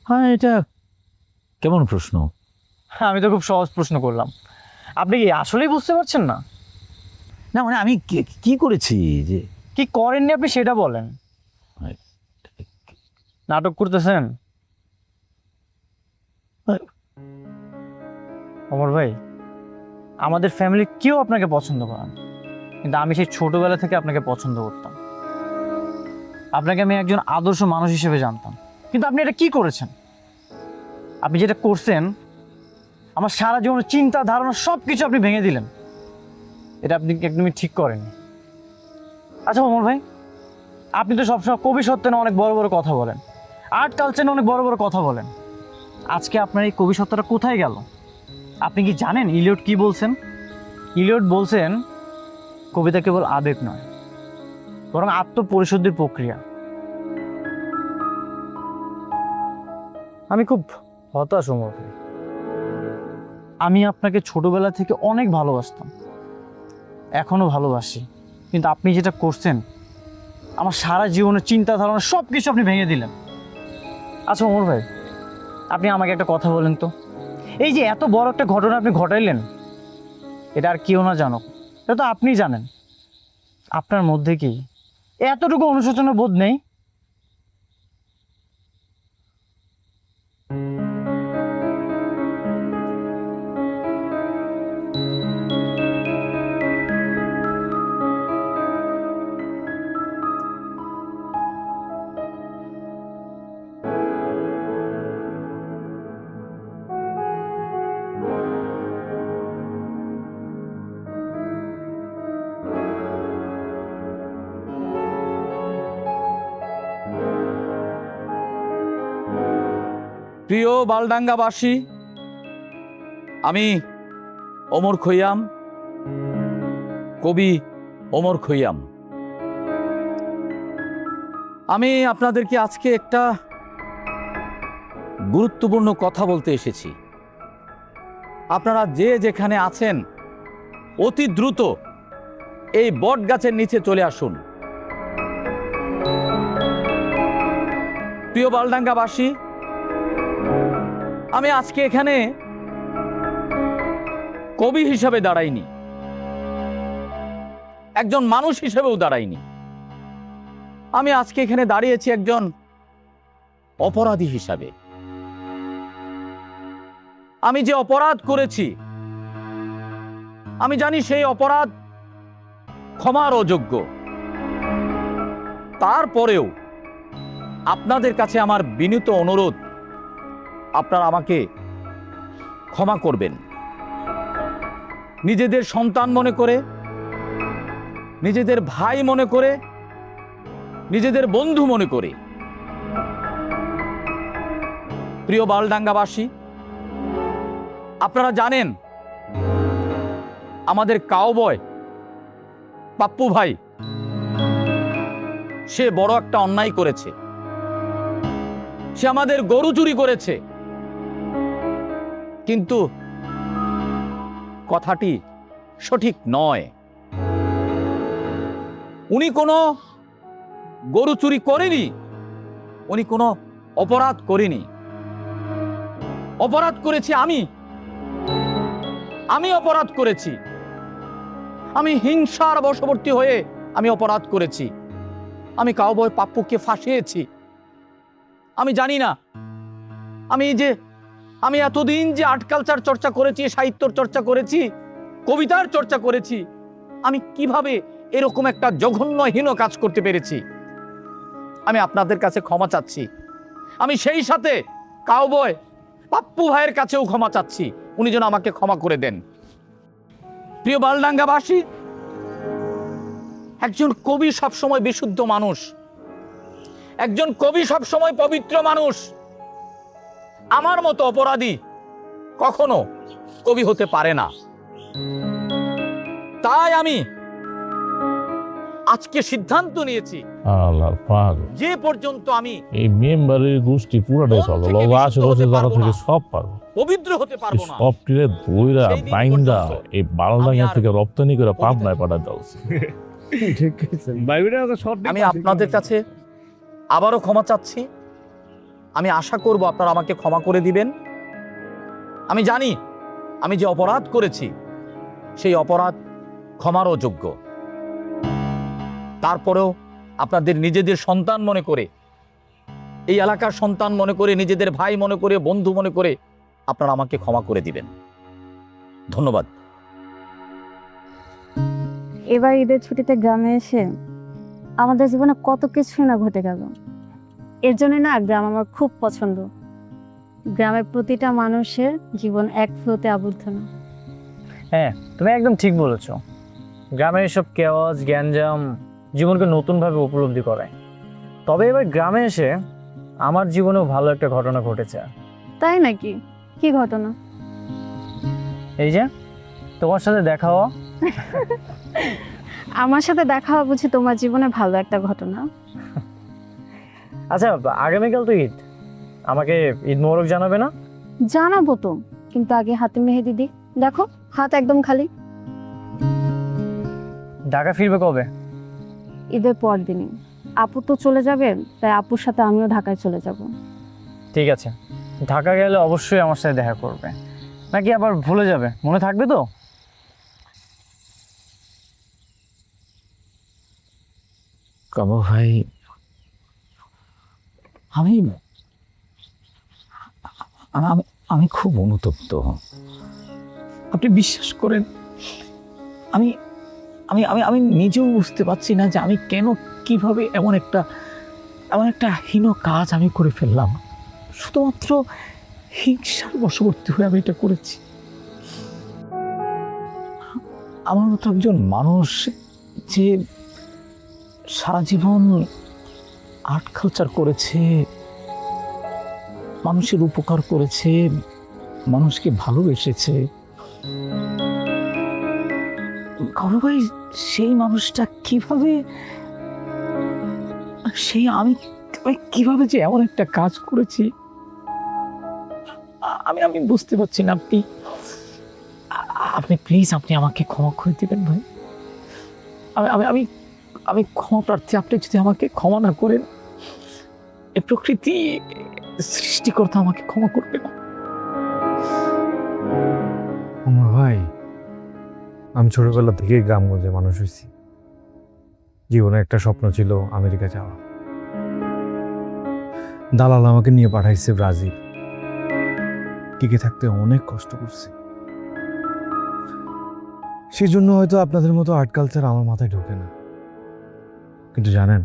Speaker 4: হ্যাঁ, এটা কেমন প্রশ্ন?
Speaker 3: আমি তো খুব সহজ প্রশ্ন করলাম, আপনি কি আসলেই বুঝতে পারছেন না?
Speaker 4: না মানে আমি কি করেছি যে
Speaker 3: কি করেননি আপনি সেটা বলেন। নাটক করতেছেন অমর ভাই। আমাদের ফ্যামিলি কেউ আপনাকে পছন্দ করে না, কিন্তু আমি সেই ছোটবেলা থেকে আপনাকে পছন্দ করতাম। আপনাকে আমি একজন আদর্শ মানুষ হিসেবে জানতাম, কিন্তু আপনি এটা কি করেছেন? আপনি যেটা করছেন, আমার সারা জীবনের চিন্তা ধারণা সব কিছু আপনি ভেঙে দিলেন। এটা আপনি একদমই ঠিক করেননি। আচ্ছা অমর ভাই, আপনি তো সবসময় কবি সত্ত্বে অনেক বড় বড় কথা বলেন, আর্ট কালচার অনেক বড় বড় কথা বলেন। আজকে আপনার এই কবি সত্তাটা কোথায় গেল? আপনি কি জানেন ইলিয়ট কি বলছেন? ইলিয়ট বলছেন কবিতা কেবল আবেগ নয়, বরং আত্মপরিশুদ্ধির প্রক্রিয়া। আমি খুব হতাশ অমর ভাই। আমি আপনাকে ছোটবেলা থেকে অনেক ভালোবাসতাম, এখনো ভালোবাসি, কিন্তু আপনি যেটা করছেন আমার সারা জীবনের চিন্তা ধারণা সব কিছু আপনি ভেঙে দিলেন। আচ্ছা অমর ভাই, আপনি আমাকে একটা কথা বলেন তো, এই যে এত বড় একটা ঘটনা আপনি ঘটাইলেন, এটা আর কেউ না জানুক, এটা তো আপনিই জানেন। আপনার মধ্যে কি এতটুকু অনুশোচনা বোধ নেই?
Speaker 4: প্রিয় বালডাঙ্গাবাসী, আমি ওমর খৈয়াম, কবি ওমর খৈয়াম। আমি আপনাদেরকে আজকে একটা গুরুত্বপূর্ণ কথা বলতে এসেছি। আপনারা যে যেখানে আছেন অতি দ্রুত এই বট গাছের নিচে চলে আসুন। প্রিয় বালডাঙ্গাবাসী, আমি আজকে এখানে কবি হিসাবে দাঁড়াইনি, একজন মানুষ হিসেবেও দাঁড়াইনি। আমি আজকে এখানে দাঁড়িয়েছি একজন অপরাধী হিসাবে। আমি যে অপরাধ করেছি, আমি জানি সেই অপরাধ ক্ষমার অযোগ্য। তারপরেও আপনাদের কাছে আমার বিনীত অনুরোধ, আপনারা আমাকে ক্ষমা করবেন। নিজেদের সন্তান মনে করে, নিজেদের ভাই মনে করে, নিজেদের বন্ধু মনে করে। প্রিয় বালডাঙ্গাবাসী, আপনারা জানেন আমাদের কাউবয় পাপ্পু ভাই সে বড় একটা অন্যায় করেছে। সে আমাদের গরু চুরি করেছে, কিন্তু কথাটি সঠিক নয়। উনি কোনো গরু চুরি করেনি, উনি কোনো অপরাধ করেনি। অপরাধ করেছি আমি অপরাধ করেছি। আমি হিংসার বশবর্তী হয়ে আমি অপরাধ করেছি। আমি কাউবয় পাপ্পুকে ফাঁসিয়েছি। আমি জানি না আমি এতদিন যে আর্ট কালচার চর্চা করেছি, সাহিত্যর চর্চা করেছি, কবিতার চর্চা করেছি, আমি কিভাবে এরকম একটা জঘন্যহীন কাজ করতে পেরেছি। আমি আপনাদের কাছে ক্ষমা চাচ্ছি। আমি সেই সাথে কাউবয় পাপ্পু ভাইয়ের কাছেও ক্ষমা চাচ্ছি, উনি যেন আমাকে ক্ষমা করে দেন। প্রিয় বালডাঙ্গাবাসী, একজন কবি সবসময় বিশুদ্ধ মানুষ, একজন কবি সবসময় পবিত্র মানুষ। আমার মতো অপরাধী কখনো কবি হতে পারে না। তাই আজকে সিদ্ধান্ত নিয়েছি
Speaker 7: আল্লাহ পাগল
Speaker 4: যে পর্যন্ত আমি
Speaker 7: এই মেম্বারের গোষ্ঠী পুরাটাই পাগল
Speaker 4: থেকে
Speaker 7: আশেপাশে যারা
Speaker 4: পারবো
Speaker 7: থেকে
Speaker 4: না।
Speaker 7: সব পাগল
Speaker 4: পবিত্র হতে পারবো না
Speaker 7: সব টিরে দইরা
Speaker 4: সেই দিন
Speaker 7: বাইন্দা
Speaker 4: পর্যন্ত
Speaker 7: এই বালডাঙ্গা
Speaker 4: আর
Speaker 7: থেকে রপ্তানি করে পাবনায় পাঠা দাও
Speaker 4: আমি আপনাদের কাছে আবারও ক্ষমা চাচ্ছি। আমি আশা করব আপনারা আমাকে ক্ষমা করে দিবেন। আমি জানি আমি যে অপরাধ করেছি সেই অপরাধ ক্ষমারও যোগ্য। তারপরেও আপনাদের নিজেদের সন্তান মনে করে, এই এলাকার সন্তান মনে করে, নিজেদের ভাই মনে করে, বন্ধু মনে করে আপনারা আমাকে ক্ষমা করে দিবেন। ধন্যবাদ।
Speaker 12: এবার ঈদের ছুটিতে গ্রামে এসে আমাদের জীবনে কত কিছুই না ঘটে গেল। এর জন্য না গ্রাম আমার খুব পছন্দ। গ্রামের প্রতিটা মানুষের জীবন এক ফ্লোতে আবদ্ধ না।
Speaker 3: হ্যাঁ, তুমি একদম ঠিক বলেছো। গ্রামের এসব কেওয়াজ গ্যাঞ্জাম জীবনকে নতুনভাবে উপলব্ধি করায়। তবে এবার গ্রামে এসে আমার জীবনেও ভালো একটা ঘটনা ঘটেছে।
Speaker 12: তাই নাকি? কি ঘটনা?
Speaker 3: এই যে তোমার সাথে দেখা হওয়া।
Speaker 12: আমার সাথে দেখা হওয়া বুঝি তোমার জীবনে ভালো একটা ঘটনা?
Speaker 3: আচ্ছা, আগামীকাল তো ঈদ, আমাকে ঈদ মোবারক জানাবে না?
Speaker 12: জানাবো তো, কিন্তু আগে হাতে মেহেদি দিই। দেখো হাত একদম খালি।
Speaker 3: ঢাকা ফিরবে কবে?
Speaker 12: ঈদের পর দিনই। আপু তো চলে যাবে, তাই আপুর সাথে আমিও ঢাকায় চলে যাব।
Speaker 3: ঠিক আছে, ঢাকা গেলে অবশ্যই আমার সাথে দেখা করবে, নাকি আবার ভুলে যাবে? মনে থাকবে তো?
Speaker 4: কামু ভাই, আমি আমি খুব অনুতপ্ত। আপনি বিশ্বাস করেন, আমি আমি আমি আমি নিজেও বুঝতে পারছি না যে আমি কেন, কিভাবে এমন একটা হীন কাজ আমি করে ফেললাম। শুধুমাত্র হিংসার বশবর্তী হয়ে আমি এটা করেছি। আমার মতো একজন মানুষ যে সারা জীবন আর্ট কালচার করেছে, মানুষের উপকার করেছে, মানুষকে ভালোবেসেছে, কারো ভাই সেই মানুষটা কিভাবে, আমি কিভাবে যে এমন একটা কাজ করেছি আমি বুঝতে পারছি না। আপনি প্লিজ আপনি আমাকে ক্ষমা করে দিবেন ভাই। আমি আমি ক্ষমা প্রার্থী। আপনি যদি আমাকে ক্ষমা না করেন, এই প্রকৃতি সৃষ্টিকর্তা আমাকে ক্ষমা করবে না।
Speaker 5: আমার ভাই, আমি ছোটবেলা থেকেই গ্রামগঞ্জে মানুষ হয়েছি। জীবনে একটা স্বপ্ন ছিল আমেরিকা যাওয়া। দালাল আমাকে নিয়ে পাঠাইছে ব্রাজিল। টিকে থাকতে অনেক কষ্ট করছি। সেই জন্য হয়তো আপনাদের মতো আর্ট কালচার আমার মাথায় ঢোকে না। কিন্তু জানেন,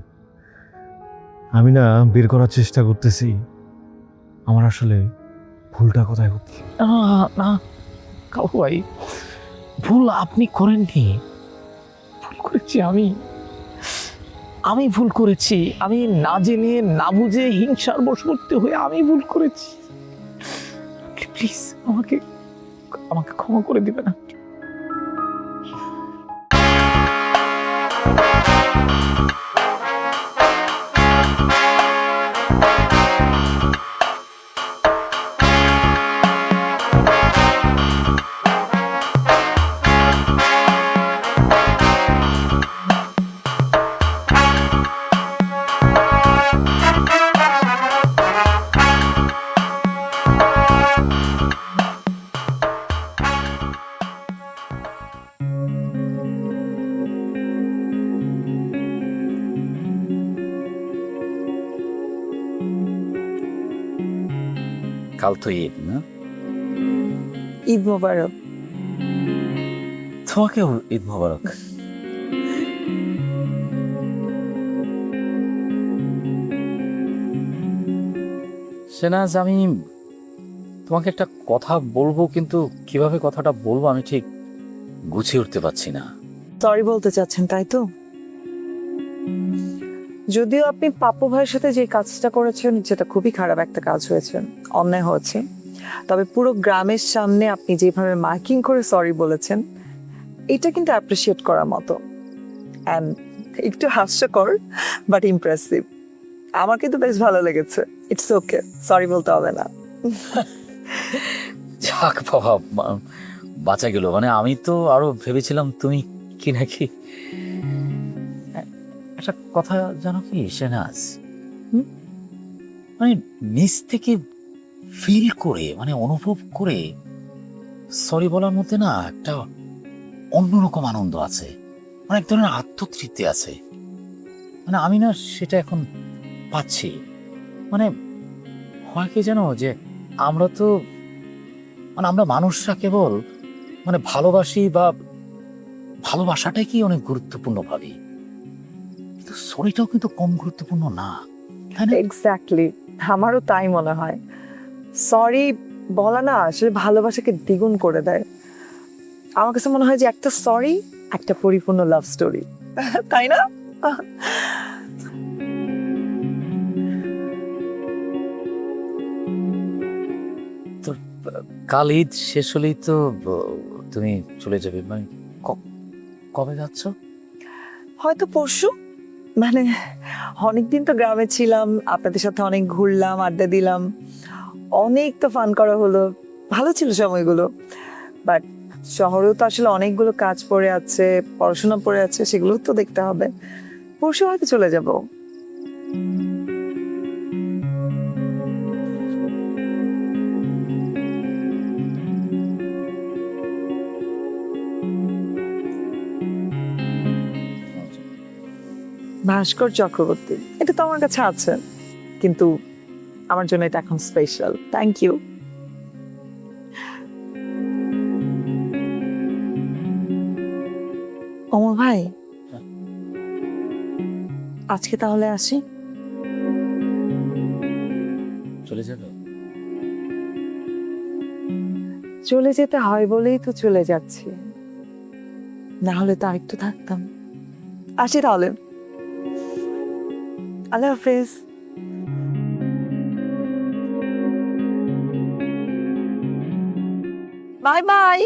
Speaker 5: আমি না বের করার চেষ্টা করতেছি আমার আসলে ভুলটা কোথায় হচ্ছে।
Speaker 4: না কাকু ভাই, ভুল আপনি করেননি। ভুল করেছি আমি ভুল করেছি। আমি না জেনে না বুঝে হিংসার বশবর্তী হয়ে আমি ভুল করেছি। প্লিজ আমাকে ক্ষমা করে দিবেন না। কাল তো ঈদ না?
Speaker 9: ঈদ মোবারক।
Speaker 4: তোমাকেও ঈদ মোবারক। সেনাজ, আমি তোমাকে একটা কথা বলবো, কিন্তু কিভাবে কথাটা বলবো আমি ঠিক গুছিয়ে উঠতে পারছি না।
Speaker 9: সরি বলতে চাচ্ছেন তাই তো? যদিও আপনি পাপ্পু ভাইয়ের সাথে যে কাজটা করেছেন সেটা খুবই খারাপ একটা কাজ হয়েছে, অন্যায় হয়েছে। তবে পুরো গ্রামের সামনে আপনি যেভাবে মার্কিং করে সরি বলেছেন, এটা কিন্তু অ্যাপ্রিসিয়েট করার মতো। অ্যান্ড একটু হাস্যকর বাট ইমপ্রেসিভ। আমার কিন্তু বেশ ভালো লেগেছে। ইটস ওকে, সরি বলতে হবে না।
Speaker 4: যাক বাবা, বাঁচা গেল। মানে আমি তো আরো ভেবেছিলাম তুমি কি নাকি। একটা কথা জানো কি শেহনাজ, মানে নিজ থেকে ফিল করে, মানে অনুভব করে সরি বলার মধ্যে না একটা অন্যরকম আনন্দ আছে, মানে এক ধরনের আত্মতৃপ্তি আছে। মানে আমি না সেটা এখন পাচ্ছি। মানে হয় কি জানো, যে আমরা তো মানে আমরা মানুষরা কেবল মানে ভালোবাসি বা ভালোবাসাটাই কি অনেক গুরুত্বপূর্ণ ভাবি, কিন্তু সরিটাও কিন্তু কম গুরুত্বপূর্ণ না, তাই না?
Speaker 9: এক্স্যাক্টলি, আমারও তাই মনে হয়। সরি বলা না আসলে ভালোবাসাকে দ্বিগুণ করে দেয়। আমার কাছে মনে হয় যে একটা সরি একটা পরিপূর্ণ লাভ স্টোরি, তাই না?
Speaker 4: তো কাল ঈদ শেষ হলেই তো তুমি চলে যাবে, মানে কবে যাচ্ছ?
Speaker 9: হয়তো পরশু। মানে অনেকদিন তো গ্রামে ছিলাম, আপনাদের সাথে অনেক ঘুরলাম, আড্ডা দিলাম, অনেক তো ফান করা হলো, ভালো ছিল সময়গুলো। বাট শহরেও তো আসলে অনেকগুলো কাজ পড়ে আছে, পড়াশোনা পড়ে আছে, সেগুলো তো দেখতে হবে। পরশু হয়তো চলে যাব। ভাস্কর চক্রবর্তী, এটা তো আমার কাছে আছে, কিন্তু আমার জন্য এটা এখন স্পেশাল। Thank you. অমর ভাই, আজকে তাহলে আসি।
Speaker 4: চলে যাবে?
Speaker 9: চলে যেতে হয় বলেই তো চলে যাচ্ছি, না হলে তো আরেকটু থাকতাম। আসি তাহলে, আল্লাহ হাফেজ। Bye bye.